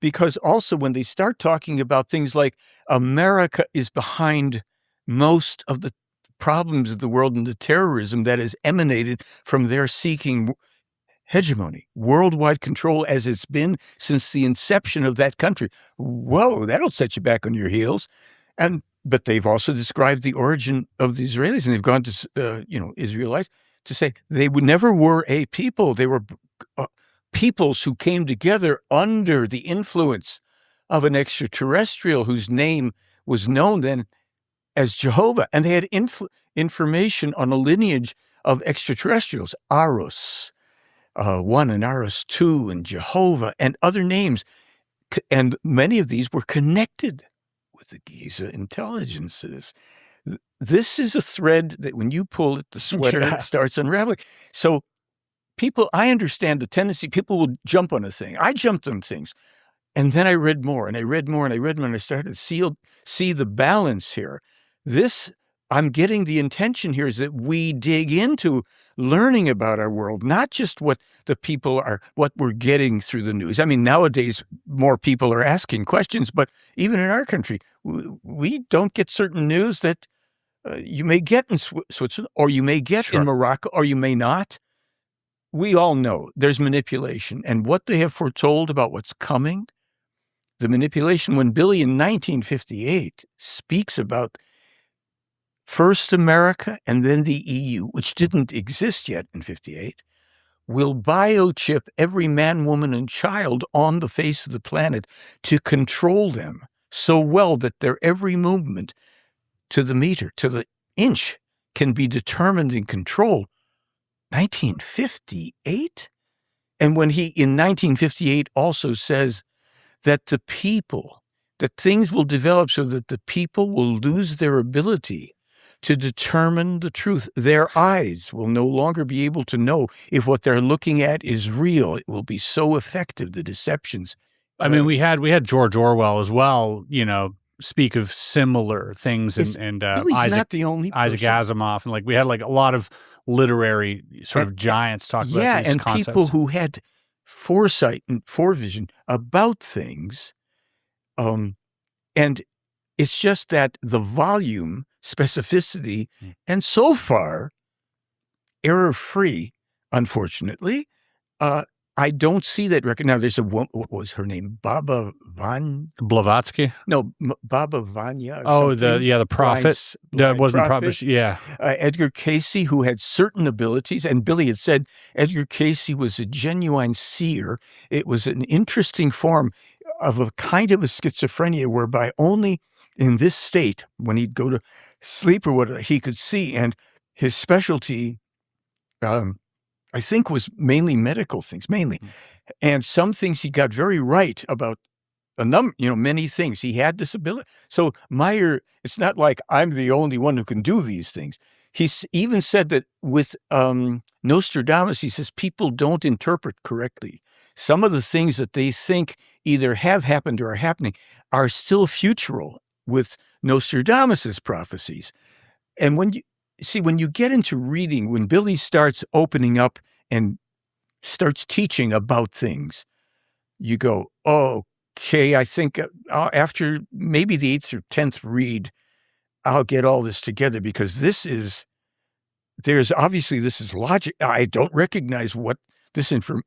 Because also when they start talking about things like America is behind most of the problems of the world and the terrorism that has emanated from their seeking hegemony, worldwide control as it's been since the inception of that country. Whoa, that'll set you back on your heels. But they've also described the origin of the Israelis, and they've gone to, Israelites to say they never were a people. They were peoples who came together under the influence of an extraterrestrial whose name was known then as Jehovah. And they had information on a lineage of extraterrestrials, Aros 1 and Aros 2 and Jehovah and other names. And many of these were connected with the Giza intelligences. This is a thread that when you pull it, the sweater starts unraveling. So I understand the tendency, people will jump on a thing. I jumped on things. And then I read more and I read more and I read more and I started to see the balance here. I'm getting the intention here is that we dig into learning about our world, not just what we're getting through the news. I mean, nowadays, more people are asking questions, but even in our country, we don't get certain news that you may get in Switzerland or you may get in Morocco or you may not. We all know there's manipulation and what they have foretold about what's coming. The manipulation when Billy in 1958 speaks about first America and then the EU, which didn't exist yet in 58, will biochip every man, woman, and child on the face of the planet to control them so well that their every movement to the meter, to the inch, can be determined and controlled. 1958? And when he, in 1958, also says that that things will develop so that the people will lose their ability to determine the truth. Their eyes will no longer be able to know if what they're looking at is real. It will be so effective, the deceptions. I mean, we had George Orwell as well, speak of similar things, and Billy's not the only person. Isaac Asimov, and we had a lot of literary sort of giants talk about these concepts. People who had foresight and forevision about things, and it's just that the volume, specificity, and so far error-free, unfortunately, I don't see that record. Now, there's a woman, what was her name? Blavatsky? No, Baba Vanya. The prophet. That wasn't prophet. Yeah. Edgar Casey, who had certain abilities, and Billy had said Edgar Casey was a genuine seer. It was an interesting form of a kind of a schizophrenia whereby only in this state, when he'd go to sleep or whatever, he could see. And his specialty, I think, was mainly medical things, and some things he got very right about many things. He had this ability. So Meier, it's not like I'm the only one who can do these things. He even said that with Nostradamus, he says people don't interpret correctly. Some of the things that they think either have happened or are happening are still futural with Nostradamus's prophecies. And when you get into reading, when Billy starts opening up and starts teaching about things, you go, okay, I think after maybe the 8th or 10th read, I'll get all this together, because this is logic. I don't recognize what this information.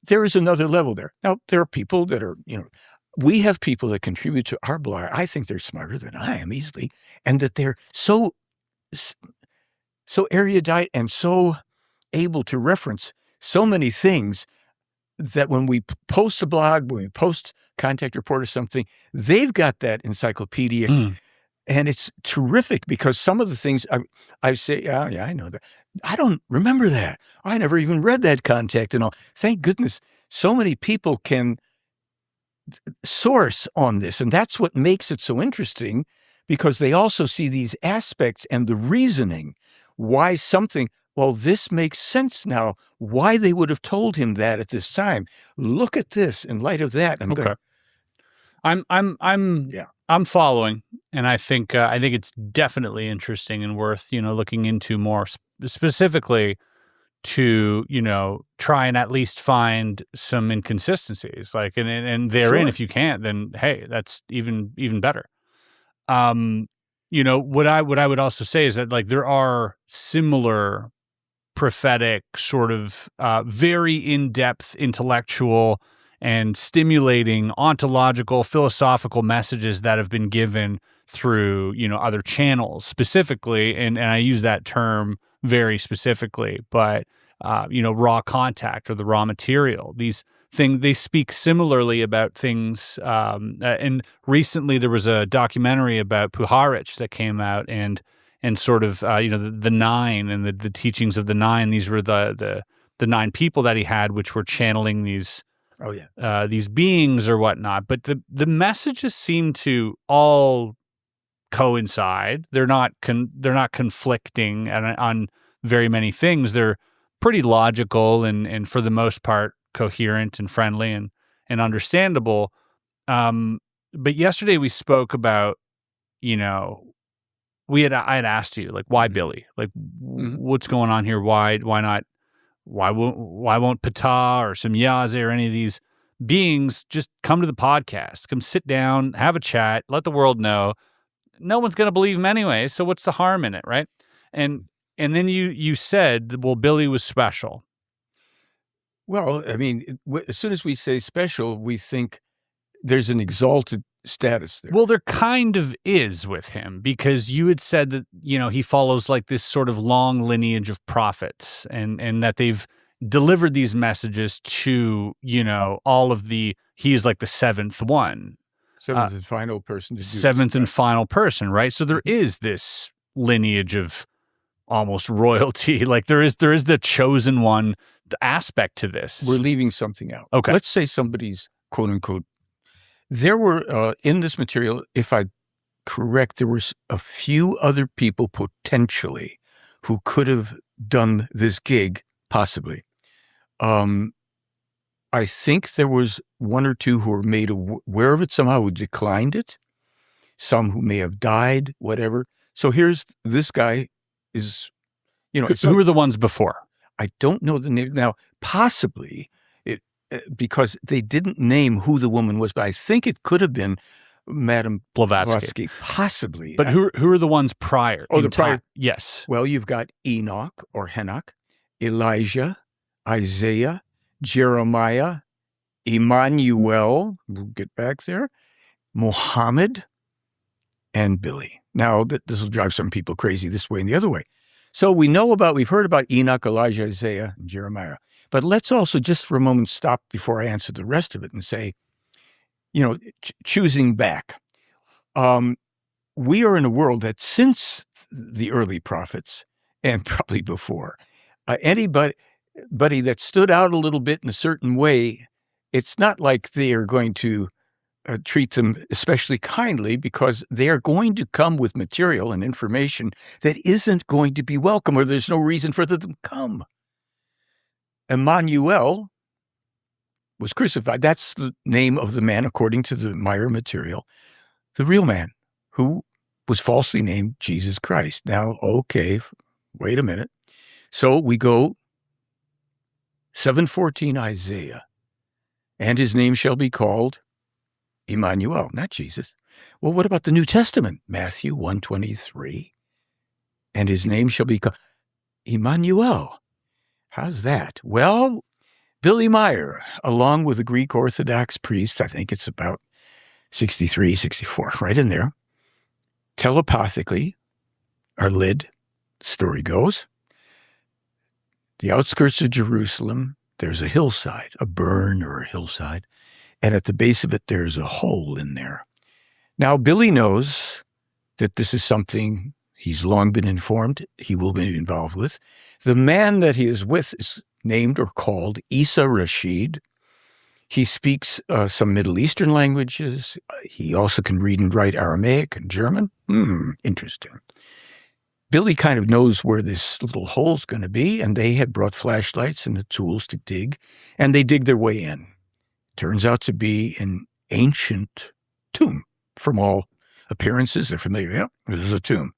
There is another level there. Now, there are people that are, we have people that contribute to our blog. I think they're smarter than I am easily, and that they're so erudite and so able to reference so many things that when we post a blog, when we post contact report or something, they've got that encyclopedic. And it's terrific, because some of the things I say, I know that. I don't remember that. I never even read that contact and all. Thank goodness so many people can source on this. And that's what makes it so interesting, because they also see these aspects and the reasoning why something, this makes sense now, why they would have told him that at this time. Look at this in light of that. I'm following, and I think it's definitely interesting and worth looking into more specifically to try and at least find some inconsistencies, and therein, if you can't, then hey, that's even better. what I would also say is that like there are similar prophetic sort of very in-depth intellectual and stimulating ontological, philosophical messages that have been given through, other channels specifically. And I use that term very specifically, but, raw contact or the raw material, these things, they speak similarly about things. And recently there was a documentary about Puharich that came out and sort of, the nine and the teachings of the nine. These were the nine people that he had, which were channeling these, these beings or whatnot. But the messages seem to all coincide. They're not conflicting on very many things. They're pretty logical and for the most part coherent and friendly and understandable. But yesterday we spoke about, I had asked you, like, why Billy? Like, what's going on here? Why not? Why won't Ptah or Semyaze or any of these beings just come to the podcast, come sit down, have a chat, let the world know? No one's going to believe him anyway, so what's the harm in it, right? And then you said, well, Billy was special. Well, I mean, as soon as we say special, we think there's an exalted status there. Well, there kind of is with him, because you had said that, he follows like this sort of long lineage of prophets and that they've delivered these messages to, all of he is like the seventh one. Seventh and final person to do Seventh this, and final person, right? So there is this lineage of almost royalty. Like there is the chosen one aspect to this. We're leaving something out. Okay. Let's say somebody's quote unquote. There were in this material, if I'm correct, there was a few other people potentially who could have done this gig, possibly. I think there was one or two who were made aware of it somehow, who declined it. Some who may have died, whatever. So here's this guy is, who were the ones before? I don't know the name now. Possibly because they didn't name who the woman was, but I think it could have been Madame Blavatsky. Possibly. But who are the ones prior? Oh, the prior. Yes. Well, you've got Enoch or Henoch, Elijah, Isaiah, Jeremiah, Emmanuel, we'll get back there, Muhammad, and Billy. Now, this will drive some people crazy this way and the other way. So we've heard about Enoch, Elijah, Isaiah, and Jeremiah. But let's also just for a moment stop before I answer the rest of it and say, choosing back. We are in a world that since the early prophets, and probably before, anybody that stood out a little bit in a certain way, it's not like they are going to treat them especially kindly, because they are going to come with material and information that isn't going to be welcome, or there's no reason for them to come. Emmanuel was crucified. That's the name of the man, according to the Meier material, the real man, who was falsely named Jesus Christ. Now, okay, wait a minute. So we go 7:14 Isaiah, and his name shall be called Emmanuel, not Jesus. Well, what about the New Testament? Matthew 1:23, and his name shall be called Emmanuel. How's that? Well, Billy Meier, along with a Greek Orthodox priest, I think it's about 63, 64, right in there, telepathically are led, story goes, the outskirts of Jerusalem, there's a hillside, a burn or a hillside, and at the base of it, there's a hole in there. Now, Billy knows that this is something he's long been informed he will be involved with. The man that he is with is named or called Isa Rashid. He speaks some Middle Eastern languages. He also can read and write Aramaic and German. Interesting. Billy kind of knows where this little hole's going to be, and they had brought flashlights and the tools to dig, and they dig their way in. Turns out to be an ancient tomb. From all appearances, they're familiar. Yeah, this is a tomb.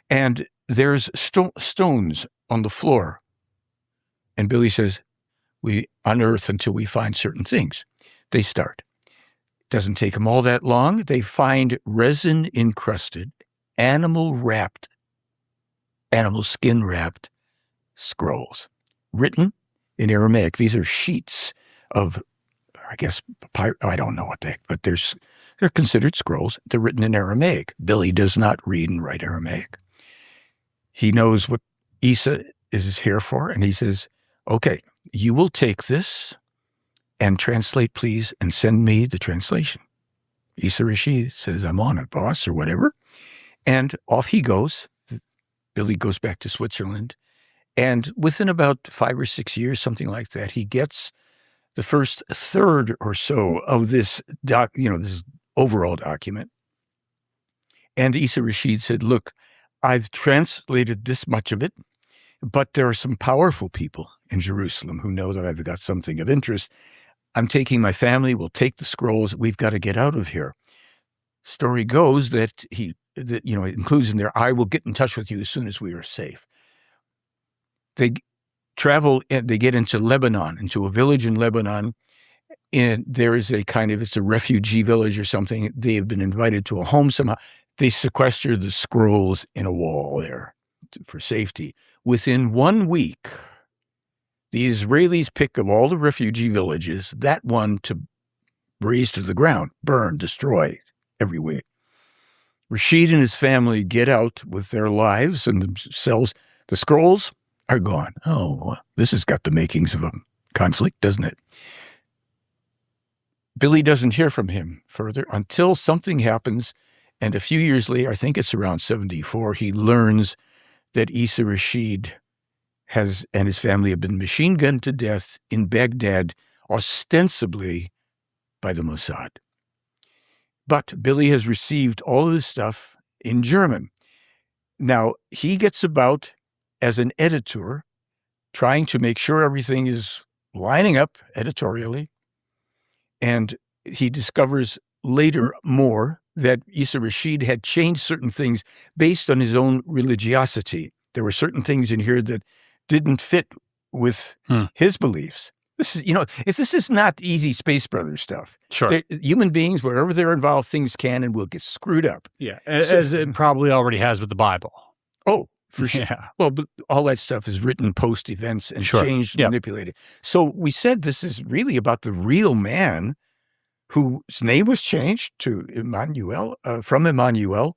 And there's stones on the floor. And Billy says, we unearth until we find certain things. They start. It doesn't take them all that long. They find resin-encrusted animal skin-wrapped scrolls written in Aramaic. These are sheets of, I guess, I don't know what but they're considered scrolls. They're written in Aramaic. Billy does not read and write Aramaic. He knows what Isa is here for, and he says, okay, you will take this and translate, please, and send me the translation. Isa Rashid says, I'm on it, boss, or whatever. And off he goes. Billy goes back to Switzerland. And within about 5 or 6 years, something like that, he gets the first third or so of this this overall document. And Isa Rashid said, look, I've translated this much of it, but there are some powerful people in Jerusalem who know that I've got something of interest. I'm taking my family, we'll take the scrolls, we've got to get out of here. Story goes that it includes in there, I will get in touch with you as soon as we are safe. They travel and they get into Lebanon, into a village in Lebanon, and there is it's a refugee village or something. They have been invited to a home somehow. They sequester the scrolls in a wall there for safety. Within 1 week, the Israelis pick of all the refugee villages, that one to raze to the ground, burn, destroy everywhere. Rashid and his family get out with their lives and themselves. The scrolls are gone. Oh, this has got the makings of a conflict, doesn't it? Billy doesn't hear from him further until something happens, and a few years later, I think it's around 1974, he learns that Isa Rashid and his family have been machine gunned to death in Baghdad, ostensibly by the Mossad. But Billy has received all of this stuff in German. Now, he gets about as an editor, trying to make sure everything is lining up editorially. And he discovers later more that Isa Rashid had changed certain things based on his own religiosity. There were certain things in here that didn't fit with his beliefs. This is, if this is not easy Space Brothers stuff, sure. Human beings, wherever they're involved, things can and will get screwed up. Yeah, as it probably already has with the Bible. Oh, for sure. Yeah. Well, but all that stuff is written post-events and changed, manipulated. So we said this is really about the real man whose name was changed to Emmanuel, from Emmanuel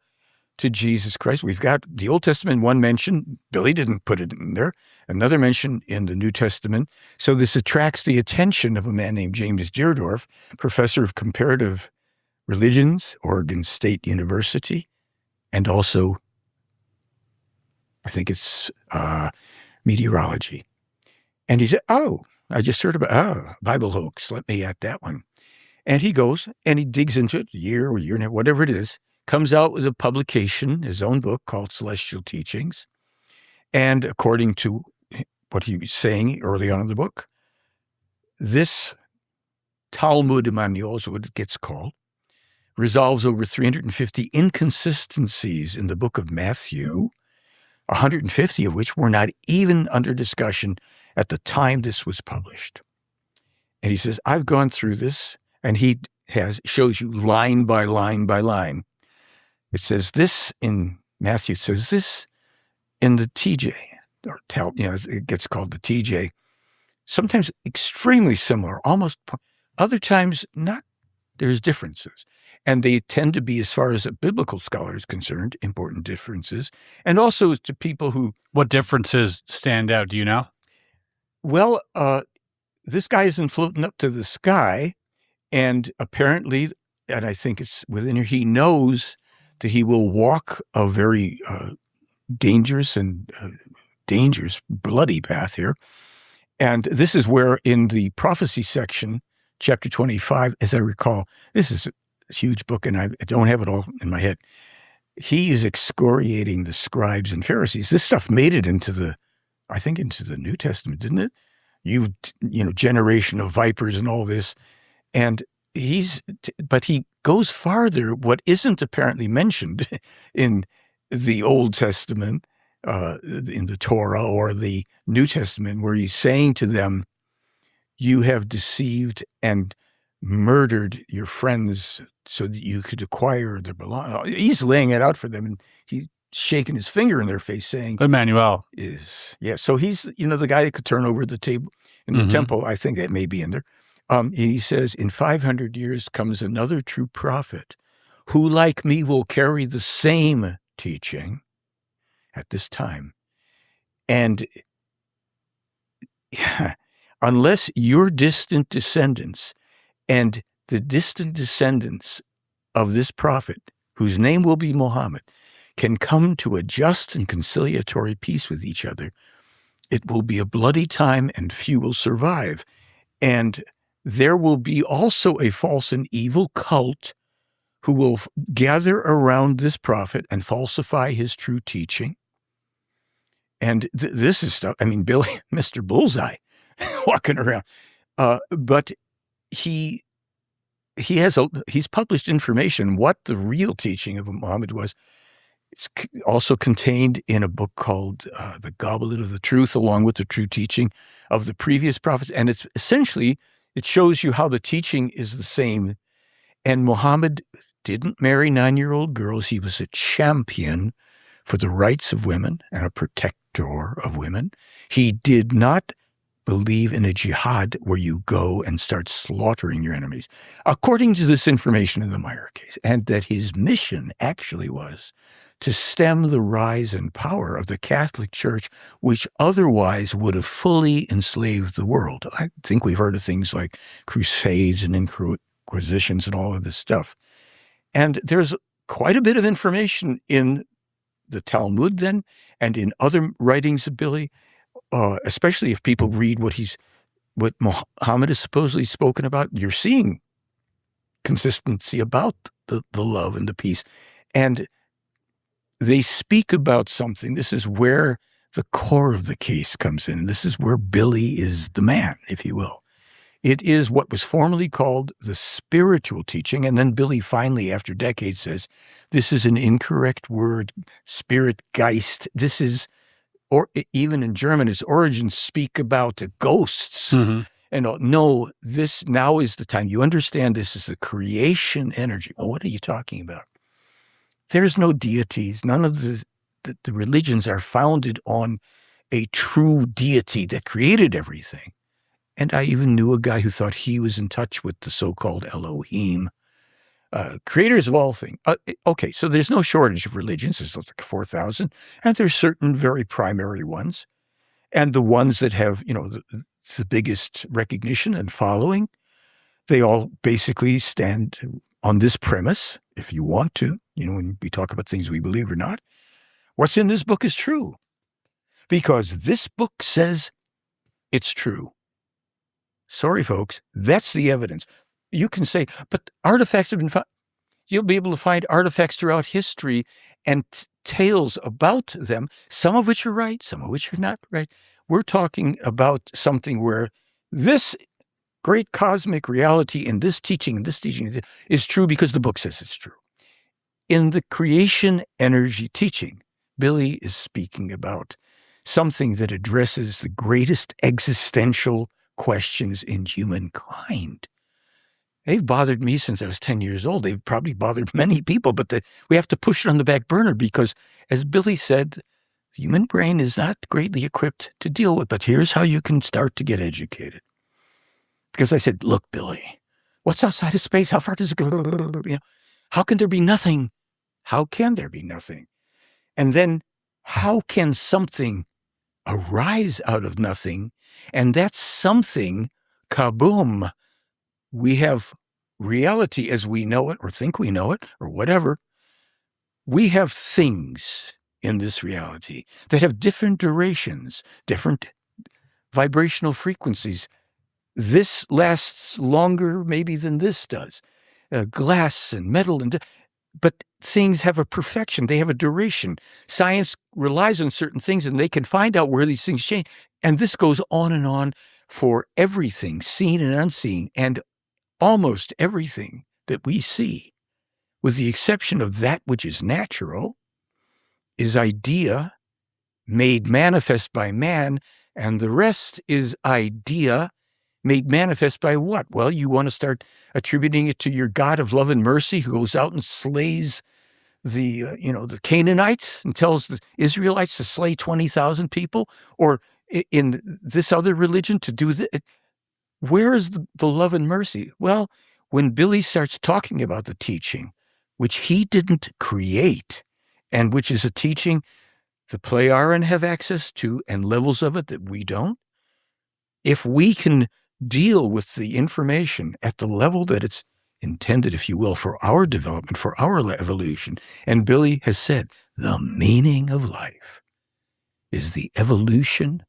to Jesus Christ. We've got the Old Testament, one mention. Billy didn't put it in there. Another mention in the New Testament. So this attracts the attention of a man named James Deardorff, professor of comparative religions, Oregon State University, and also, I think it's meteorology. And he said, I just heard about, Bible hoax. Let me at that one. And he goes and he digs into it, a year and a half, whatever it is, comes out with a publication, his own book called Celestial Teachings. And according to what he was saying early on in the book, this Talmud Emmanuel is what it gets called, resolves over 350 inconsistencies in the book of Matthew, 150 of which were not even under discussion at the time this was published. And he says, I've gone through this, and he shows you line by line by line. It says this in Matthew, it says this in the TJ, or it gets called the TJ. Sometimes extremely similar, almost, other times not. There's differences. And they tend to be, as far as a biblical scholar is concerned, important differences. And also to people who... What differences stand out? Do you know? Well, this guy isn't floating up to the sky. And apparently, and I think it's within here, he knows that he will walk a very dangerous, bloody path here. And this is where in the prophecy section, chapter 25, as I recall, this is a huge book and I don't have it all in my head. He is excoriating the scribes and Pharisees. This stuff made it into the New Testament, didn't it? Generation of vipers and all this. And but he goes farther, what isn't apparently mentioned in the Old Testament, in the Torah or the New Testament, where he's saying to them, you have deceived and murdered your friends so that you could acquire their belongings. He's laying it out for them, and he's shaking his finger in their face saying, Emmanuel. So he's, the guy that could turn over the table in the temple. I think that may be in there. And he says, in 500 years comes another true prophet who, like me, will carry the same teaching at this time. And unless your distant descendants and the distant descendants of this prophet, whose name will be Muhammad, can come to a just and conciliatory peace with each other, it will be a bloody time and few will survive. And there will be also a false and evil cult who will gather around this prophet and falsify his true teaching. And this is stuff, Billy, Mr. Bullseye, walking around. But he's published information what the real teaching of Muhammad was. It's also contained in a book called The Goblet of the Truth, along with the true teaching of the previous prophets. And it's essentially, it shows you how the teaching is the same. And Muhammad didn't marry 9-year-old girls. He was a champion for the rights of women and a protector of women. He did not believe in a jihad where you go and start slaughtering your enemies, according to this information in the Meier case, and that his mission actually was to stem the rise and power of the Catholic Church, which otherwise would have fully enslaved the world. I think we've heard of things like crusades and inquisitions and all of this stuff. And there's quite a bit of information in the Talmud then and in other writings of Billy, especially if people read what Muhammad has supposedly spoken about. You're seeing consistency about the love and the peace. And they speak about something. This is where the core of the case comes in. This is where Billy is the man, if you will. It is what was formerly called the spiritual teaching. And then Billy finally, after decades, says, this is an incorrect word, spirit Geist. This is, or even in German, its origins speak about ghosts. And no, this now is the time. You understand this is the creation energy. Well, what are you talking about? There's no deities. None of the religions are founded on a true deity that created everything. And I even knew a guy who thought he was in touch with the so-called Elohim, creators of all things. Okay, so there's no shortage of religions. There's like 4,000. And there's certain very primary ones. And the ones that have, the biggest recognition and following, they all basically stand on this premise, if you want to, when we talk about things we believe or not. What's in this book is true. Because this book says it's true. Sorry, folks, that's the evidence. You can say, but artifacts have been found. You'll be able to find artifacts throughout history and tales about them, some of which are right, some of which are not right. We're talking about something where this great cosmic reality in this teaching is true because the book says it's true. In the creation energy teaching, Billy is speaking about something that addresses the greatest existential questions in humankind. They've bothered me since I was 10 years old. They've probably bothered many people, but we have to push it on the back burner because, as Billy said, the human brain is not greatly equipped to deal with. But here's how you can start to get educated. Because I said, look, Billy, what's outside of space? How far does it go? How can there be nothing? How can there be nothing? And then how can something arise out of nothing? And that's something, kaboom, we have reality as we know it or think we know it or whatever. We have things in this reality that have different durations, different vibrational frequencies. This lasts longer maybe than this does. Glass and metal, but things have a perfection. They have a duration. Science relies on certain things and they can find out where these things change. And this goes on for everything, seen and unseen, and almost everything that we see, with the exception of that which is natural, is idea made manifest by man, and the rest is idea made manifest by what? Well, you want to start attributing it to your God of love and mercy who goes out and slays the Canaanites and tells the Israelites to slay 20,000 people, or in this other religion to do that. Where is the love and mercy? Well, when Billy starts talking about the teaching, which he didn't create, and which is a teaching the Plejaren have access to and levels of it that we don't, if we can deal with the information at the level that it's intended, if you will, for our development, for our evolution. And Billy has said, the meaning of life is the evolution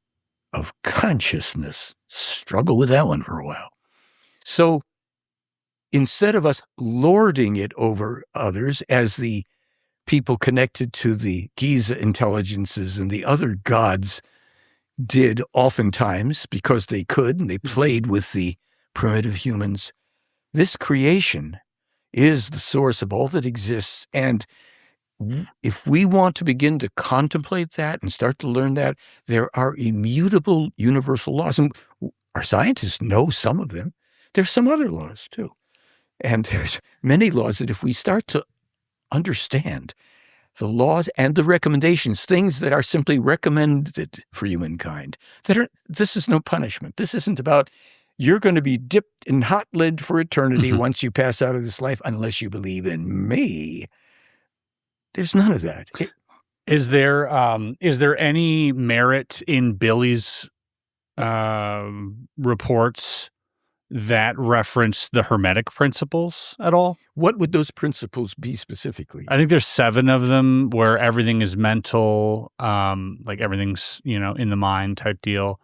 of consciousness. Struggle with that one for a while. So instead of us lording it over others as the people connected to the Giza intelligences and the other gods did oftentimes because they could, and they played with the primitive humans, this creation is the source of all that exists. And if we want to begin to contemplate that and start to learn that, there are immutable universal laws. And our scientists know some of them. There's some other laws too. And there's many laws that if we start to understand the laws and the recommendations, things that are simply recommended for humankind, this is no punishment. This isn't about you're going to be dipped in hot lead for eternity once you pass out of this life unless you believe in me. There's none of that. Is there any merit in Billy's reports that reference the Hermetic principles at all? What would those principles be specifically? I think there's 7 of them where everything is mental, like everything's, in the mind type deal.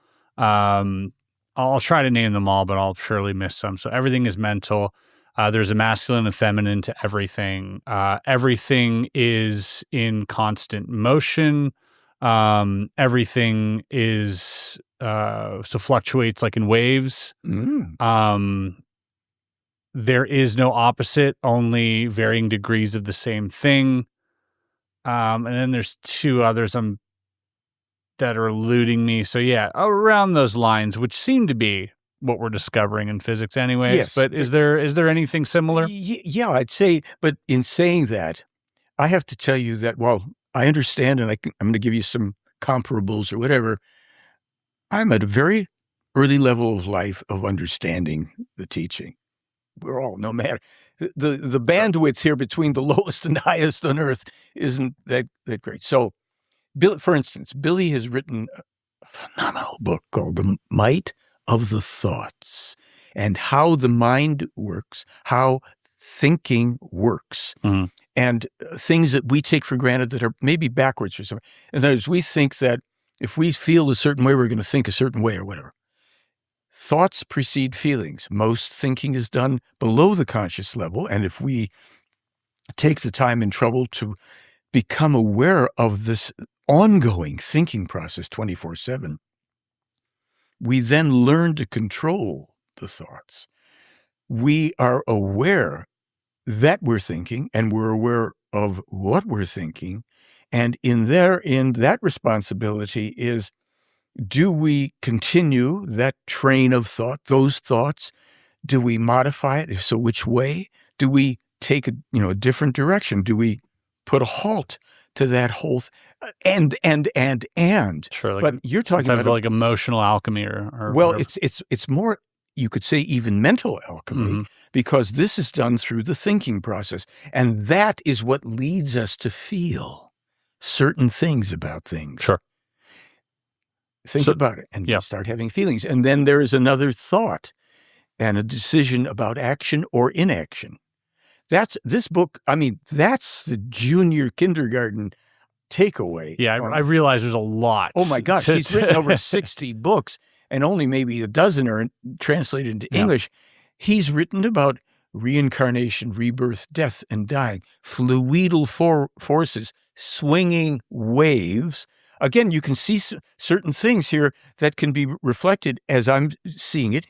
I'll try to name them all, but I'll surely miss some. So everything is mental. There's a masculine and feminine to everything. Everything is in constant motion. Everything is fluctuates like in waves. There is no opposite, only varying degrees of the same thing. And then there's 2 others that are eluding me. So yeah, around those lines, which seem to be what we're discovering in physics anyways. Yes. But is there anything similar? Yeah, I'd say, but in saying that, I have to tell you that while I understand, and I'm going to give you some comparables or whatever, I'm at a very early level of life of understanding the teaching. We're all, no matter, the bandwidth here between the lowest and highest on earth isn't that great. So, for instance, Billy has written a phenomenal book called The Might of the Thoughts and how the mind works, how thinking works, and things that we take for granted that are maybe backwards or something. In other words, we think that if we feel a certain way, we're going to think a certain way or whatever. Thoughts precede feelings. Most thinking is done below the conscious level, and if we take the time and trouble to become aware of this ongoing thinking process 24/7, we then learn to control the thoughts. We are aware that we're thinking, and we're aware of what we're thinking, and in that responsibility is, do we continue that train of thought, those thoughts? Do we modify it? If so, which way? Do we take a different direction? Do we put a halt to that whole and Sure, but you're talking about like emotional alchemy or well, whatever. it's more, you could say, even mental alchemy, because this is done through the thinking process, and that is what leads us to feel certain things about things. Sure. Think about it, and you start having feelings, and then there is another thought and a decision about action or inaction. That's this book. I mean, that's the junior kindergarten takeaway. Yeah, I realize there's a lot. Oh my gosh, he's written over 60 books, and only maybe a dozen are translated into English. He's written about reincarnation, rebirth, death, and dying, fluidal forces, swinging waves. Again, you can see certain things here that can be reflected as I'm seeing it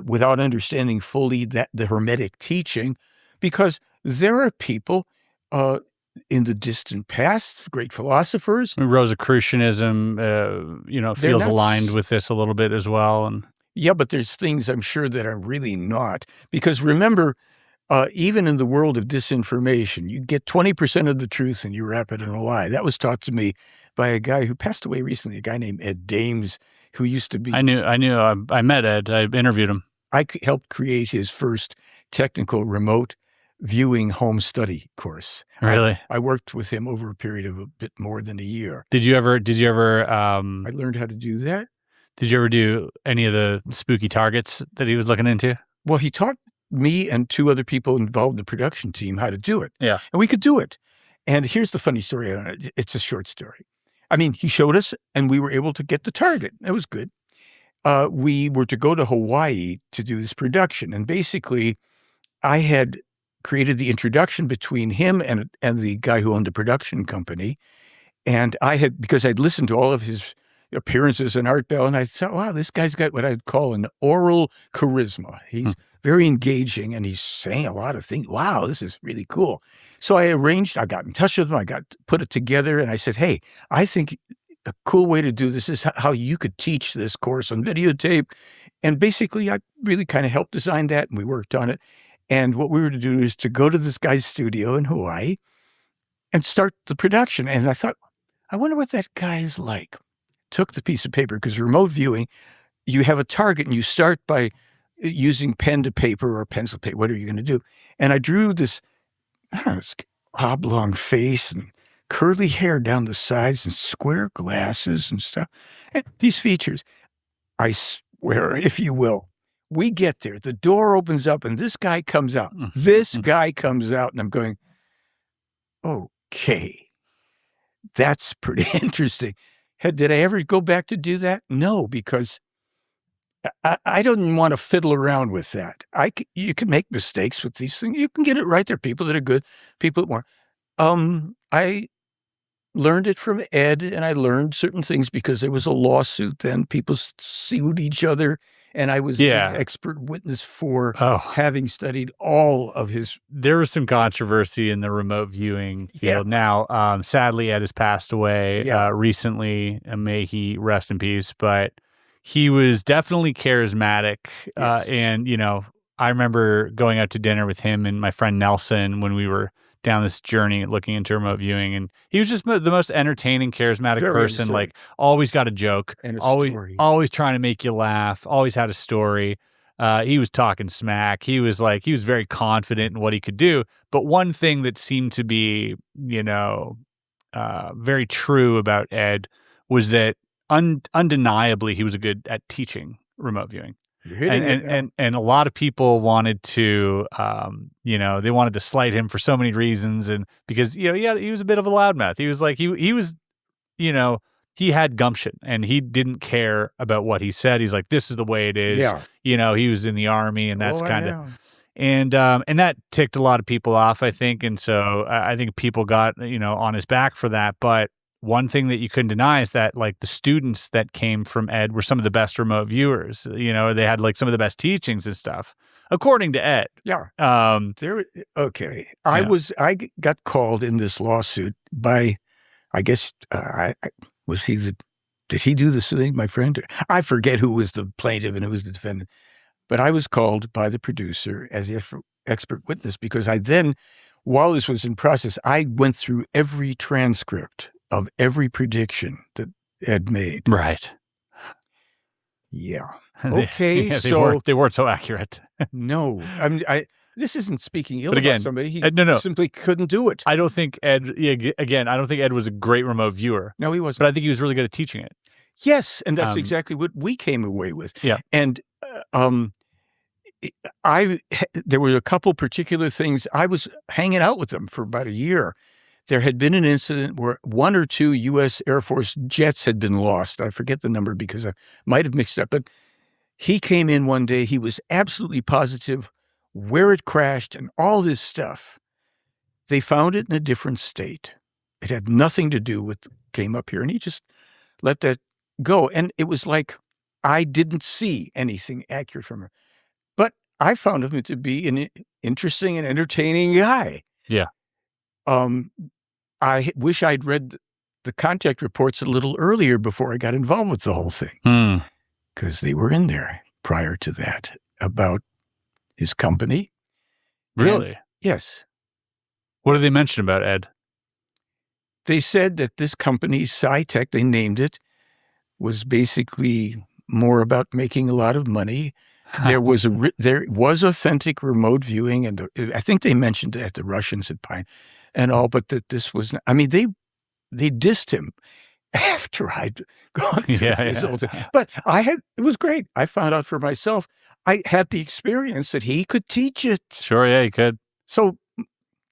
without understanding fully the Hermetic teaching, because there are people in the distant past, great philosophers. Rosicrucianism, feels aligned with this a little bit as well. And Yeah, but there's things I'm sure that are really not. Because remember, even in the world of disinformation, you get 20% of the truth and you wrap it in a lie. That was taught to me by a guy who passed away recently, a guy named Ed Dames, who used to be... I met Ed. I interviewed him. I helped create his first technical remote viewing home study course. Really? I worked with him over a period of a bit more than a year. Did you ever I learned how to do that. Did you ever do any of the spooky targets that he was looking into? Well, he taught me and 2 other people involved in the production team how to do it. Yeah. And we could do it. And here's the funny story on it. It's a short story. I mean, he showed us and we were able to get the target. That was good. We were to go to Hawaii to do this production. And basically, I had created the introduction between him and the guy who owned the production company. And because I'd listened to all of his appearances in Art Bell, and I thought, wow, this guy's got what I'd call an oral charisma. He's very engaging, and he's saying a lot of things. Wow, this is really cool. So I got in touch with him, put it together, and I said, hey, I think a cool way to do this is how you could teach this course on videotape. And basically, I really kind of helped design that, and we worked on it. And what we were to do is to go to this guy's studio in Hawaii and start the production. And I thought, I wonder what that guy is like. Took the piece of paper, because remote viewing, you have a target and you start by using pen to paper or pencil paper, whatever you're going to do. And I drew this, this oblong face and curly hair down the sides and square glasses and stuff. And these features, I swear, if you will, we get there, the door opens up and this guy comes out. This guy comes out and I'm going, okay, that's pretty interesting. Did I ever go back to do that? No, because I don't want to fiddle around with that. You can make mistakes with these things. You can get it right. There are people that are good, people that weren't. I learned it from Ed, and I learned certain things because there was a lawsuit then. People sued each other, and I was the expert witness for having studied all of his... There was some controversy in the remote viewing field. Now, sadly, Ed has passed away recently, and may he rest in peace, but he was definitely charismatic. And, I remember going out to dinner with him and my friend Nelson when we were down this journey looking into remote viewing, and he was just the most entertaining, charismatic person. Like, always got a joke, and always trying to make you laugh, always had a story. He was talking smack. He was very confident in what he could do. But one thing that seemed to be, very true about Ed was that undeniably he was good at teaching remote viewing. And a lot of people wanted to, they wanted to slight him for so many reasons, and because he was a bit of a loudmouth. He was like he was, he had gumption, and he didn't care about what he said. He's like, this is the way it is. Yeah. He was in the Army, and that's kind of, and that ticked a lot of people off, I think, and so I think people got on his back for that, but. One thing that you couldn't deny is that, like, the students that came from Ed were some of the best remote viewers. They had like some of the best teachings and stuff, according to Ed. Yeah. Okay. I got called in this lawsuit by, I guess, did he do the suing, my friend? I forget who was the plaintiff and who was the defendant, but I was called by the producer as the expert witness because while this was in process, I went through every transcript of every prediction that Ed made. Right. Yeah. Okay. They weren't so accurate. No. I mean, this isn't speaking ill about somebody. He no. simply couldn't do it. I don't think Ed, I don't think Ed was a great remote viewer. No, he wasn't. But I think he was really good at teaching it. Yes. And that's exactly what we came away with. Yeah. And there were a couple particular things. I was hanging out with them for about a year. There had been an incident where 1 or 2 U.S. Air Force jets had been lost. I forget the number because I might have mixed up. But he came in one day. He was absolutely positive where it crashed and all this stuff. They found it in a different state. It had nothing to do with came up here. And he just let that go. And it was like I didn't see anything accurate from her. But I found him to be an interesting and entertaining guy. Yeah. I wish I'd read the contact reports a little earlier before I got involved with the whole thing, because they were in there. prior to that about his company. Really? And, yes. What did they mention about Ed? They said that this company, SciTech, they named it, was basically more about making a lot of money. There was authentic remote viewing, and I think they mentioned that the Russians had Pine and all, but that this was. I mean, they dissed him after I'd gone through his whole thing. But it was great. I found out for myself. I had the experience that he could teach it. Sure, yeah, he could. So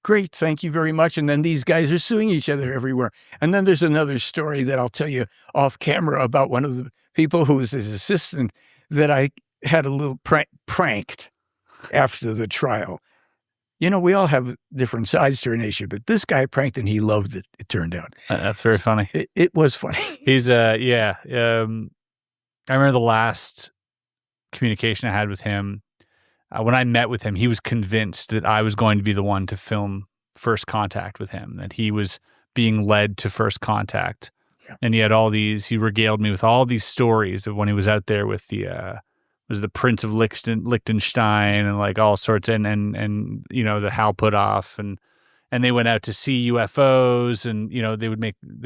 great, thank you very much. And then these guys are suing each other everywhere. And then there's another story that I'll tell you off camera about one of the people who was his assistant that I had a little pranked after the trial. You know, we all have different sides to our nature, but this guy pranked and he loved it, it turned out. That's very funny. It was funny. He's, I remember the last communication I had with him. When I met with him, he was convinced that I was going to be the one to film First Contact with him, that he was being led to First Contact. Yeah. And he had he regaled me with all these stories of when he was out there with was the Prince of Liechtenstein and like all sorts and you know, the Hal Puthoff and they went out to see UFOs and, you know, they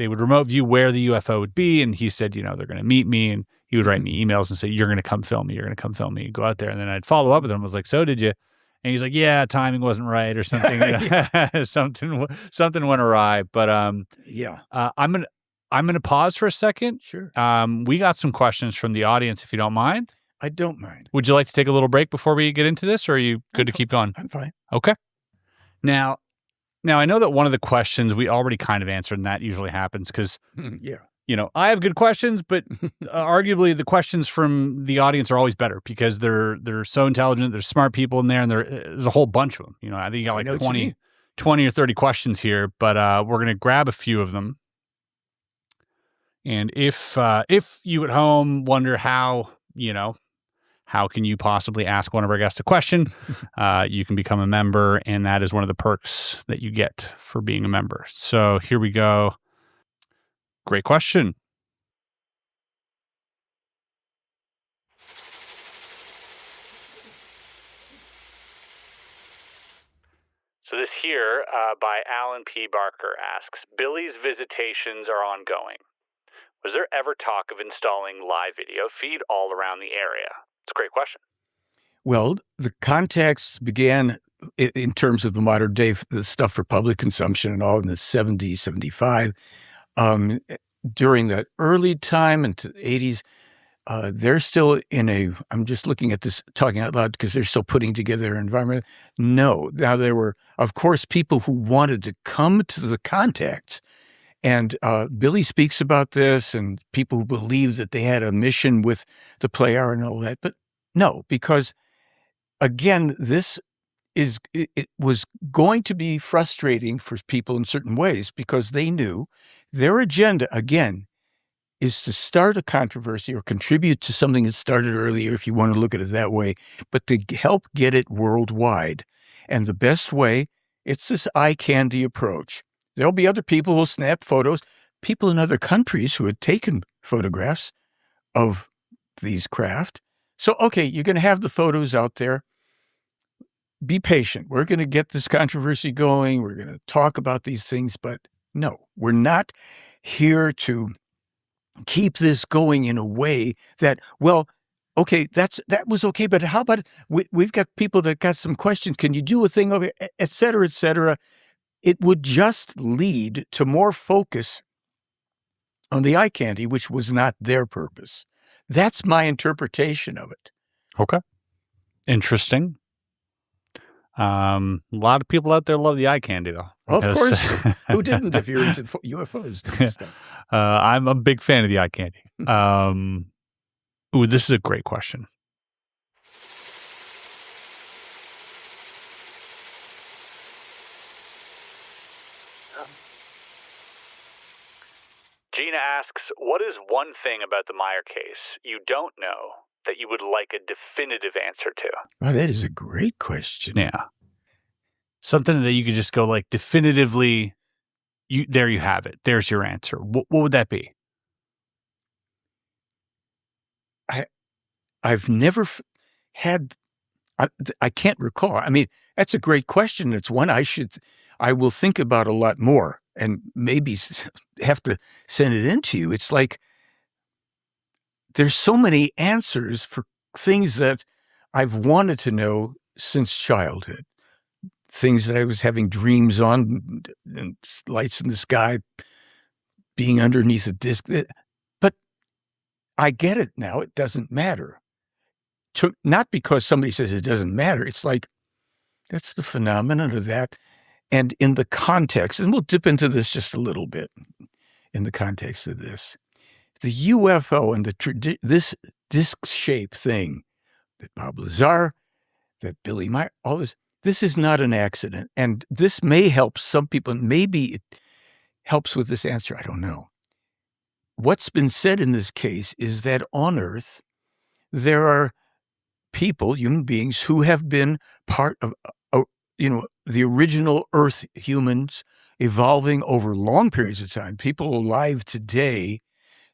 would remote view where the UFO would be. And he said, you know, they're going to meet me, and he would write me emails and say, you're going to come film me. You're going to come film me. Go out there. And then I'd follow up with him. I was like, so did you? And he's like, yeah, timing wasn't right or something. Something went awry. But I'm going to pause for a second. Sure. We got some questions from the audience, if you don't mind. I don't mind. Would you like to take a little break before we get into this, or are you good to keep going? I'm fine. Okay. Now I know that one of the questions we already kind of answered, and that usually happens because, you know, I have good questions, but arguably the questions from the audience are always better because they're so intelligent. There's smart people in there, and there's a whole bunch of them. You know, I think you got like 20 or 30 questions here, but we're going to grab a few of them. And if you at home wonder how can you possibly ask one of our guests a question? You can become a member, and that is one of the perks that you get for being a member. So here we go. Great question. So this here by Alan P. Barker asks, Billy's visitations are ongoing. Was there ever talk of installing live video feed all around the area? It's a great question. Well, the contacts began in terms of the modern day, the stuff for public consumption and all in the 70s, 75. During that early time into the 80s, they're still I'm just looking at this, talking out loud, because they're still putting together an environment. No. Now, there were, of course, people who wanted to come to the contacts. And Billy speaks about this, and people who believe that they had a mission with the player and all that. But no, because, again, it was going to be frustrating for people in certain ways because they knew their agenda, again, is to start a controversy or contribute to something that started earlier, if you want to look at it that way, but to help get it worldwide. And the best way, it's this eye candy approach. There'll be other people who will snap photos, people in other countries who had taken photographs of these craft. So, okay, you're going to have the photos out there. Be patient. We're going to get this controversy going. We're going to talk about these things. But no, we're not here to keep this going in a way that, well, okay, that was okay. But how about we've got people that got some questions. Can you do a thing over here, et cetera, et cetera? It would just lead to more focus on the eye candy, which was not their purpose. That's my interpretation of it. Okay. Interesting. A lot of people out there love the eye candy, though. Of course. Who didn't if you're into UFOs and stuff? I'm a big fan of the eye candy. This is a great question. Gina asks, what is one thing about the Meier case you don't know that you would like a definitive answer to? Well, that is a great question. Yeah. Something that you could just go like definitively, there you have it. There's your answer. What would that be? I've never had, I can't recall. I mean, that's a great question. It's one I will think about a lot more and maybe have to send it in to you. It's like there's so many answers for things that I've wanted to know since childhood, things that I was having dreams on, and lights in the sky, being underneath a disc. But I get it now. It doesn't matter. Not because somebody says it doesn't matter. It's like, that's the phenomenon of that. And in the context, and we'll dip into this just a little bit in the context of this, the UFO and this disc-shaped thing that Bob Lazar, that Billy Meier, all this is not an accident. And this may help some people. Maybe it helps with this answer. I don't know. What's been said in this case is that on Earth, there are people, human beings, who have been part of, the original Earth humans evolving over long periods of time. People alive today,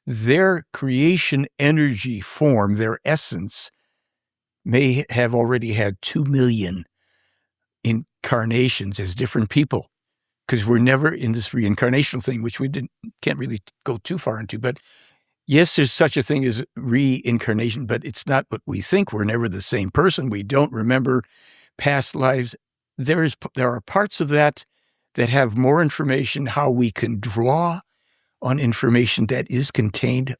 their creation energy form, their essence, may have already had 2 million incarnations as different people, because we're never in this reincarnational thing, which we can't really go too far into. But yes, there's such a thing as reincarnation, but it's not what we think. We're never the same person. We don't remember past lives. There are parts of that have more information, how we can draw on information that is contained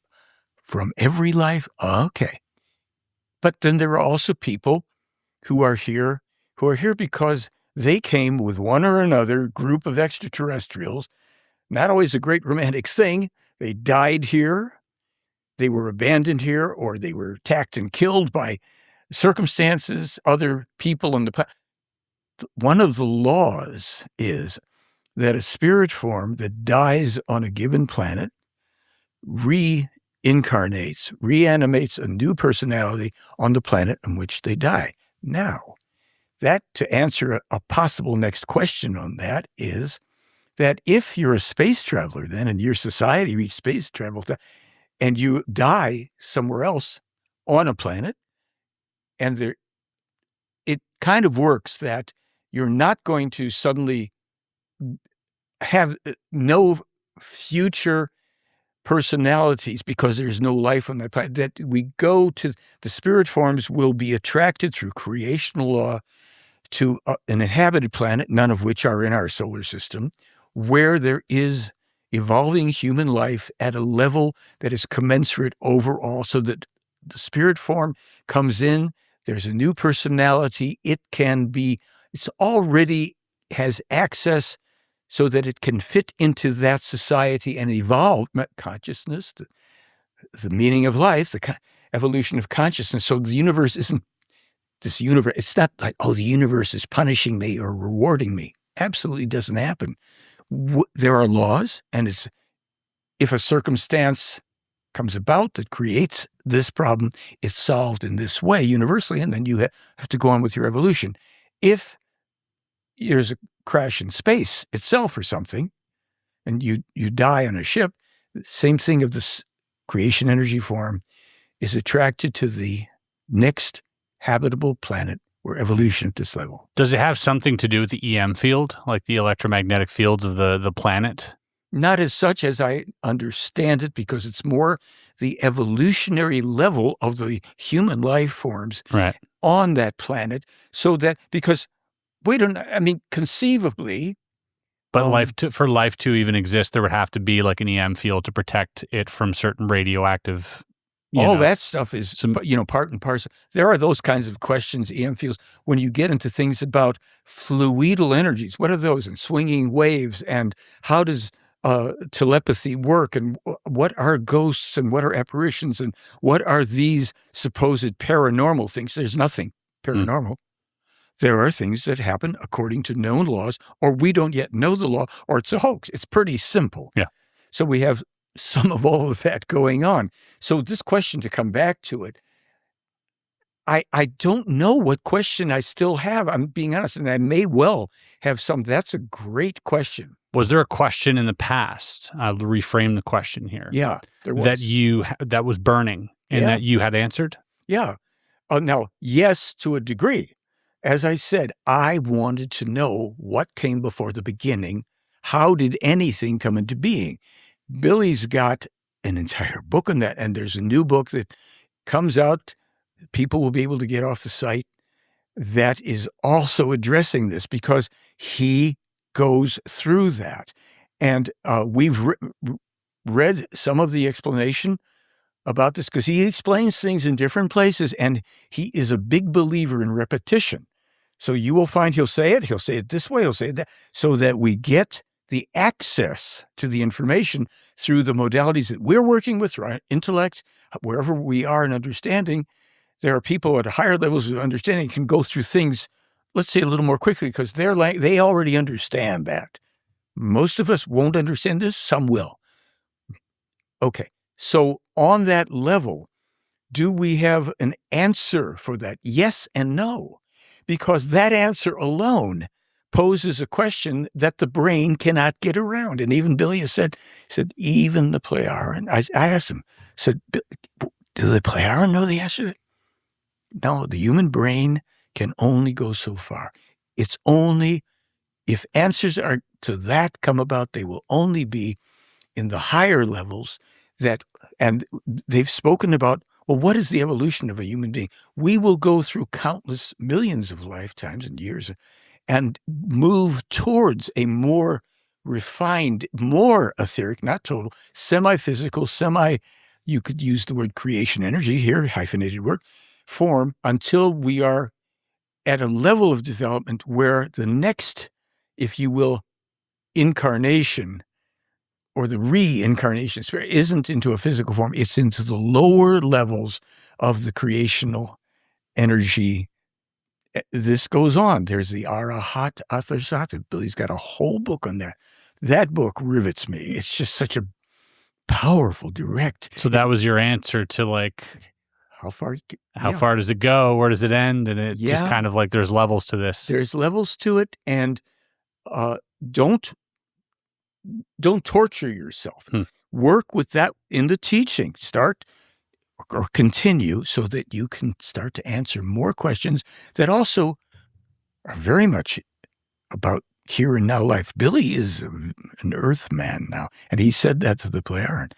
from every life. Okay. But then there are also people who are here because they came with one or another group of extraterrestrials. Not always a great romantic thing. They died here. They were abandoned here, or they were attacked and killed by circumstances, other people on the planet. One of the laws is that a spirit form that dies on a given planet reincarnates, reanimates a new personality on the planet on which they die. Now, that, to answer a possible next question on that, is that if you're a space traveler then, and your society reached space travel, and you die somewhere else on a planet, and it kind of works that you're not going to suddenly have no future personalities because there's no life on that planet. That we go to, the spirit forms will be attracted through creational law to an inhabited planet, none of which are in our solar system, where there is evolving human life at a level that is commensurate overall, so that the spirit form comes in, there's a new personality, it's already has access so that it can fit into that society and evolve consciousness, the meaning of life, the evolution of consciousness. So the universe isn't this universe. It's not like, the universe is punishing me or rewarding me. Absolutely doesn't happen. There are laws, and if a circumstance comes about that creates this problem, it's solved in this way universally, and then you have to go on with your evolution. If there's a crash in space itself or something, and you die on a ship, the same thing of this creation energy form is attracted to the next habitable planet or evolution at this level. Does it have something to do with the EM field, like the electromagnetic fields of the planet? Not as such as I understand it, because it's more the evolutionary level of the human life forms on that planet. So that, because conceivably. But for life to even exist, there would have to be like an EM field to protect it from certain radioactive. That stuff is, part and parcel. There are those kinds of questions, EM fields, when you get into things about fluidal energies. What are those? And swinging waves, and how does telepathy work, and what are ghosts, and what are apparitions, and what are these supposed paranormal things? There's nothing paranormal. There are things that happen according to known laws, or we don't yet know the law, or it's a hoax. It's pretty simple. Yeah. So we have some of all of that going on. So this question, to come back to it, I don't know what question I still have. I'm being honest, and I may well have some. That's a great question. Was there a question in the past? I'll reframe the question here. Yeah, there was. That was burning and that you had answered? Yeah. Now, yes, to a degree. As I said, I wanted to know what came before the beginning. How did anything come into being? Billy's got an entire book on that, and there's a new book that comes out. People will be able to get off the site that is also addressing this because he goes through that. And we've read some of the explanation about this because he explains things in different places, and he is a big believer in repetition. So you will find he'll say it this way, he'll say it that, so that we get the access to the information through the modalities that we're working with, right? Intellect, wherever we are in understanding. There are people at higher levels of understanding can go through things, let's say, a little more quickly because they already understand that. Most of us won't understand this. Some will. Okay. So on that level, do we have an answer for that? Yes and no, because that answer alone poses a question that the brain cannot get around. And even Billy has said even the Pleiaren. I asked him, said, do the Pleiaren know the answer to it? No, the human brain can only go so far. It's only, if answers are to that come about, they will only be in the higher levels and they've spoken about, well, what is the evolution of a human being? We will go through countless millions of lifetimes and years and move towards a more refined, more etheric, not total, semi-physical, you could use the word creation energy here, hyphenated word, form, until we are at a level of development where the next, if you will, incarnation or the reincarnation spirit isn't into a physical form, it's into the lower levels of the creational energy. This goes on. There's the AREA52. Billy's got a whole book on that. That book rivets me. It's just such a powerful, direct. So that was your answer to like, how far does it go? Where does it end? And it just kind of like there's levels to this. There's levels to it, and don't torture yourself. Work with that in the teaching. Start or continue so that you can start to answer more questions that also are very much about here and now life. Billy is an earth man now, and he said that to the Pleiaren.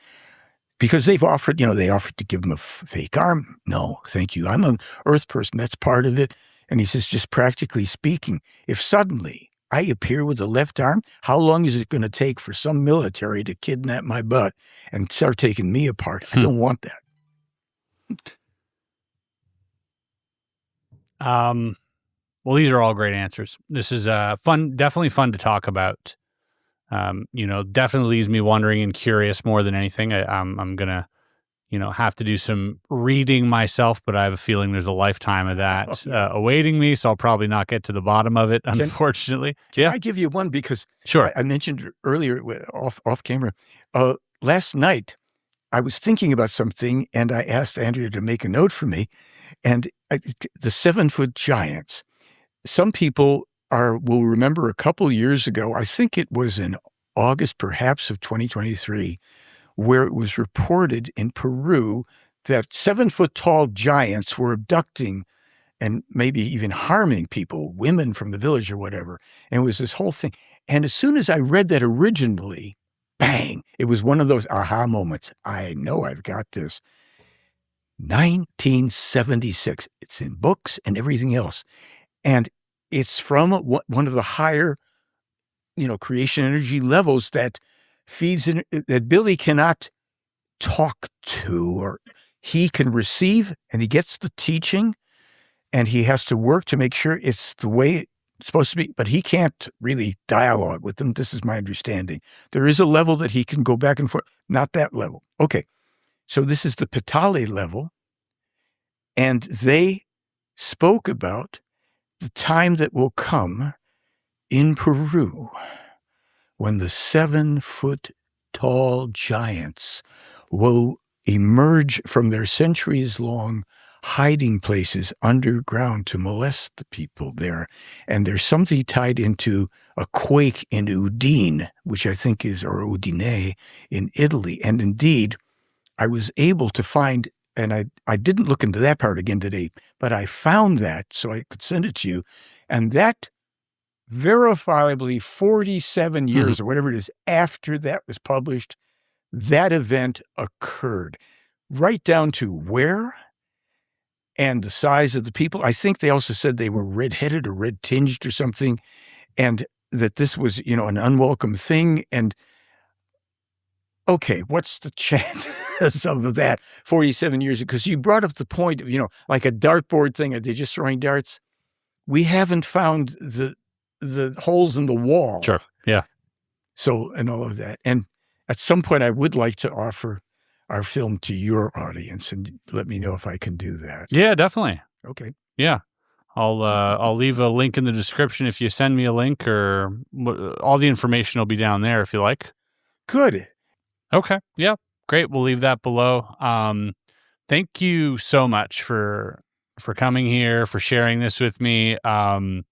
Because they offered to give him a fake arm. No, thank you. I'm an earth person. That's part of it. And he says, just practically speaking, if suddenly I appear with a left arm, how long is it going to take for some military to kidnap my butt and start taking me apart? I don't want that. Well, these are all great answers. This is definitely fun to talk about. Definitely leaves me wondering and curious more than anything. I'm going to, have to do some reading myself, but I have a feeling there's a lifetime of that awaiting me, so I'll probably not get to the bottom of it, unfortunately. Can I give you one? Because sure. I mentioned earlier off camera, last night I was thinking about something and I asked Andrea to make a note for me, and the 7-foot giants. Some people will remember a couple years ago, I think it was in August perhaps of 2023, where it was reported in Peru that 7-foot tall giants were abducting and maybe even harming people, women from the village or whatever. And it was this whole thing. And as soon as I read that originally, bang, it was one of those aha moments. I know I've got this. 1976. It's in books and everything else. And it's from one of the higher, creation energy levels that feeds in, that Billy cannot talk to, or he can receive, and he gets the teaching, and he has to work to make sure it's the way it's supposed to be, but he can't really dialogue with them. This is my understanding. There is a level that he can go back and forth, not that level. Okay, so this is the Petale level, and they spoke about the time that will come in Peru when the 7-foot tall giants will emerge from their centuries-long hiding places underground to molest the people there. And there's something tied into a quake in Udine, which I think is, or Udine in Italy. And indeed, I was able to find and I didn't look into that part again today, but I found that so I could send it to you. And that verifiably 47 years or whatever it is after that was published, that event occurred, right down to where and the size of the people. I think they also said they were red-headed or red-tinged or something, and that this was, an unwelcome thing. And okay, what's the chance of that 47 years? Because you brought up the point of, like a dartboard thing. Are they just throwing darts? We haven't found the holes in the wall. Sure. Yeah. So, and all of that. And at some point, I would like to offer our film to your audience, and let me know if I can do that. Yeah, definitely. Okay. Yeah. I'll leave a link in the description if you send me a link, or all the information will be down there if you like. Good. Okay. Yeah. Great. We'll leave that below. Thank you so much for coming here, for sharing this with me, and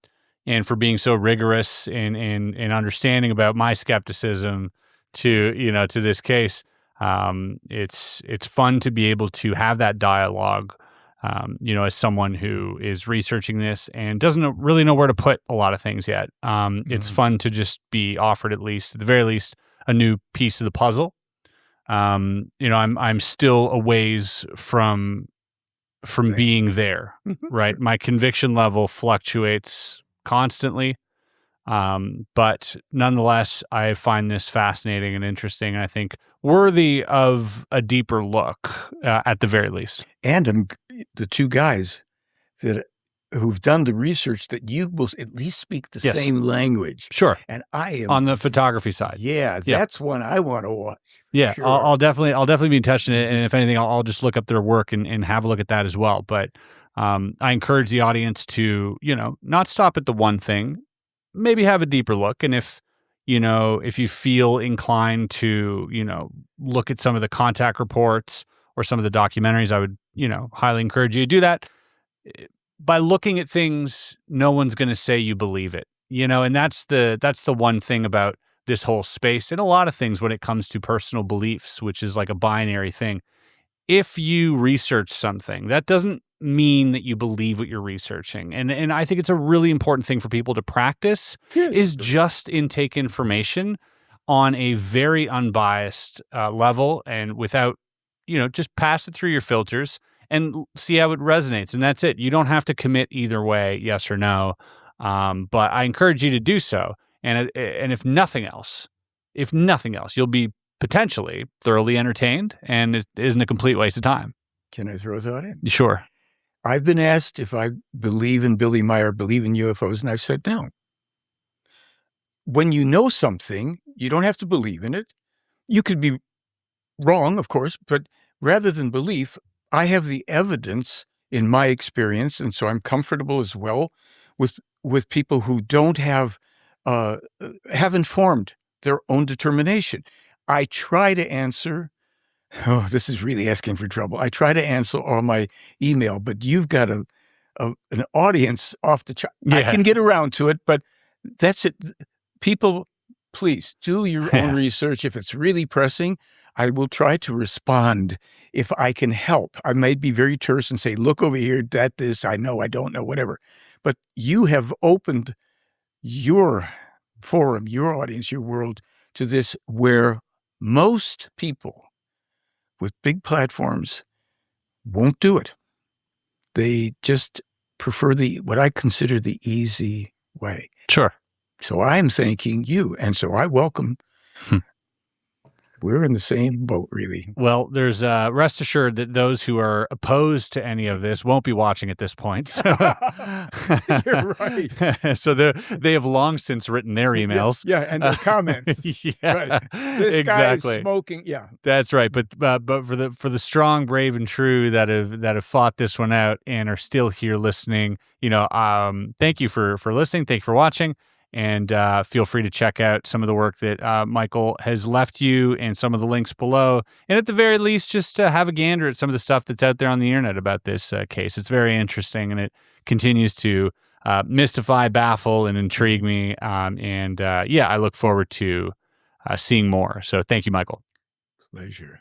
for being so rigorous in understanding about my skepticism to this case. It's fun to be able to have that dialogue, as someone who is researching this and doesn't really know where to put a lot of things yet. It's fun to just be offered at the very least, a new piece of the puzzle. I'm still a ways from being there, right? My conviction level fluctuates constantly. But nonetheless, I find this fascinating and interesting, and I think worthy of a deeper look, at the very least. And the two guys who've done the research, that you will at least speak the same language. Sure. And I am on the photography side. Yeah, that's one I want to watch. Yeah, sure. I'll definitely be touching it, and if anything, I'll just look up their work and have a look at that as well. But I encourage the audience to, not stop at the one thing. Maybe have a deeper look. And if you feel inclined to, look at some of the contact reports or some of the documentaries, I would, highly encourage you to do that. By looking at things, no one's going to say you believe it, and that's the one thing about this whole space and a lot of things when it comes to personal beliefs, which is like a binary thing. If you research something, that doesn't mean that you believe what you're researching. And I think it's a really important thing for people to practice is just intake information on a very unbiased level, and without, just pass it through your filters and see how it resonates. And that's it. You don't have to commit either way, yes or no. But I encourage you to do so. And if nothing else, you'll be potentially thoroughly entertained, and it isn't a complete waste of time. Can I throw a thought in? Sure. I've been asked if I believe in Billy Meier, believe in UFOs, and I've said no. When you know something, you don't have to believe in it. You could be wrong, of course, but rather than belief, I have the evidence in my experience, and so I'm comfortable as well with people who don't haven't formed their own determination. I try to answer. Oh, this is really asking for trouble. I try to answer all my email, but you've got an audience off the chart. Yeah. I can get around to it, but that's it. People, please do your own research. If it's really pressing, I will try to respond if I can help. I may be very terse and say, look over here, this, I know, I don't know, whatever. But you have opened your forum, your audience, your world to this, where most people with big platforms won't do it. They just prefer what I consider the easy way. Sure. So I'm thanking you. And so I welcome. We're in the same boat, really. Well, there's rest assured that those who are opposed to any of this won't be watching at this point. So. You're right. So they have long since written their emails. Yeah, and their comments. Yeah, right. This guy is smoking. Yeah, that's right. But for the strong, brave, and true that have fought this one out and are still here listening, thank you for listening. Thank you for watching. And feel free to check out some of the work that Michael has left you and some of the links below. And at the very least, just have a gander at some of the stuff that's out there on the internet about this case. It's very interesting, and it continues to mystify, baffle, and intrigue me. I look forward to seeing more. So thank you, Michael. Pleasure.